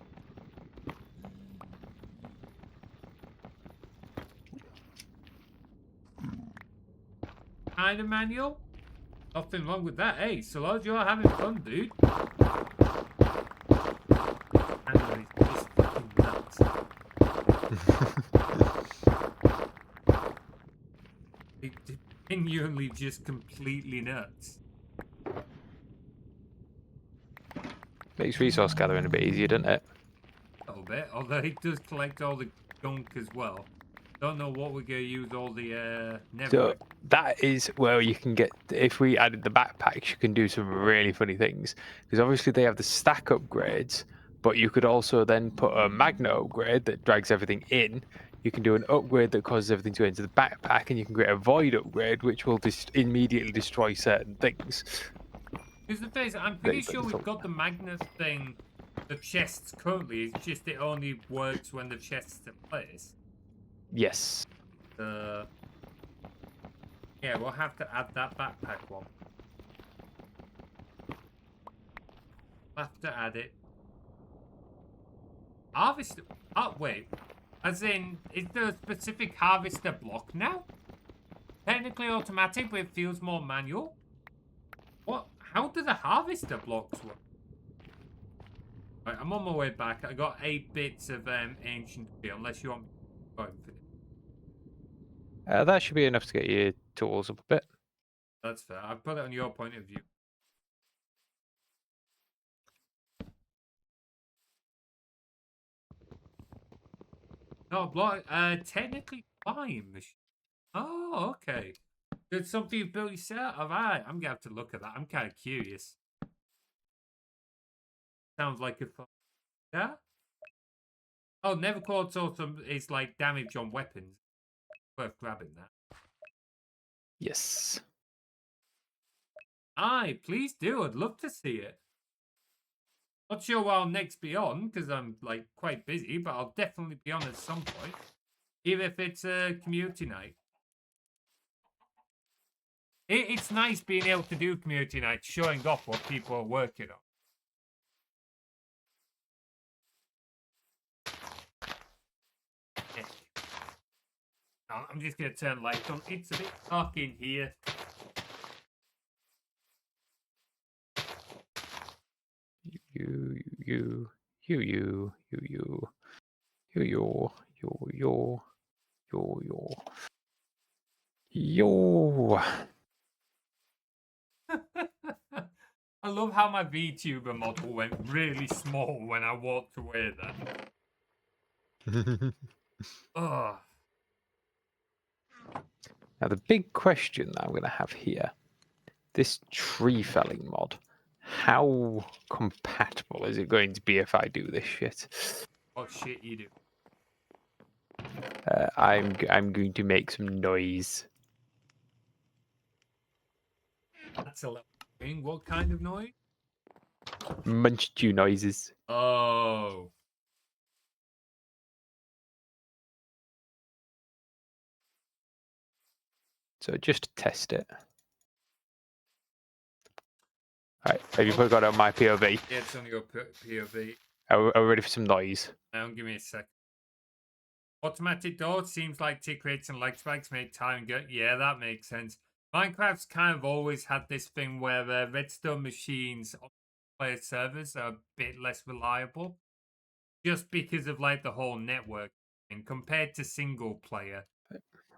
Kind of manual? Nothing wrong with that, hey? So long as you're having fun, dude. Manual is just fucking nuts. It's genuinely just completely nuts. Makes resource gathering a bit easier, doesn't it? A little bit, although it does collect all the gunk as well. Don't know what we're going to use all the So that is where you can get, if we added the backpacks, you can do some really funny things. Because obviously they have the stack upgrades, but you could also then put a magnet upgrade that drags everything in. You can do an upgrade that causes everything to go into the backpack, and you can create a void upgrade, which will just immediately destroy certain things. Because the thing is, I'm pretty sure we've got the magnet thing, the chests currently, it's just it only works when the chest's in place. Yes. Yeah, we'll have to add that backpack one. We'll have to add it. Harvester. Oh, wait. As in, is there a specific harvester block now? Technically automatic, but it feels more manual. What? How do the harvester blocks work? Right, I'm on my way back. I got 8 bits of ancient steel, unless you want me to go infinite. That should be enough to get your tools up a bit. That's fair. I've put it on your point of view. No, block. Technically flying machine. Oh, okay. Did something you built yourself? Alright, I'm gonna have to look at that. I'm kind of curious. Sounds like a fun. Yeah? Oh, never called also is like damage on weapons. Worth grabbing that. Yes. Aye, please do. I'd love to see it. Not sure what I'll next be on, because I'm like quite busy, but I'll definitely be on at some point. Even if it's a community night. It's nice being able to do community nights, showing off what people are working on. I'm just going to turn lights on. It's a bit dark in here. Yo. I love how my VTuber model went really small when I walked away then. Oh. Now the big question that I'm going to have here, this tree felling mod, how compatible is it going to be if I do this shit? What shit you do? I'm going to make some noise. That's a little thing. What kind of noise? Munch chew noises. Oh. So just to test it. Alright, have you got it on my POV? Yeah, it's on your POV. Are we ready for some noise? Give me a sec. Automatic door seems like tick rates and lag spikes make time go. Yeah, that makes sense. Minecraft's kind of always had this thing where redstone machines on player servers are a bit less reliable. Just because of like the whole network thing compared to single player.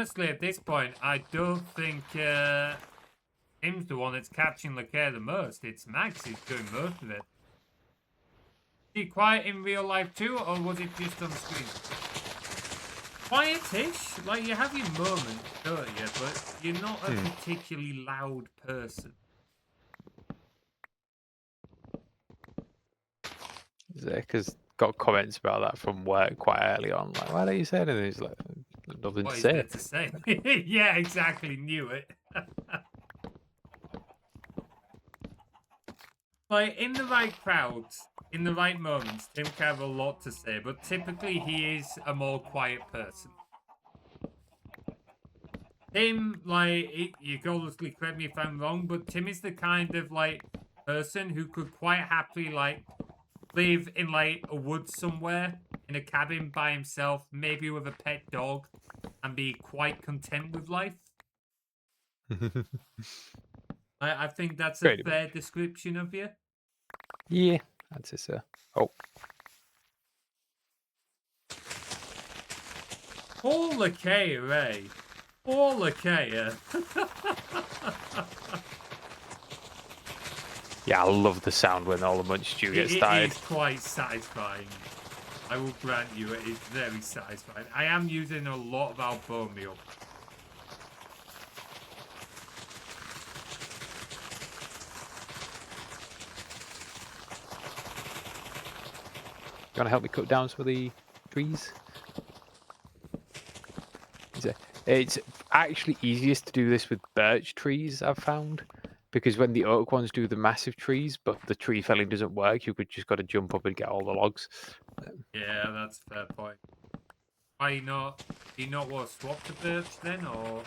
honestly, at this point, I don't think Tim's the one that's catching Lakea the most. It's Max who's doing most of it. Is he quiet in real life too, or was it just on screen? Quietish, like you have your moments, don't you? But you're not a particularly loud person. Because got comments about that from work quite early on. Like, why don't you say anything? He's like, nothing What to is say. there to say? Yeah, exactly. Knew it. Like in the right crowds, in the right moments, Tim can have a lot to say, but typically he is a more quiet person. Tim, like, you can obviously correct me if I'm wrong, but Tim is the kind of, like, person who could quite happily, like, live in, like, a woods somewhere, in a cabin by himself, maybe with a pet dog, and be quite content with life. I think that's a Pretty fair description of you. Yeah, that's it, sir. Oh, Poor Lakea, eh? Poor Lakea. yeah, I love the sound when all the munch stew gets started. It is quite satisfying. I will grant you, it is very satisfying. I am using a lot of our bone meal. You want to help me cut down some of the trees? It's actually easiest to do this with birch trees, I've found. Because when the oak ones do the massive trees, but the tree felling doesn't work, you could just got to jump up and get all the logs. Yeah, that's a fair point. Why not? Do you not want to swap to birch then, or?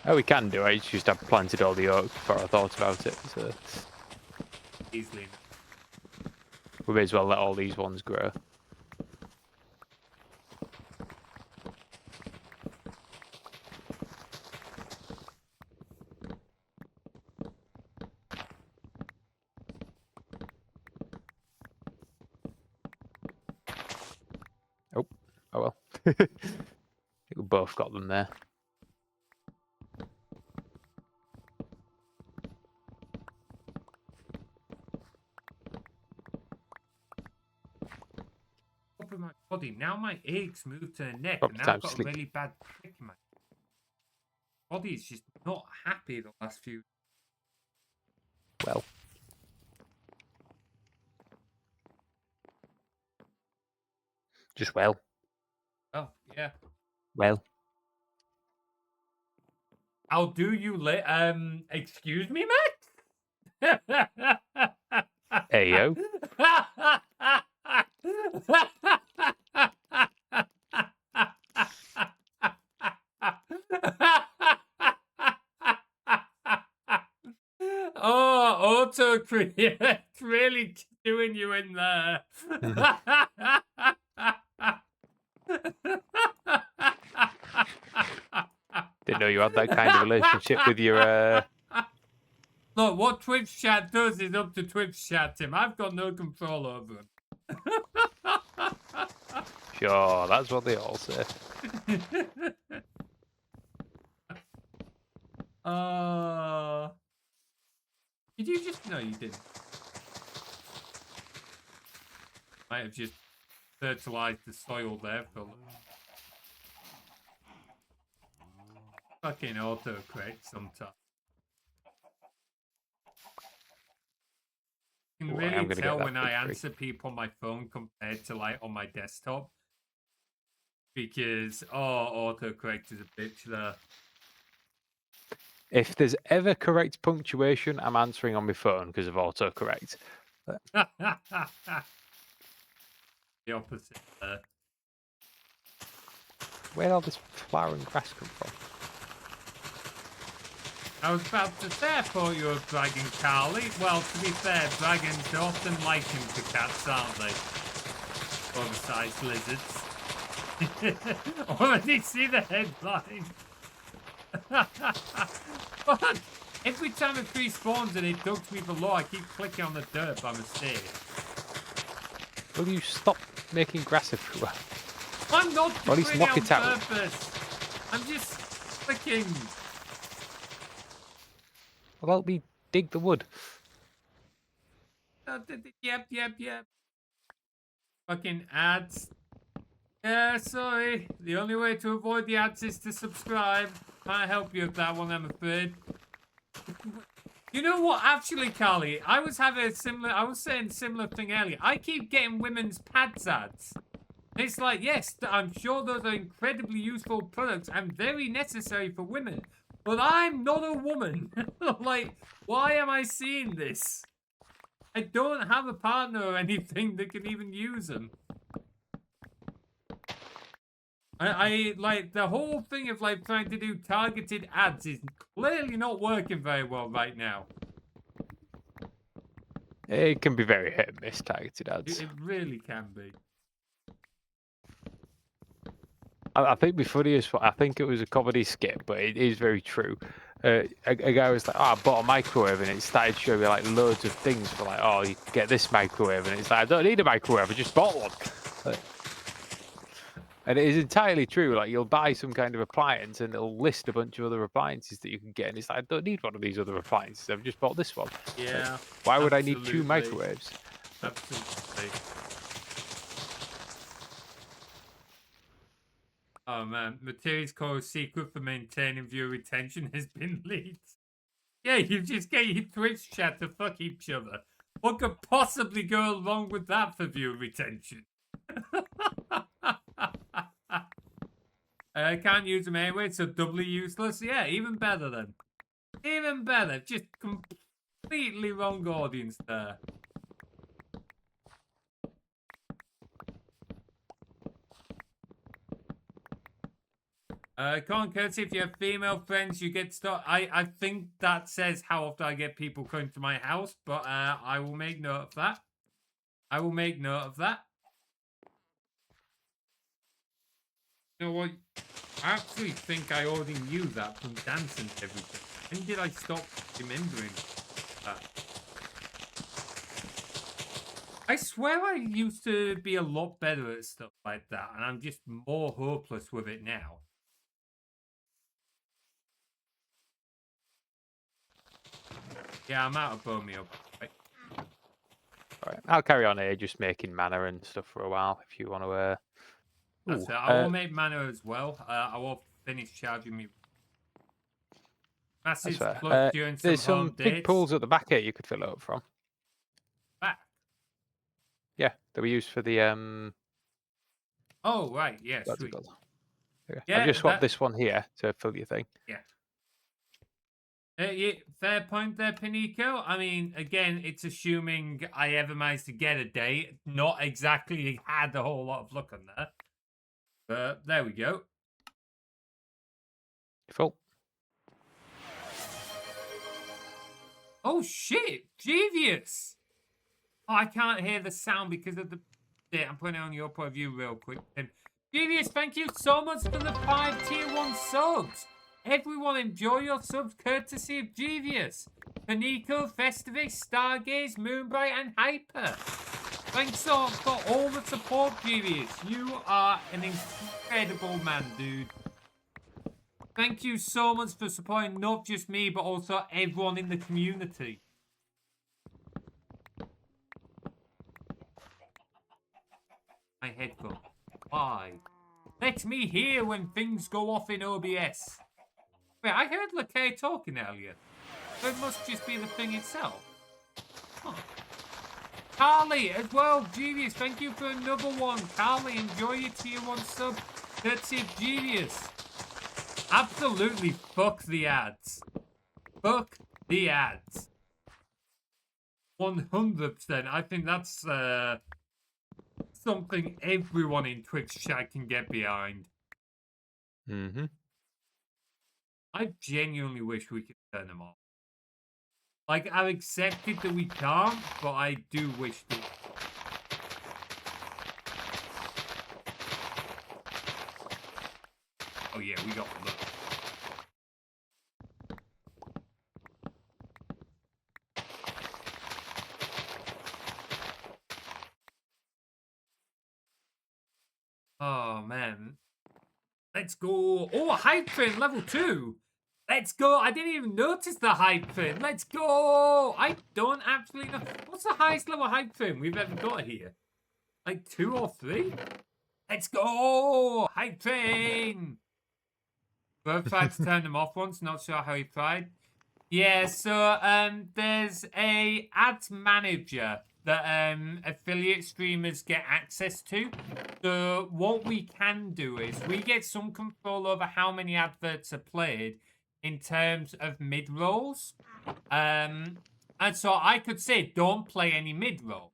Oh, we can do it. It's just I've planted all the oak before I thought about it. So Easily. we may as well let all these ones grow. Oh well. I think we both got them there. Over my body. Now my eggs move to the neck, Probably and now time I've to got a sleep. really bad prick in my body. Is just not happy the last few. Well. Just well. Oh yeah. Well. I'll do you later. Excuse me, Max? Ayo. Oh, autocorrect really doing you in there. Didn't know you had that kind of relationship with your Look, what Twitch chat does is up to Twitch chat, Tim. I've got no control over him. Sure, that's what they all say. Did you just... No, you didn't. Might have just fertilized the soil there for... Fucking autocorrect sometimes. You can Oh, I am really gonna tell get when that I big tree. answer people on my phone compared to like on my desktop. Because, autocorrect is a bitch there. If there's ever correct punctuation, I'm answering on my phone because of autocorrect. The opposite there. Where did all this flower and grass come from? I was about to say I thought you were dragging Carly. Well, to be fair, dragons are often likened to cats, aren't they? Oversized lizards. Already see the headline. Fuck! Every time a tree spawns and it ducks me below, I keep clicking on the dirt by mistake. Will you stop making grass everywhere? I'm not Or at least doing knock it it on out. purpose. I'm just clicking. Well, help me dig the wood. Yep. Fucking ads. Yeah, sorry. The only way to avoid the ads is to subscribe. Can't help you with that one, I'm afraid. You know what? Actually, Carly, I was saying a similar thing earlier. I keep getting women's pads ads. It's like, yes, I'm sure those are incredibly useful products and very necessary for women. But I'm not a woman. Like, why am I seeing this? I don't have a partner or anything that can even use them. I like the whole thing of like trying to do targeted ads is clearly not working very well right now. It can be very hit and miss targeted ads. It really can be. I think the funniest one, I think it was a comedy skit, but it is very true. A guy was like, "Oh, I bought a microwave," and it started showing me like loads of things for like, "Oh, you can get this microwave," and it's like, "I don't need a microwave, I just bought one." And it is entirely true. Like you'll buy some kind of appliance, and it'll list a bunch of other appliances that you can get, and it's like, "I don't need one of these other appliances. I've just bought this one." Yeah. Like, why would I need absolutely. 2 microwaves? Absolutely. Oh man, Materies' core secret for maintaining viewer retention has been leaked. Yeah, you just get your Twitch chat to fuck each other. What could possibly go wrong with that for viewer retention? I can't use them anyway, so doubly useless. Yeah, even better then. Even better. Just completely wrong audience there. Courtesy, if you have female friends, you get stuck. I think that says how often I get people coming to my house, but I will make note of that. I will make note of that. You know what? I actually think I already knew that from dancing and everything. When did I stop remembering that? I swear I used to be a lot better at stuff like that, and I'm just more hopeless with it now. Yeah, I'm out of bone meal. Right. Right, I'll carry on here, just making mana and stuff for a while. If you want to. That's it. I will make mana as well. I will finish charging me. Massive plus during There's some some big dates. pools at the back here you could fill it up from. Back. Yeah, that we use for the Oh right, yeah, what's it sweet. called? Yeah, I've just swapped this one here to fill your thing. Yeah. Yeah, fair point there, Panico. I mean, again, it's assuming I ever managed to get a date. Not exactly had a whole lot of luck on that. But there we go. Full. Oh shit, Devious! Oh, I can't hear the sound because of the... Yeah, I'm putting it on your point of view real quick. Devious, thank you so much for the 5 tier 1 subs. Everyone enjoy your subs courtesy of Devious. Panico, Festivus, Stargaze, Moonbright, and Hyper. Thanks for all the support, Devious. You are an incredible man, dude. Thank you so much for supporting not just me, but also everyone in the community. My headphone. Why? Let me hear when things go off in OBS. Wait, I heard Lakea talking earlier. So it must just be the thing itself. Huh. Carly, as well, Genius, thank you for another one. Carly, enjoy your tier 1 sub. Courtesy of Genius. Absolutely fuck the ads. Fuck the ads. 100%. I think that's something everyone in Twitch chat can get behind. Mm-hmm. I genuinely wish we could turn them off. Like, I've accepted that we can't, but I do wish that... Oh yeah, we got the look. Oh man. Let's go. Oh, a hype train level 2. Let's go. I didn't even notice the hype train. Let's go. I don't actually know. What's the highest level hype train we've ever got here? Like 2 or 3? Let's go. Hype train. Both tried to turn them off once. Not sure how he tried. Yeah, so there's a ads manager that affiliate streamers get access to. So what we can do is we get some control over how many adverts are played in terms of mid-rolls. And so I could say, don't play any mid-roll.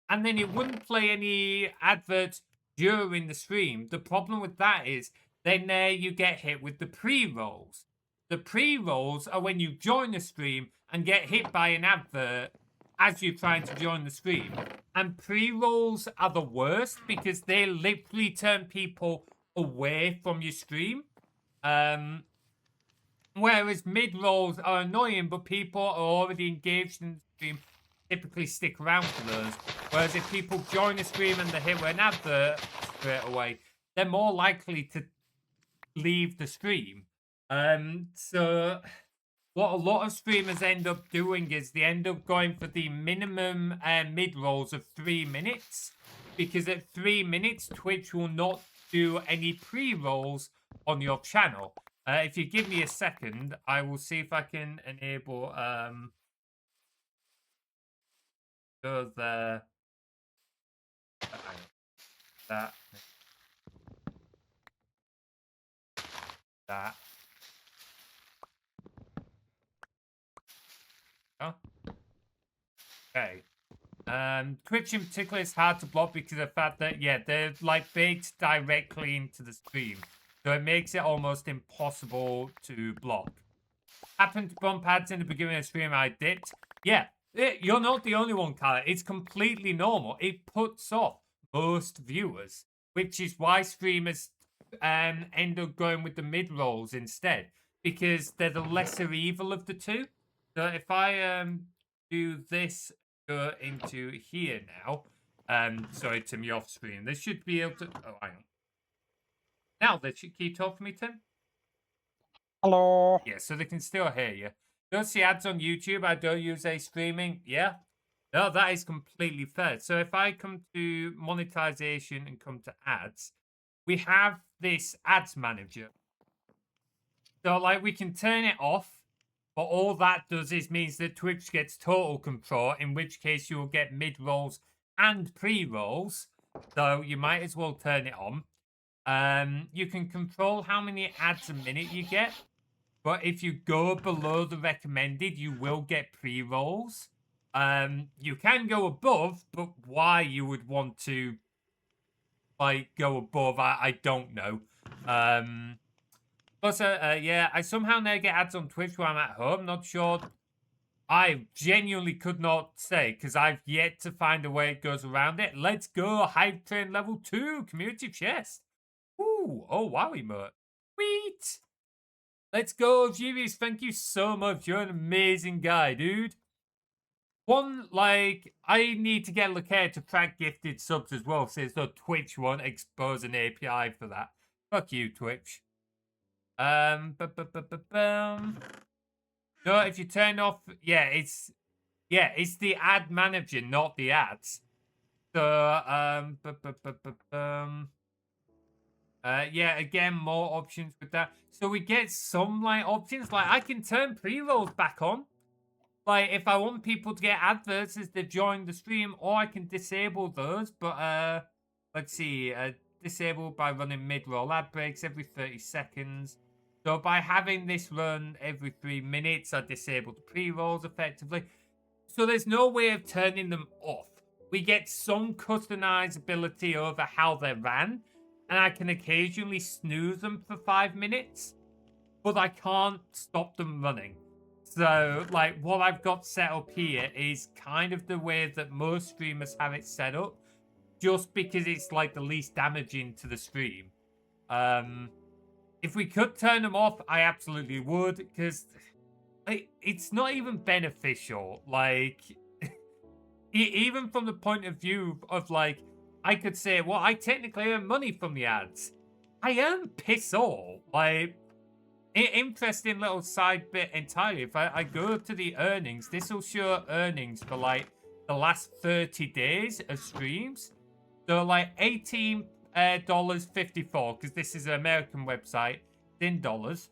And then it wouldn't play any adverts during the stream. The problem with that is then you get hit with the pre-rolls. The pre-rolls are when you join the stream and get hit by an advert as you're trying to join the stream. And pre-rolls are the worst because they literally turn people away from your stream. Whereas mid-rolls are annoying, but people are already engaged in the stream, typically stick around for those. Whereas if people join the stream and they're hit with an advert straight away, they're more likely to leave the stream. So what a lot of streamers end up doing is they end up going for the minimum mid-rolls of 3 minutes, because at 3 minutes, Twitch will not do any pre-rolls on your channel. If you give me a second, I will see if I can enable go there. That. Oh. Okay. Twitch in particular is hard to block because of the fact that, yeah, they're like baked directly into the stream. So it makes it almost impossible to block. Happened to bump ads in the beginning of the stream, I dipped. Yeah, you're not the only one, Carla. It's completely normal. It puts off most viewers, which is why streamers end up going with the mid-rolls instead, because they're the lesser evil of the two. So if I do this, go into here now. Sorry, Tim, you're off screen. This should be able to... Oh, hang on. Now, they should keep talking to me, Tim. Hello. Yeah, so they can still hear you. Don't see ads on YouTube. I don't use a streaming. Yeah. No, that is completely fair. So if I come to monetization and come to ads, we have this ads manager. So, like, we can turn it off, but all that does is means that Twitch gets total control, in which case you will get mid-rolls and pre-rolls. So you might as well turn it on. You can control how many ads a minute you get, but if you go below the recommended, you will get pre-rolls. You can go above, but why you would want to like go above, I don't know. Plus, yeah, I somehow never get ads on Twitch while I'm at home. Not sure. I genuinely could not say, because I've yet to find a way it goes around it. Let's go, Hype Train Level 2, Community Chest. Ooh, oh, wow, emote. Sweet. Let's go, Jeeves. Thank you so much. You're an amazing guy, dude. One, like, I need to get Lakea to track gifted subs as well, since though Twitch won't expose an API for that. Fuck you, Twitch. No, if you turn off, yeah, it's the ad manager, not the ads. So, yeah, again, more options with that. So we get some, like, options. Like, I can turn pre-rolls back on. Like, if I want people to get adverts as they join the stream, or I can disable those. But, let's see. Disable by running mid-roll ad breaks every 30 seconds. So by having this run every 3 minutes, I disable the pre-rolls effectively. So there's no way of turning them off. We get some customizability over how they're ran, and I can occasionally snooze them for 5 minutes, but I can't stop them running. So, like, what I've got set up here is kind of the way that most streamers have it set up, just because it's, like, the least damaging to the stream. If we could turn them off, I absolutely would, because it's not even beneficial. Like, even from the point of view of, like, I could say, well, I technically earn money from the ads. I earn piss all. Like, interesting little side bit entirely. If I go to the earnings, this will show earnings for like the last 30 days of streams. So like $18.54 because this is an American website. It's in dollars.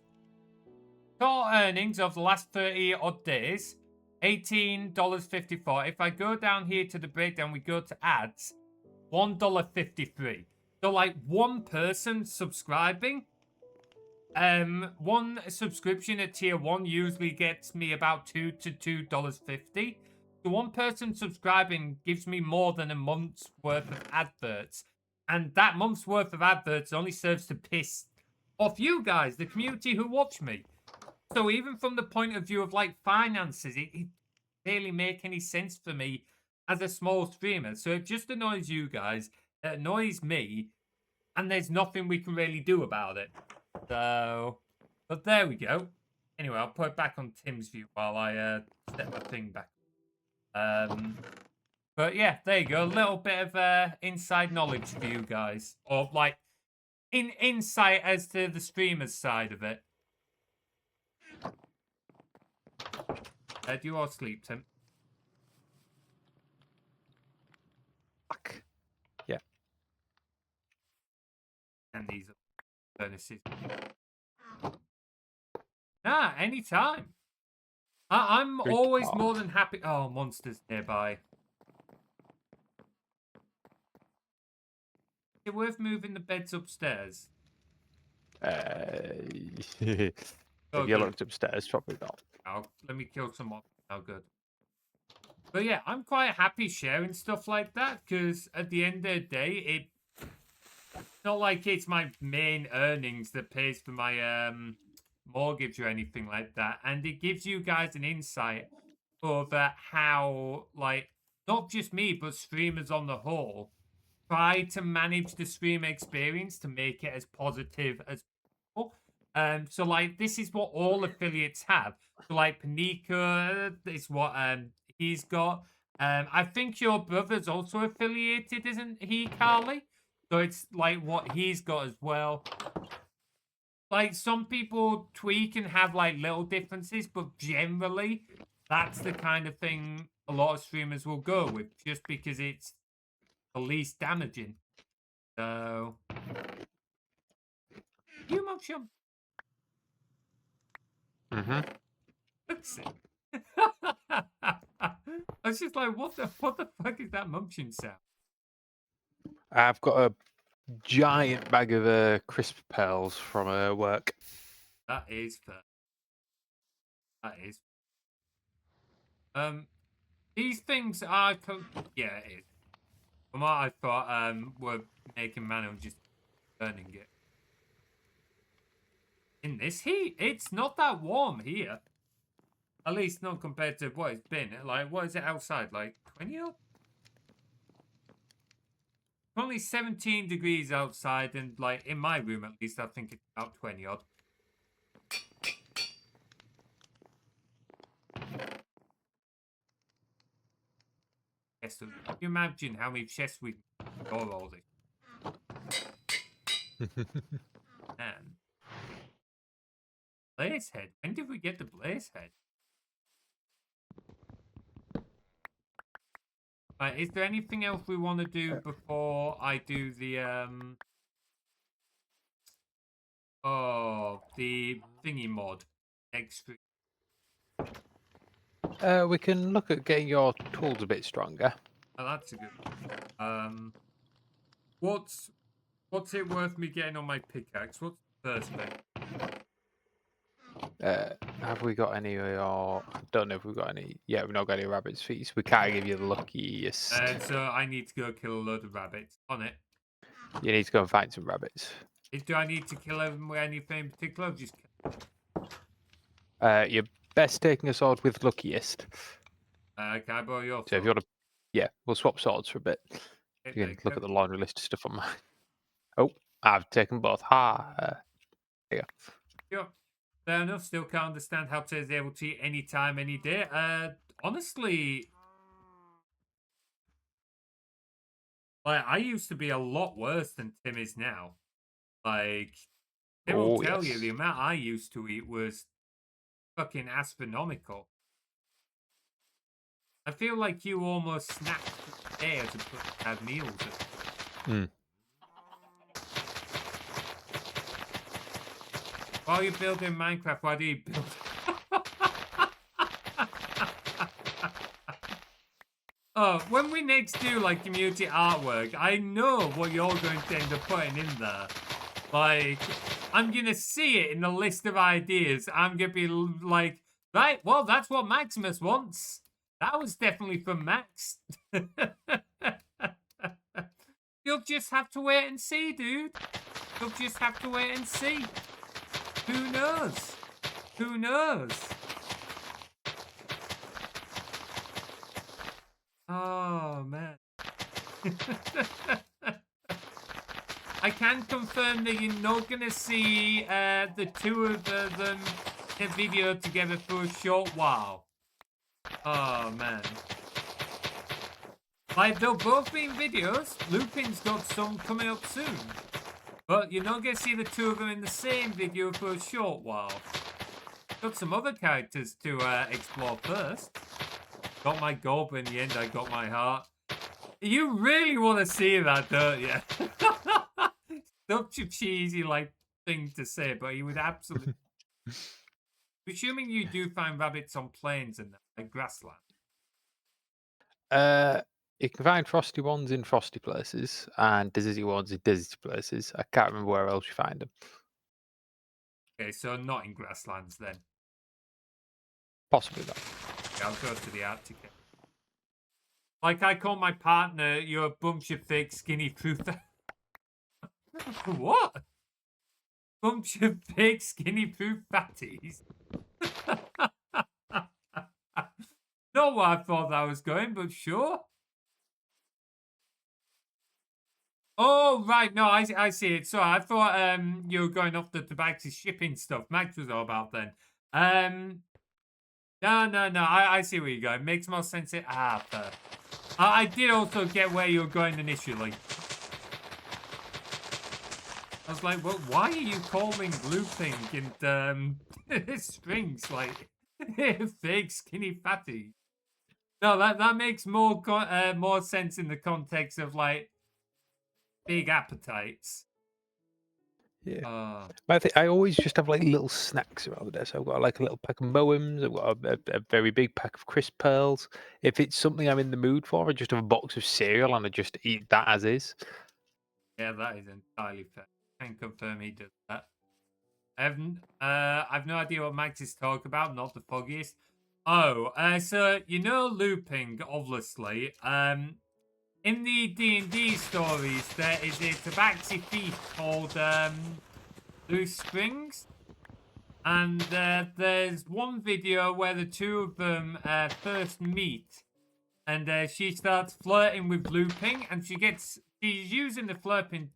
Total earnings of the last 30 odd days, $18.54. If I go down here to the breakdown, we go to ads, $1.53. So like one person subscribing, one subscription at tier 1 usually gets me about $2 to $2.50. So one person subscribing gives me more than a month's worth of adverts. And that month's worth of adverts only serves to piss off you guys, the community who watch me. So even from the point of view of like finances, it barely make any sense for me as a small streamer. So it just annoys you guys, it annoys me, and there's nothing we can really do about it. So, but there we go. Anyway, I'll put it back on Tim's view while I set my thing back. But yeah, there you go. A little bit of inside knowledge for you guys, or like insight as to the streamer's side of it. Do you all sleep, Tim? Fuck. Yeah. And these furnaces. Nah, anytime. I'm Good always talk. more than happy. Oh, monsters nearby. Is it worth moving the beds upstairs? If Oh, you good. looked upstairs, probably not. Let me kill some more. Oh, good. But yeah, I'm quite happy sharing stuff like that because at the end of the day, it's not like it's my main earnings that pays for my mortgage or anything like that. And it gives you guys an insight of how, like, not just me, but streamers on the whole try to manage the stream experience to make it as positive as possible. So like this is what all affiliates have. So like Panika is what he's got. I think your brother's also affiliated, isn't he, Carly? So it's like what he's got as well. Like some people tweak and have like little differences, but generally that's the kind of thing a lot of streamers will go with just because it's the least damaging. So you munchum. That's it. I was just like, what the fuck is that munching sound? I've got a giant bag of crisp pearls from work. That is fair. That is. These things are yeah, it is. From what I thought, we're making mana and just burning it. In this heat, it's not that warm here. At least not compared to what it's been. Like, what is it outside? Like 20 up? Only 17 degrees outside, and like in my room at least, I think it's about 20 odd. Yes, so can you imagine how many chests we got all this? And Blaze Head. When did we get the Blaze Head? Is there anything else we want to do before I do the the thingy mod next week? We can look at getting your tools a bit stronger. Oh, that's a good one. What's it worth me getting on my pickaxe? What's the first thing? Have we got any? Or I don't know if we've got any. Yeah, we've not got any rabbit's feet. So we can't give you the luckiest. So I need to go kill a load of rabbits. On it. You need to go and find some rabbits. Do I need to kill them with anything in particular? Or just kill You're best taking a sword with luckiest. can I borrow your So if you want to, yeah, we'll swap swords for a bit. sword? You can look at the laundry list of stuff on mine. Oh, I've taken both. Ha! There you go. Sure. Fair enough. Still can't understand how to is able to eat any time, any day. Honestly, like I used to be a lot worse than Tim is now. Like, they will Oh, tell you yes. the amount I used to eat was fucking astronomical. I feel like you almost snacked for the day as opposed to have meals. Mm. While you're building Minecraft, why do you build? Oh, when we next do like community artwork, I know what you're going to end up putting in there. Like, I'm gonna see it in the list of ideas. I'm gonna be like, right, well, that's what Maximus wants. That was definitely from Max. You'll just have to wait and see, dude. You'll just have to wait and see. Who knows? Who knows? Oh, man. I can confirm that you're not going to see the two of them in a video together for a short while. Oh, man. Like, they'll both be in videos. Lupin's got some coming up soon. But you're not going to see the two of them in the same video for a short while. Got some other characters to explore first. Got my goal, but in the end I got my heart. You really want to see that, don't you? Such a cheesy thing to say, but you would absolutely. Assuming you do find rabbits on plains and like grassland. You can find frosty ones in frosty places and deserty ones in deserty places. I can't remember where else you find them. Okay, so not in grasslands then. Possibly not. Okay, I'll go to the Arctic. Like I call my partner, you're a bunch of fake skinny proof. What? Bunch of fake skinny proof fatties. Not where I thought that was going, but sure. Oh, right. No, I see it. Sorry, I thought you were going off the Tabaxi shipping stuff. Max was all about then. No. I see where you're going. Makes more sense. I did also get where you were going initially. I was like, well, why are you calling blue pink and strings like fake skinny fatty? No, that makes more sense in the context of like big appetites. Yeah. I always just have like little snacks around the day. So I've got like a little pack of Moems. I've got a very big pack of crisp pearls. If it's something I'm in the mood for, I just have a box of cereal and I just eat that as is. Yeah, that is entirely fair. I can confirm he does that. I've no idea what Max is talking about. Not the foggiest. Oh, so you know looping, obviously. In the D&D stories, there is a tabaxi thief called Loose Springs. And there's one video where the two of them first meet. And she starts flirting with Looping. And she's using the flirting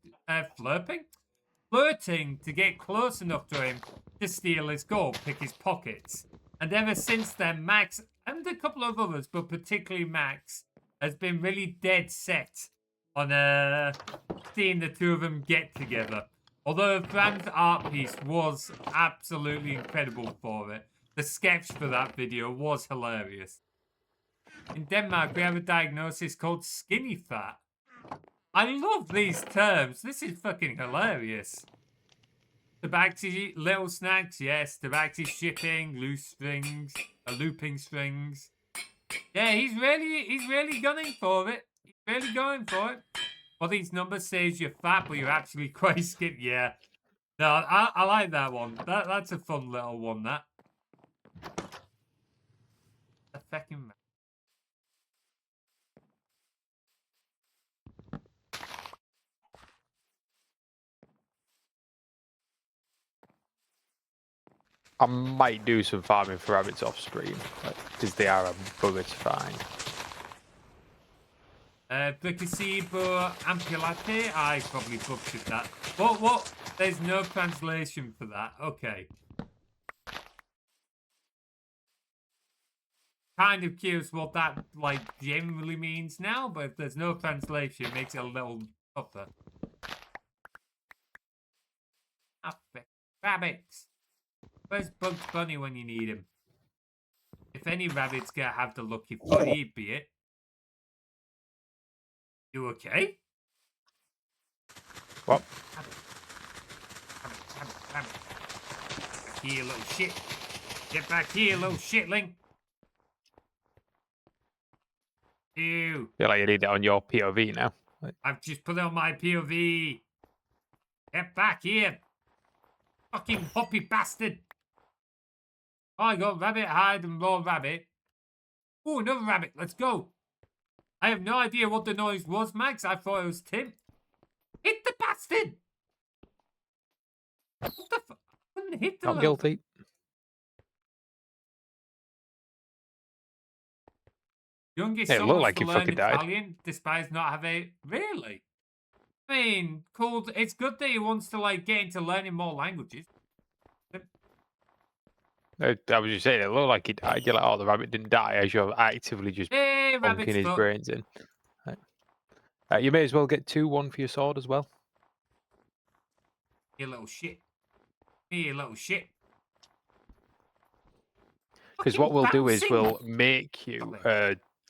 to get close enough to him to steal his gold, pick his pockets. And ever since then, Max, and a couple of others, but particularly Max, has been really dead set on seeing the two of them get together. Although Fram's art piece was absolutely incredible for it. The sketch for that video was hilarious. In Denmark, we have a diagnosis called skinny fat. I love these terms. This is fucking hilarious. Tabaxi little snacks, yes. Tabaxi shipping, loose strings, looping strings. Yeah, he's really gunning for it. He's really going for it. Well, these numbers says you're fat, but you're actually quite skinny. Yeah. No, I like that one. That's a fun little one, that. A fucking... I might do some farming for rabbits off stream because they are a bugger to find. Bricasibo Ampulate, I probably butchered that. What? There's no translation for that. Okay. Kind of curious what that, generally means now, but if there's no translation, it makes it a little tougher. Rabbits. Where's Bugs Bunny when you need him? If any rabbit's gonna have the lucky furry, it'd be it. You okay? What? Rabbit. Back here, little shit. Get back here, little shitling. Ew. Feel like you need it on your POV now. I've just put it on my POV. Get back here. Fucking puppy bastard. Oh, I got rabbit, hide, and raw rabbit. Oh, another rabbit. Let's go. I have no idea what the noise was, Max. I thought it was Tim. Hit the bastard. What the fuck? I couldn't hit the Not little... guilty. Youngest Yeah, it son looked wants like to he learn fucking died. Italian despite not having... Really? I mean, cool. It's good that he wants to, like, get into learning more languages. I was just saying, it looked like he died. You're like, oh, the rabbit didn't die, as you're actively just Hey, rabbit's bonking his fucked. brains in. Right. You may as well get 2-1 for your sword as well. You little shit. You little shit. Because what we'll do is we'll make you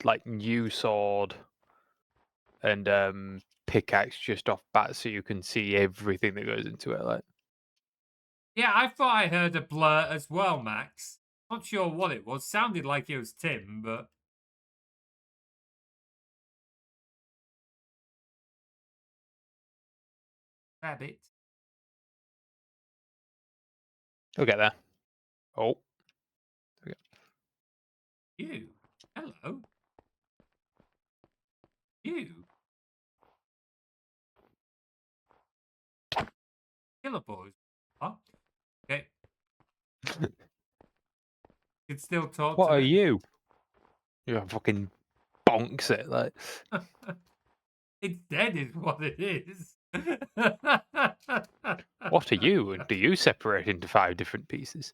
like new sword and pickaxe just off bat, so you can see everything that goes into it. Like, Yeah, I thought I heard a blur as well, Max. Not sure what it was. Sounded like it was Tim, but... Rabbit. we'll get there. Oh, You. Hello. You. Killer boys. Huh? Okay. You can still talk what to are me. you? You fucking bonks it like. It's dead is what it is. What are you? And do you separate into 5 different pieces?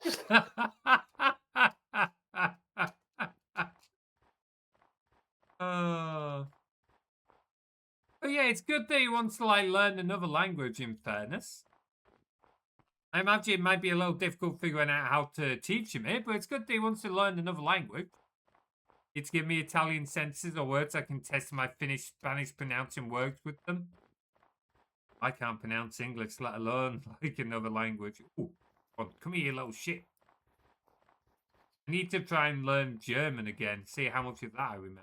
But yeah, it's good that he wants to like learn another language, in fairness. I imagine it might be a little difficult figuring out how to teach him it, but it's good that he wants to learn another language. It's give me Italian sentences or words I can test my Finnish, Spanish pronouncing words with them. I can't pronounce English, let alone like another language. Ooh, come here, you little shit. I need to try and learn German again, see how much of that I remember.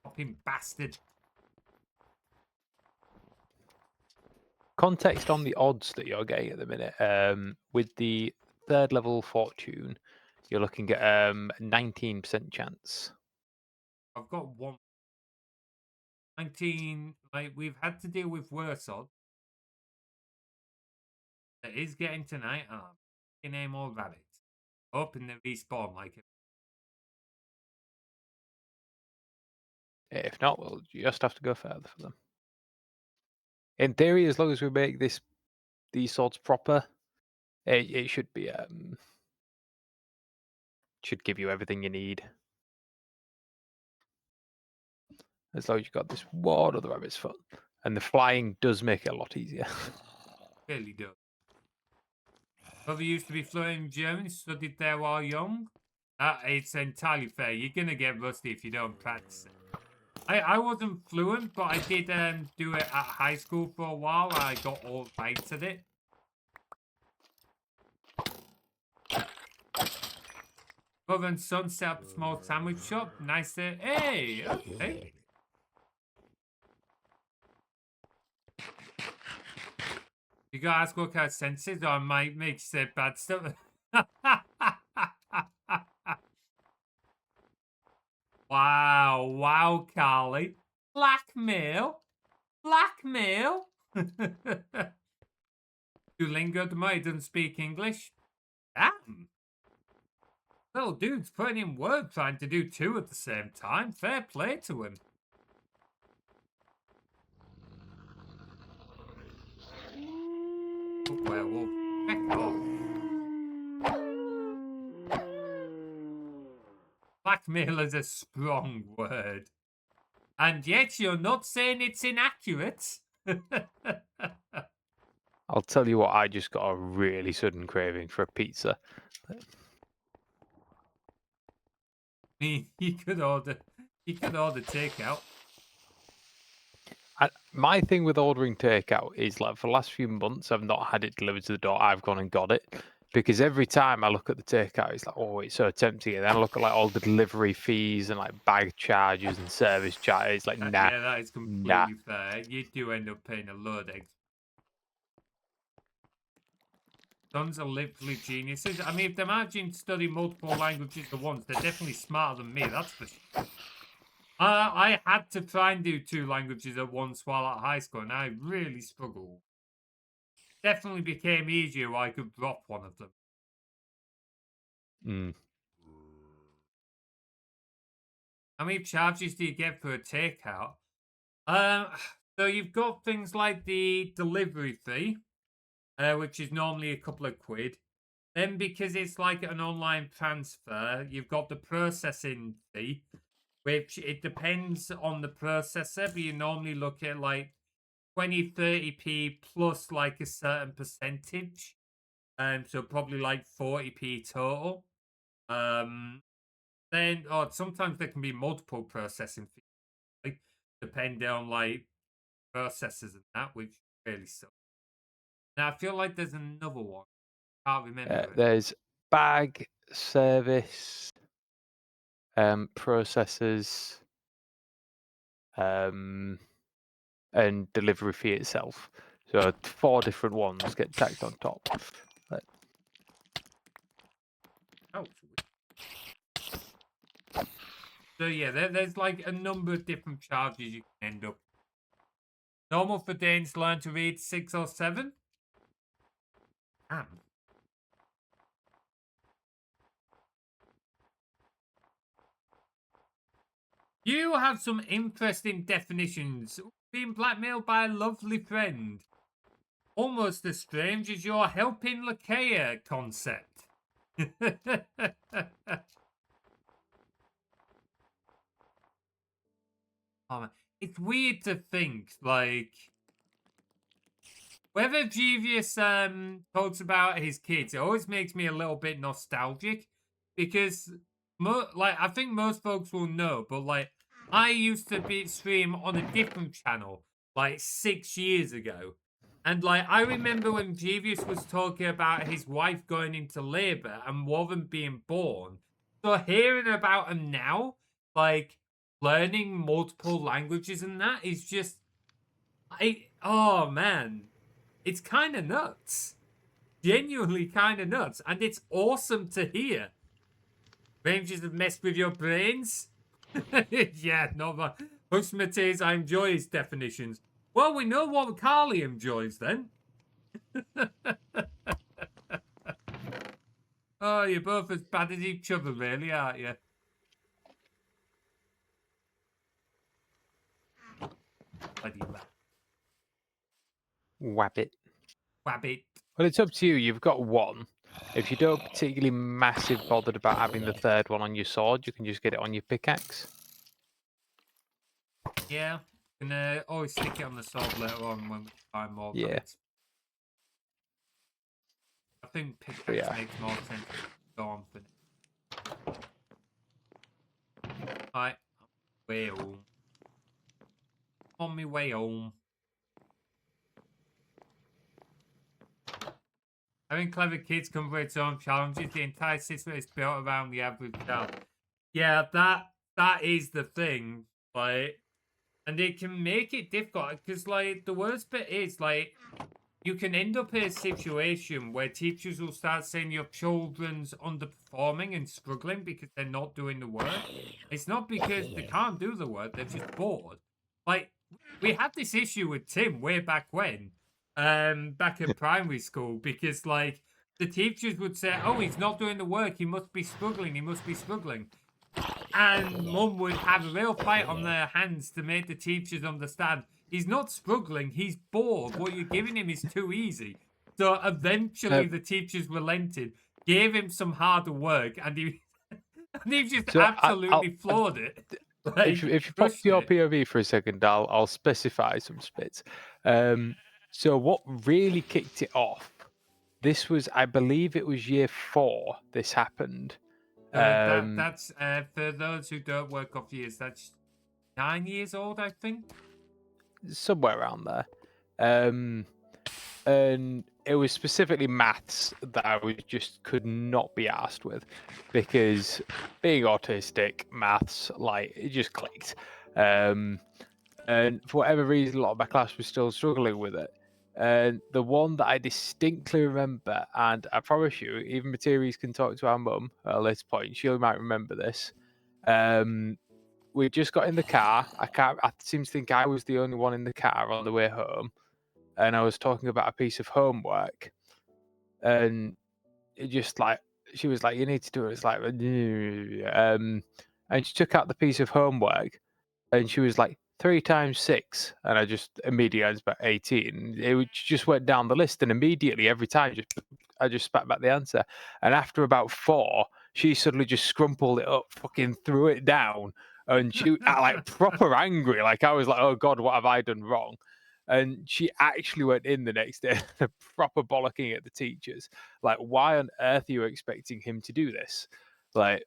Fucking bastard. Context on the odds that you're getting at the minute. With the 3rd level fortune, you're looking at 19% chance. I've got 19. Like, we've had to deal with worse odds. It is getting tonight. You name all rabbits. Hoping they respawn like it. If not, we'll just have to go further for them. In theory, as long as we make these swords proper, it should be should give you everything you need. As long as you've got this one other rabbit's foot. And the flying does make it a lot easier. Really does. Brother used to be fluent in German, studied there while young. It's entirely fair. You're going to get rusty if you don't practice it. I wasn't fluent, but I did do it at high school for a while. I got all right at it. Brother and son set up a small sandwich shop. Nice to... Hey! Okay. You gotta ask what kind of senses, or I might make you say bad stuff. Wow, Carly. Blackmail? Duolingo, the boy doesn't speak English. Damn. Little dude's putting in work trying to do 2 at the same time. Fair play to him. Werewolf. Heck off. Blackmail is a strong word. And yet you're not saying it's inaccurate. I'll tell you what, I just got a really sudden craving for a pizza. I mean, you could order takeout. My thing with ordering takeout is like for the last few months, I've not had it delivered to the door. I've gone and got it because every time I look at the takeout, it's like, oh, it's so tempting. And then I look at like all the delivery fees and like bag charges and service charges. It's like, nah, Yeah, that is completely fair. You do end up paying a load extra. Sons are literally geniuses. I mean, if they're managing to study multiple languages at once, they're definitely smarter than me, that's for sure. I had to try and do 2 languages at once while at high school, and I really struggled. Definitely became easier where I could drop one of them. How many charges do you get for a takeout? So you've got things like the delivery fee, which is normally a couple of quid. Then because it's like an online transfer, you've got the processing fee, which it depends on the processor, but you normally look at like 20, 30p plus like a certain percentage. So probably like 40p total. Then sometimes there can be multiple processing fees, like, depending on like processors and that, which really sucks. Now I feel like there's another one. Can't remember it. There's bag, service, processors, and delivery fee itself. So 4 different ones get tacked on top. Oh, so yeah, there's like a number of different charges you can end up. Normal for Danes learn to read 6 or 7. Damn. You have some interesting definitions. Being blackmailed by a lovely friend. Almost as strange as your helping Lakea concept. It's weird to think, like, whether Jeevius talks about his kids, it always makes me a little bit nostalgic because, I think most folks will know, but like, I used to stream on a different channel like 6 years ago, and like, I remember when Jeevius was talking about his wife going into labor and Warren being born. So hearing about him now, like learning multiple languages and that is just, oh man. It's kind of nuts. Genuinely kind of nuts. And it's awesome to hear. Rangers have messed with your brains? Yeah, not bad. Hush Materies, I enjoy his definitions. Well, we know what Carly enjoys then. Oh, you're both as bad as each other, really, aren't you? Bloody Wabbit. Wabbit. Well, it's up to you. You've got 1. If you don't particularly massive bothered about having the 3rd one on your sword, you can just get it on your pickaxe. Yeah. Can always stick it on the sword later on when we find more. Yeah. I think pickaxe makes more sense to go on for now. Alright. Way home. On my way home. Having clever kids come with its own challenges. The entire system is built around the average child. Yeah, that is the thing. Like, and it can make it difficult because, like, the worst bit is, like, you can end up in a situation where teachers will start saying your children's underperforming and struggling because they're not doing the work. It's not because they can't do the work, they're just bored. Like, we had this issue with Tim way back when, back in primary school, because, like, the teachers would say, oh, he's not doing the work, he must be struggling, he must be struggling. And Mum would have a real fight on their hands to make the teachers understand he's not struggling, he's bored. What you're giving him is too easy. So eventually the teachers relented, gave him some harder work, and he just absolutely floored it. Like, if you pop your POV for a second, I'll specify some spits. So what really kicked it off? This was, I believe, it was year 4. This happened. That's for those who don't work off years. That's 9 years old, I think. Somewhere around there. And it was specifically maths that I could not be asked with, because being autistic, maths, like, it just clicked. And for whatever reason, a lot of my class was still struggling with it. And the one that I distinctly remember, and I promise you, even Materies can talk to our mum at this point, she might remember this. We just got in the car. I seem to think I was the only one in the car on the way home, and I was talking about a piece of homework, and it just like she was like, "You need to do it." It's like, and she took out the piece of homework, and she was like 3 times 6, and I just immediately I was about 18. Just went down the list, and immediately every time I just spat back the answer, and after about 4, she suddenly just scrumpled it up, fucking threw it down, and she like proper angry. Like I was like, "Oh God, what have I done wrong?" And she actually went in the next day, proper bollocking at the teachers. Like, why on earth are you expecting him to do this? Like,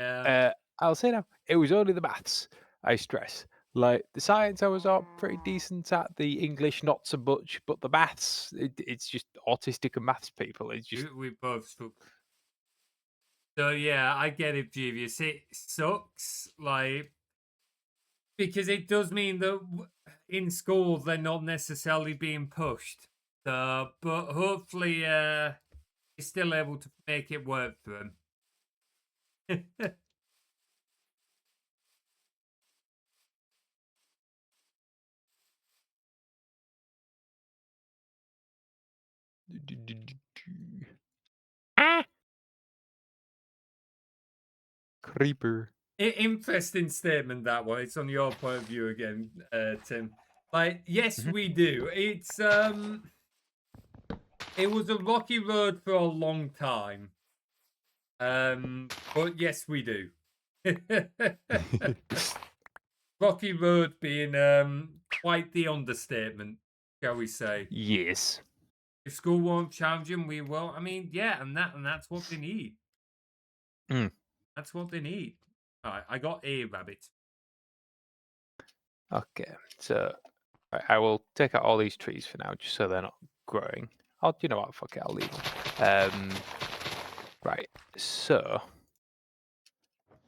I'll say now, it was only the maths, I stress. Like, the science I was pretty decent at, the English not so much, but the maths, it's just autistic and maths people. It's just... We both spoke. So yeah, I get it, Jeevious. It sucks, like, because it does mean that in school they're not necessarily being pushed. So, but hopefully, you're still able to make it work for them. Creeper. Interesting statement that one. It's on your point of view again, Tim. Like, yes, we do. It's it was a rocky road for a long time. But yes, we do. Rocky road being quite the understatement, shall we say? Yes. If school won't challenge them, we will. I mean, yeah, and that's what they need. That's what they need. All right, I got a rabbit. Okay, so I will take out all these trees for now, just so they're not growing. You know what? Fuck it, I'll leave them. Right, so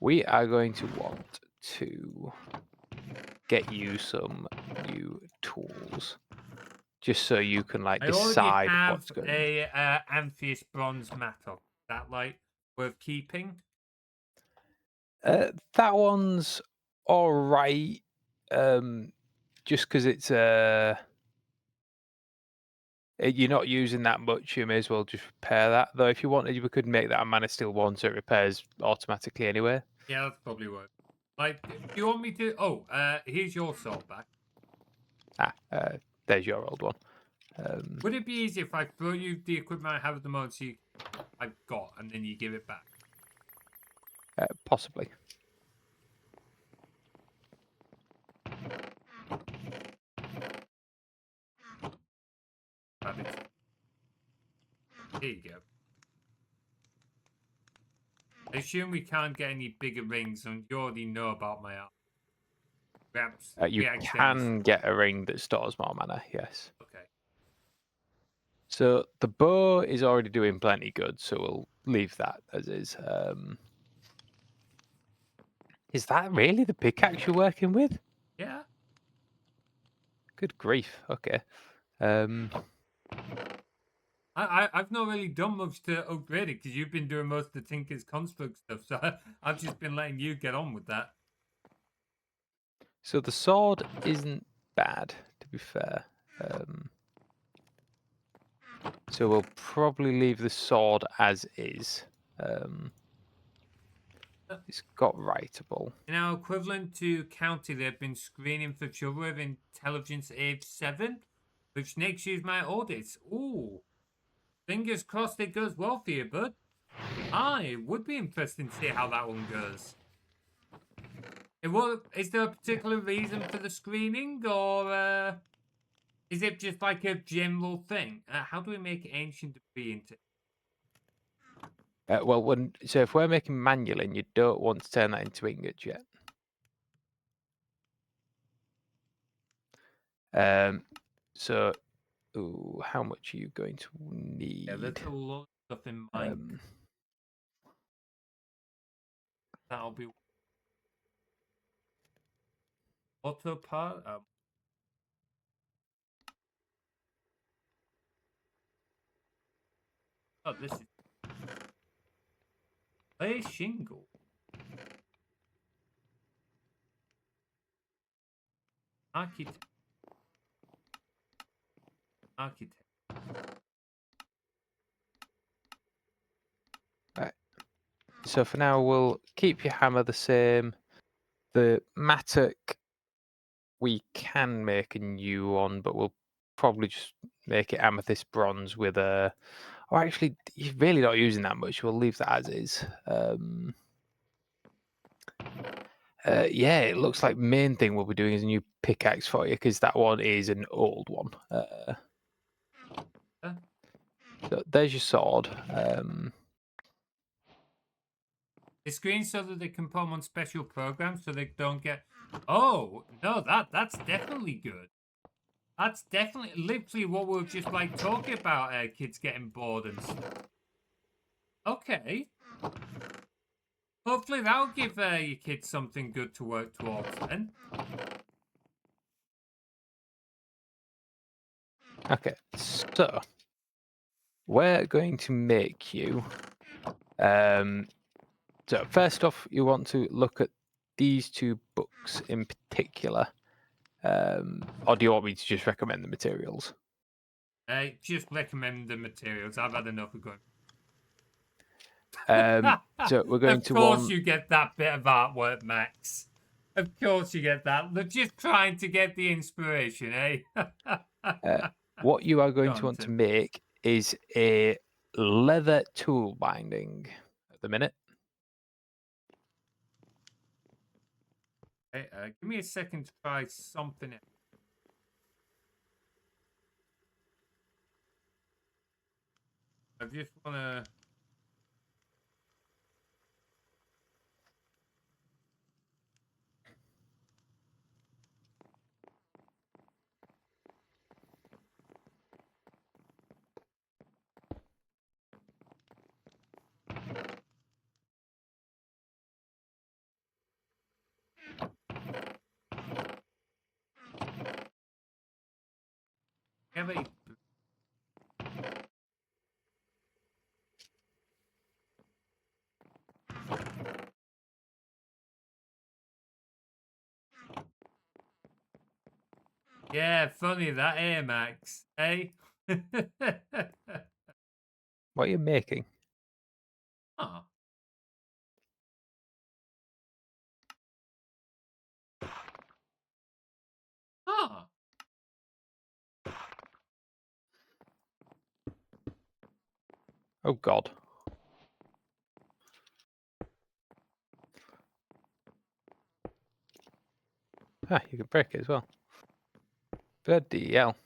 we are going to want to get you some new tools, just so you can like decide what's going. I already have a Amphius bronze mattock. Is that like worth keeping? That one's all right. Just because it's you're not using that much, you may as well just repair that. Though, if you wanted, we could make that a mana steel one, so it repairs automatically anyway. Yeah, that's probably worth. Like, do you want me to? Oh, here's your sword back. There's your old one. Would it be easy if I throw you the equipment I have at the moment, so I've got, and then you give it back? Possibly. Rabbit. There you go. I assume we can't get any bigger rings, and you already know about my art. Perhaps You can get a ring that stores more mana, yes. Okay. So the bow is already doing plenty good, so we'll leave that as is. Is that really the pickaxe you're working with? Yeah. Good grief. Okay. I've not really done much to upgrade it because you've been doing most of the Tinker's Construct stuff, so I've just been letting you get on with that. So the sword isn't bad, to be fair. So we'll probably leave the sword as is. It's got writable. In our equivalent to county, they've been screening for children with intelligence age 7, which next year's my audits. Ooh. Fingers crossed it goes well for you, bud. I would be interested to see how that one goes. Is there a particular reason for the screening, or Is it just like a general thing? How do we make ancient debris into? Well, so if we're making manual, you don't want to turn that into ingots yet. So, ooh, how much are you going to need? Yeah, there's a lot of stuff in mind. That'll be auto part. Oh, this is a shingle. Architect. Right. So for now, we'll keep your hammer the same. The mattock, we can make a new one, but we'll probably just make it amethyst bronze with a... Oh, actually, you're really not using that much. We'll leave that as is. Yeah, it looks like main thing we'll be doing is a new pickaxe for you, because that one is an old one. So there's your sword. The screen so that they can put them on special programs so they don't get. Oh no, that's definitely good. That's definitely literally what we were just like talking about. Kids getting bored and stuff. Okay. Hopefully that'll give your kids something good to work towards then. Okay, so we're going to make you. So first off, you want to look at these two books in particular, or do you want me to just recommend the materials? Just recommend the materials. I've had enough of going. So we're going to. Of course, you get that bit of artwork, Max. Of course, you get that. They're just trying to get the inspiration, eh? What you are going to want to make is a leather tool binding at the minute. Okay, give me a second to try something else. I just want to... Yeah, funny that, eh, Max? Eh? What are you making? Oh. Oh. Oh God. Ah, you can break it as well. Bloody hell.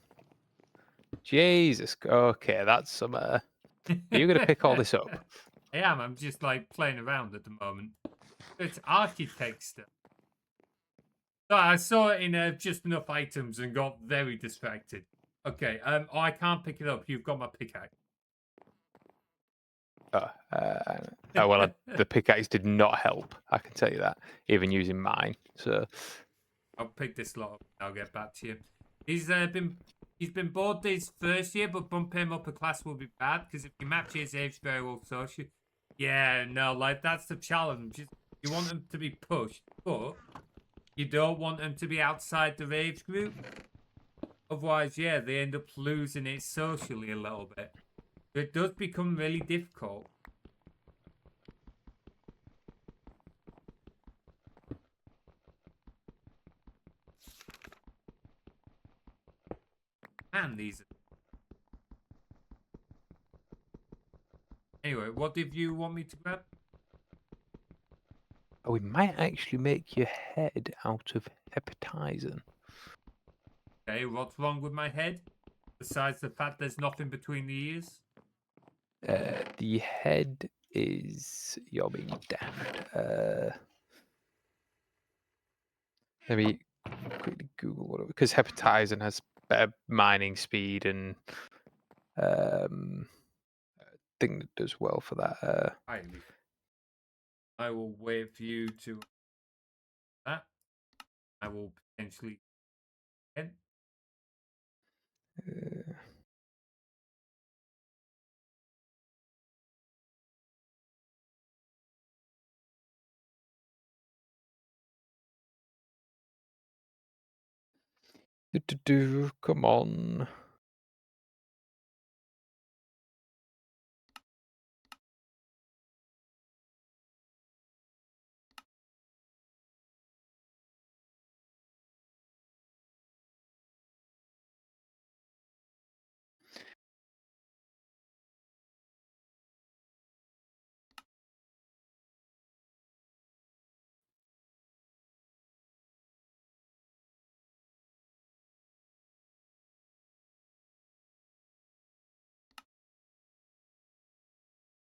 Jesus. Okay, that's some. Are you going to pick all this up? I am. I'm just like playing around at the moment. It's architect stuff. So I saw it in just enough items and got very distracted. Okay. Oh, I can't pick it up. You've got my pickaxe. Well, the pickaxe did not help. I can tell you that, even using mine. So I'll pick this lot up. I'll get back to you. He's been bored this first year, but bumping him up a class will be bad because if you match his age very well social, yeah, no, like that's the challenge. You want him to be pushed, but you don't want him to be outside the age group. Otherwise, yeah, they end up losing it socially a little bit. It does become really difficult. And these. Anyway, what did you want me to grab? oh, we might actually make your head out of hepatizen. Okay, what's wrong with my head? Besides the fact there's nothing between the ears? The head is... You're being daft. Let me quickly Google what it... Because Hepatizen has better mining speed and... thing that does well for that. I will wait for you to... That. I will potentially... Come on.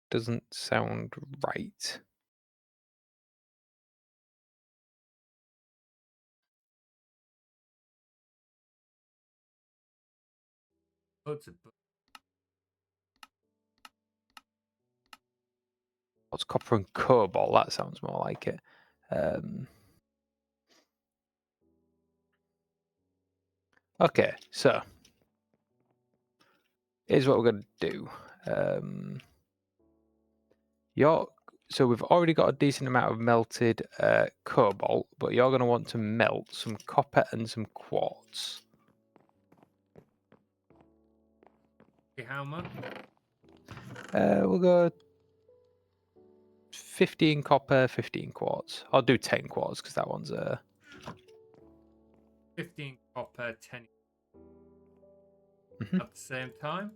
Doesn't sound right. What's copper and cobalt? That sounds more like it. Okay, so here's what we're going to do. So we've already got a decent amount of melted cobalt, but you're going to want to melt some copper and some quartz. How much? We'll go 15 copper, 15 quartz. I'll do 10 quartz because that one's 15 copper, 10 Mhm. at the same time?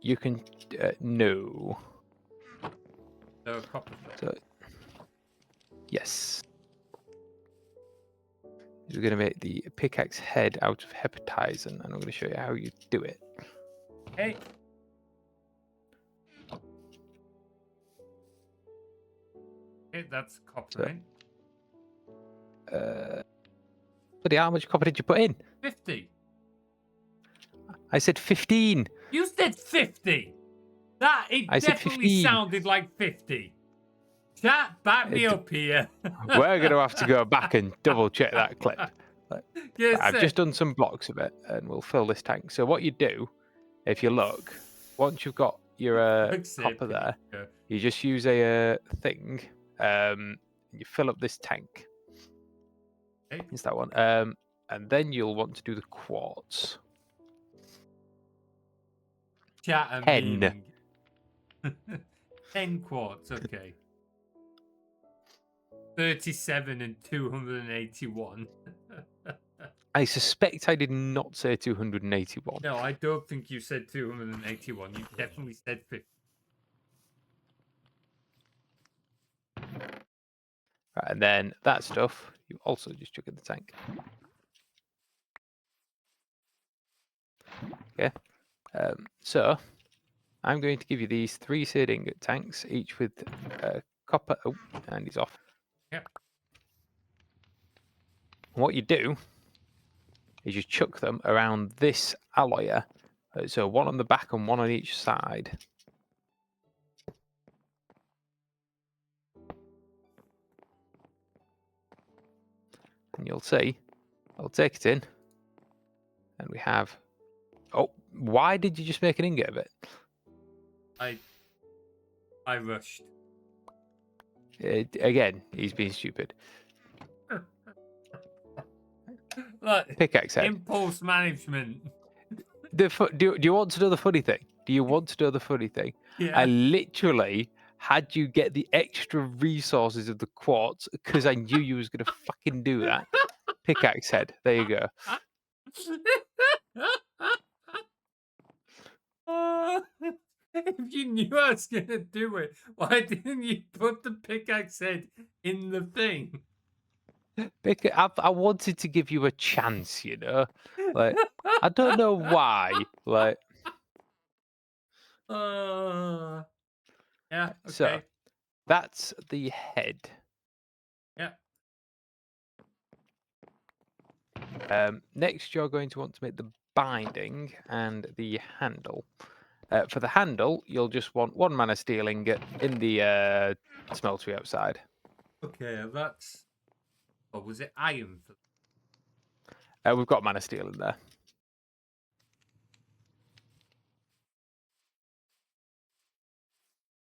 You can no. So copper. So yes. We're going to make the pickaxe head out of hepatizen, and I'm going to show you how you do it. Hey. Okay, that's copper in. Bloody how much copper did you put in? 50. I said 15. You said 50. I said Definitely 15. sounded like 50. Chat, back me up here. We're going to have to go back and double check that clip. Yes, I've just done some blocks of it, and we'll fill this tank. So what you do, if you look, once you've got your copper there, you just use a thing. You fill up this tank. Okay. It's that one. And then you'll want to do the quartz. Chat a 10. meaning. 10 quartz, okay. 37 and 281. I suspect I did not say 281. No, I don't think you said 281. You definitely said 50. Right, and then that stuff, you also just chuck in the tank. Okay. So I'm going to give you these 3 seed ingot tanks, each with copper. Oh, and he's off. Yep. What you do is you chuck them around this alloyer. So one on the back and one on each side. And you'll see, I'll take it in. And we have... Oh, why did you just make an ingot of it? I rushed. Again, he's being stupid. Look, Pickaxe head. impulse management. Do you want to know the funny thing? Do you want to know the funny thing? Yeah. I literally had you get the extra resources of the quartz because I knew you was going to fucking do that. Pickaxe head. There you go. If you knew I was going to do it, why didn't you put the pickaxe head in the thing? Because I wanted to give you a chance, you know. Like I don't know why. Like Yeah. so, Okay. that's the head. Yeah. Next, you're going to want to make the binding and the handle. For the handle, you'll just want 1 mana steel ingot in the smeltery outside. Okay. That's. Or was it iron? We've got mana steel in there.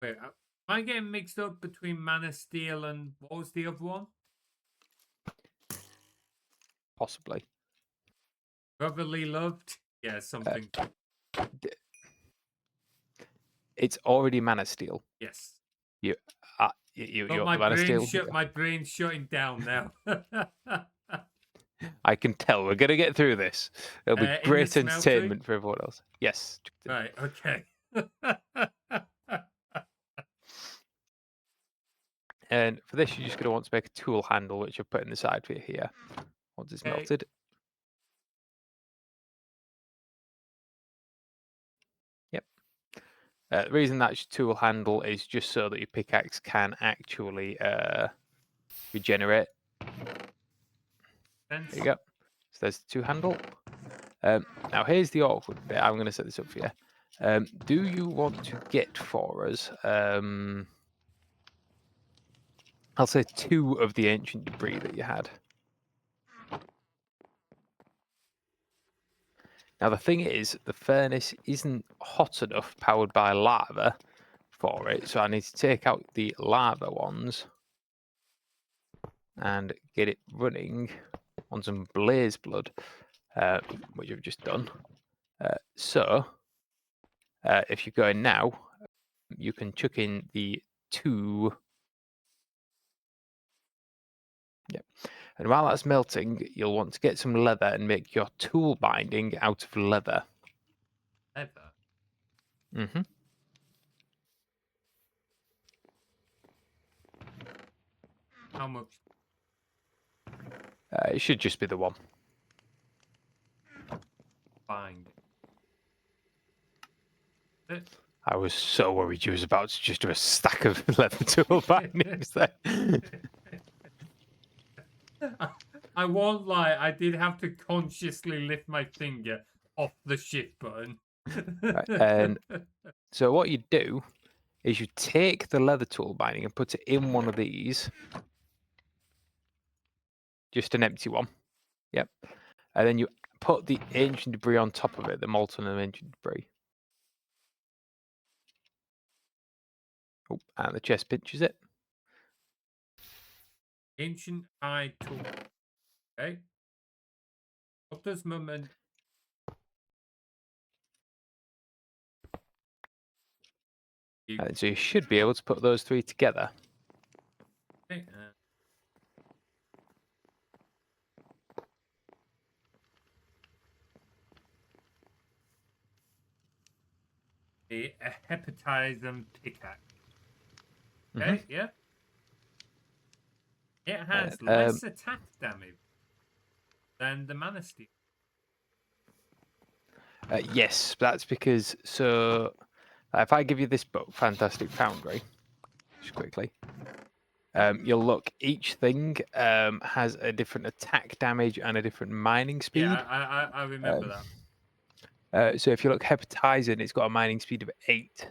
Wait. Am I getting mixed up between mana steel and what was the other one? Possibly. Brotherly loved. Yeah. Something. It's already mana steel. Yes. You you But want the mana steel? my brain's shutting down now. I can tell. We're gonna get through this. It'll be In the great smeltery? entertainment for everyone else. Yes. Right. Okay. And for this, you're just gonna want to make a tool handle, which I've put in the side for you here. Once it's Okay. melted. Yep. The reason that's your tool handle is just so that your pickaxe can actually regenerate. There you go. So there's the 2 handle. Now here's the awkward bit. I'm going to set this up for you. Do you want to get for us? I'll say 2 of the ancient debris that you had. Now the thing is, the furnace isn't hot enough, powered by lava, for it. So I need to take out the lava ones and get it running on some blaze blood, which I've just done. So if you go in now, you can chuck in the 2. Yep. And while that's melting, you'll want to get some leather and make your tool binding out of leather. Leather. Mm-hmm. How much? It should just be the 1. Bind. I was so worried you was about to just do a stack of leather tool bindings there. I won't lie, I did have to consciously lift my finger off the shift button. Right, and so what you do is you take the leather tool binding and put it in one of these. Just an empty one. Yep. And then you put the ancient debris on top of it, the molten and ancient debris. Oh, and the chest pinches it. Ancient eye tool. Okay. What does moment? And so you should be able to put those 3 together. Okay, a hepatitism pickaxe. Okay, yeah. It has less attack damage than the mana steel. Yes, that's because, so if I give you this book, Fantastic Foundry, just quickly, you'll look, each thing has a different attack damage and a different mining speed. Yeah, I remember that. So if you look, Hepatizen, it's got a mining speed of 8.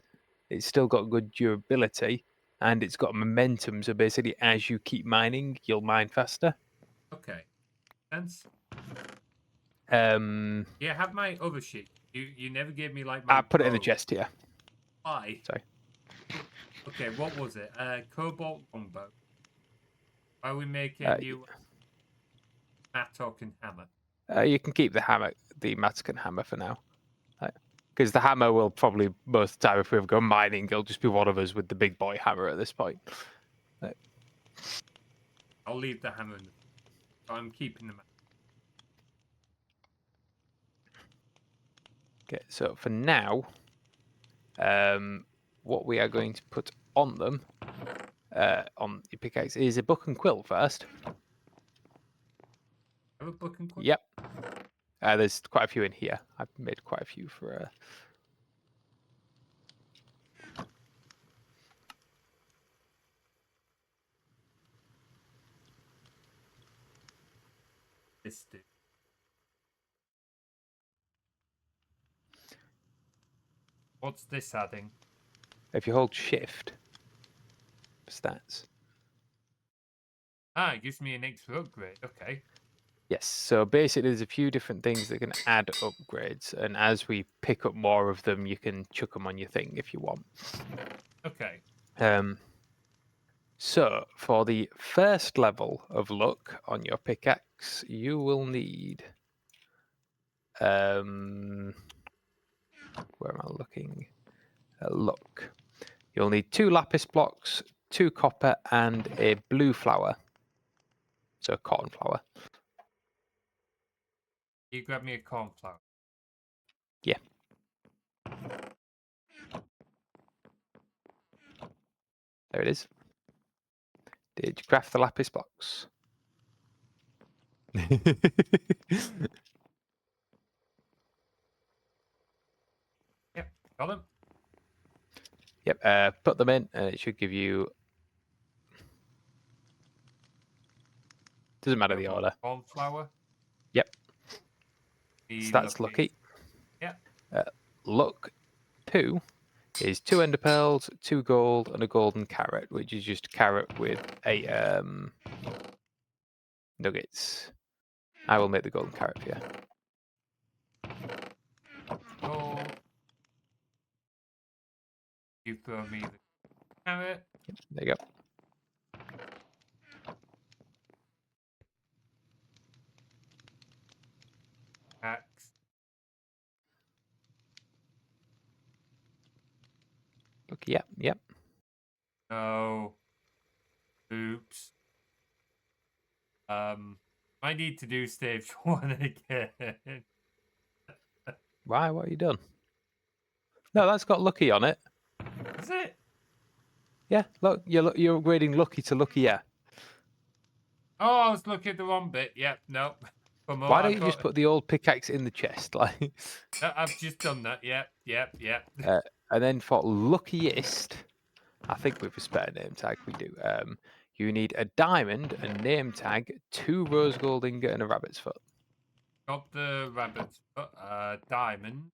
It's still got good durability, and it's got momentum. So basically, as you keep mining, you'll mine faster. Okay. Sense. Yeah, have my other sheet. You never gave me like my. I put it in the chest here. Why? Sorry. Okay, what was it? Cobalt longbow. Are we making you mattock and hammer? You can keep the hammer, the mattock and hammer for now. Because the hammer will probably, most of the time, if we ever go mining, it'll just be one of us with the big boy hammer at this point. I'll leave the hammer in the... I'm keeping the mattock. Okay, so for now, what we are going to put on them, on the pickaxe, is a book and quill first. Have a look and quick. Yep. There's quite a few in here. I've made quite a few for. This dude. What's this adding? If you hold Shift, stats. Ah, it gives me an extra upgrade. Okay. Yes. So basically, there's a few different things that can add upgrades, and as we pick up more of them, you can chuck them on your thing if you want. Okay. So for the first level of luck on your pickaxe, you will need. Where am I looking? Luck. You'll need 2 lapis blocks, 2 copper, and a blue flower. So cornflower. You grab me a cornflower. Yeah. There it is. Did you craft the lapis blocks? Yep. Got them. Yep. Put them in, and it should give you. Doesn't matter the order. Cornflower. Yep. The So that's lucky. Yep. Luck 2 is 2 ender pearls, 2 gold, and a golden carrot, which is just a carrot with 8 nuggets. I will make the golden carrot for you. Gold. You throw me the carrot. Yep, there you go. Axe. Look, yep. No. Oops. I need to do stage 1 again. Why? What have you done? No, that's got lucky on it. Is it? Yeah, look, you're upgrading lucky to lucky, yeah. Oh, I was looking at the wrong bit. Yep, no. Why don't you just put the old pickaxe in the chest, like? I've just done that. Yep. And then for luckiest, I think with a spare name tag we do. You need a diamond, a name tag, 2 rose gold ingot, and a rabbit's foot. Got the rabbit's foot. Diamond.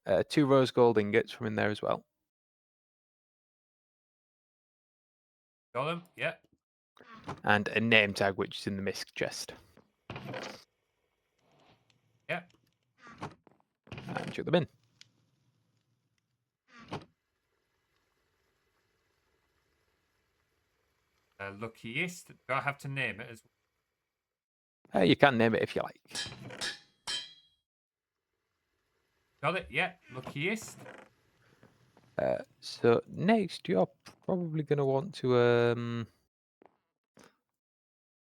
Yep, 2 rose gold ingots from in there as well. Got them. Yep. And a name tag, which is in the misc chest. Yep. And chuck them in. Luckiest. Do I have to name it as well? You can name it if you like. Got it. Yep. Luckiest. So next, you're probably going to want to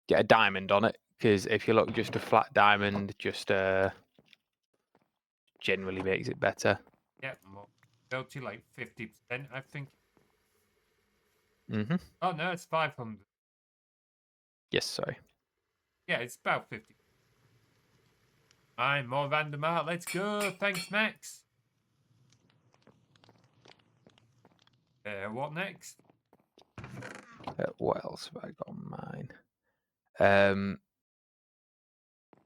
get a diamond on it, because if you look just a flat diamond, just generally makes it better. Yep. Go to like 50%, I think. Mm-hmm. Oh no, it's 500. Yes, sorry. Yeah, it's about 50. I'm more random out. Let's go. Thanks, Max. What next? What else have I got on mine?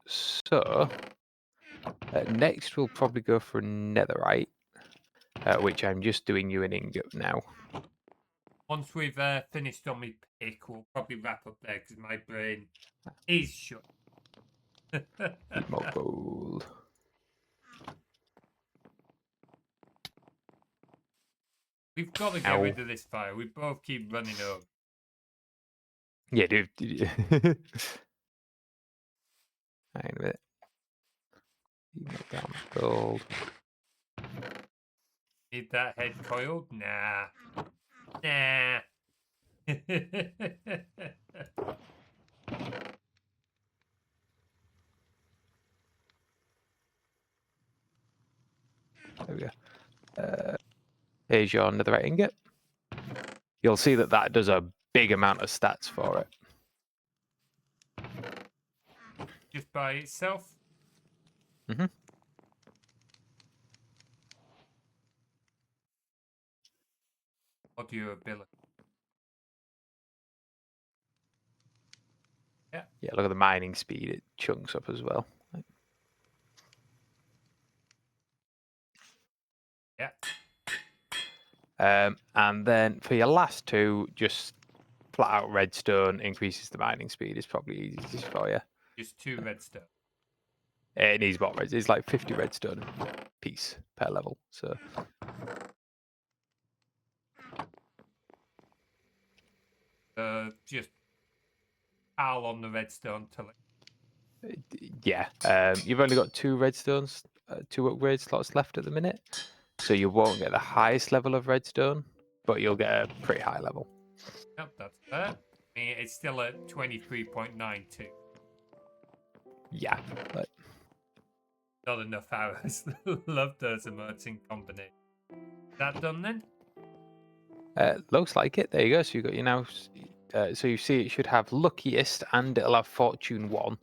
So next we'll probably go for netherite, which I'm just doing you an ingot now. Once we've finished on my pick, we'll probably wrap up there because my brain is shut. Need more gold. We've got to get rid of this fire. We both keep running over. Yeah, dude. Hang on a minute. You make down gold. Need that head coiled? Nah. Nah. There we go. Here's your netherite ingot. You'll see that that does a big amount of stats for it. just by itself? Mhm. Or do your ability? Yeah. Yeah, look at the mining speed. It chunks up as well. Yeah. And then for your last two, just flat out redstone increases the mining speed. Is probably easiest for you. Just 2 redstone. It needs more redstone. It's like 50 redstone piece per level. So Just pile on the redstone till it. yeah, you've only got 2 redstones, 2 upgrade slots left at the minute. So you won't get the highest level of redstone, but you'll get a pretty high level. Yep, that's fair. I mean, it's still at 23.92. Yeah. But Not enough hours. Love those emotes in combination. Is that done then? looks like it. There you go. So you got your now. So you see, it should have luckiest and it'll have fortune 1.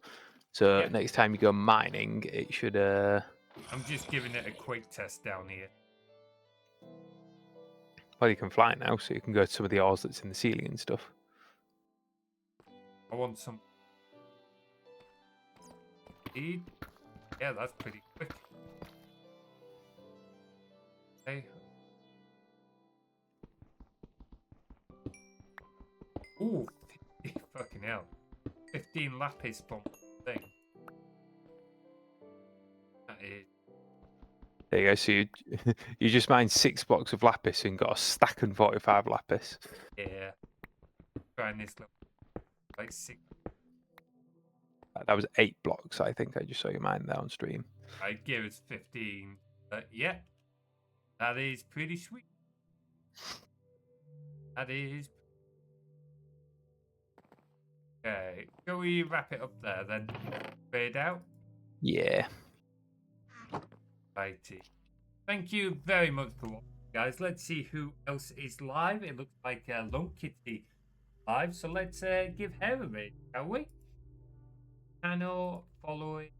So Yeah. next time you go mining, it should. I'm just giving it a quick test down here. Well, you can fly now, so you can go to some of the ores that's in the ceiling and stuff. I want some speed. Yeah, that's pretty quick. Okay. Ooh, 50, fucking hell. 15 lapis from thing. That is. There you go. So you just mined 6 blocks of lapis and got a stack and 45 lapis. Yeah. Trying this level. Like 6. That was 8 blocks, I think. I just saw you mine there on stream. I'd give us 15. But yeah. That is pretty sweet. That is. Okay. Shall we wrap it up there then? Fade out. Yeah. Righty. Thank you very much for watching, guys. Let's see who else is live. It looks like Lone Kitty live, so let's give her a raid, shall we? Channel following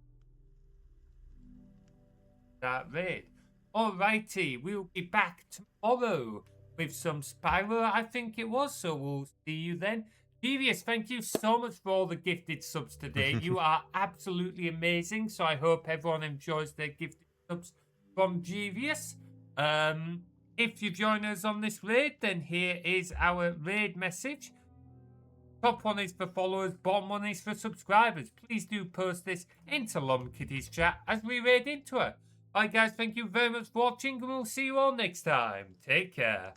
that raid. Alrighty, we'll be back tomorrow with some Spyro, I think it was, so we'll see you then. Devious, thank you so much for all the gifted subs today. You are absolutely amazing, so I hope everyone enjoys their gifted subs from Devious. If you join us on this raid, then here is our raid message. Top one is for followers, bottom one is for subscribers. Please do post this into Lon Kitty's chat as we raid into her. Alright guys, thank you very much for watching and we'll see you all next time. Take care.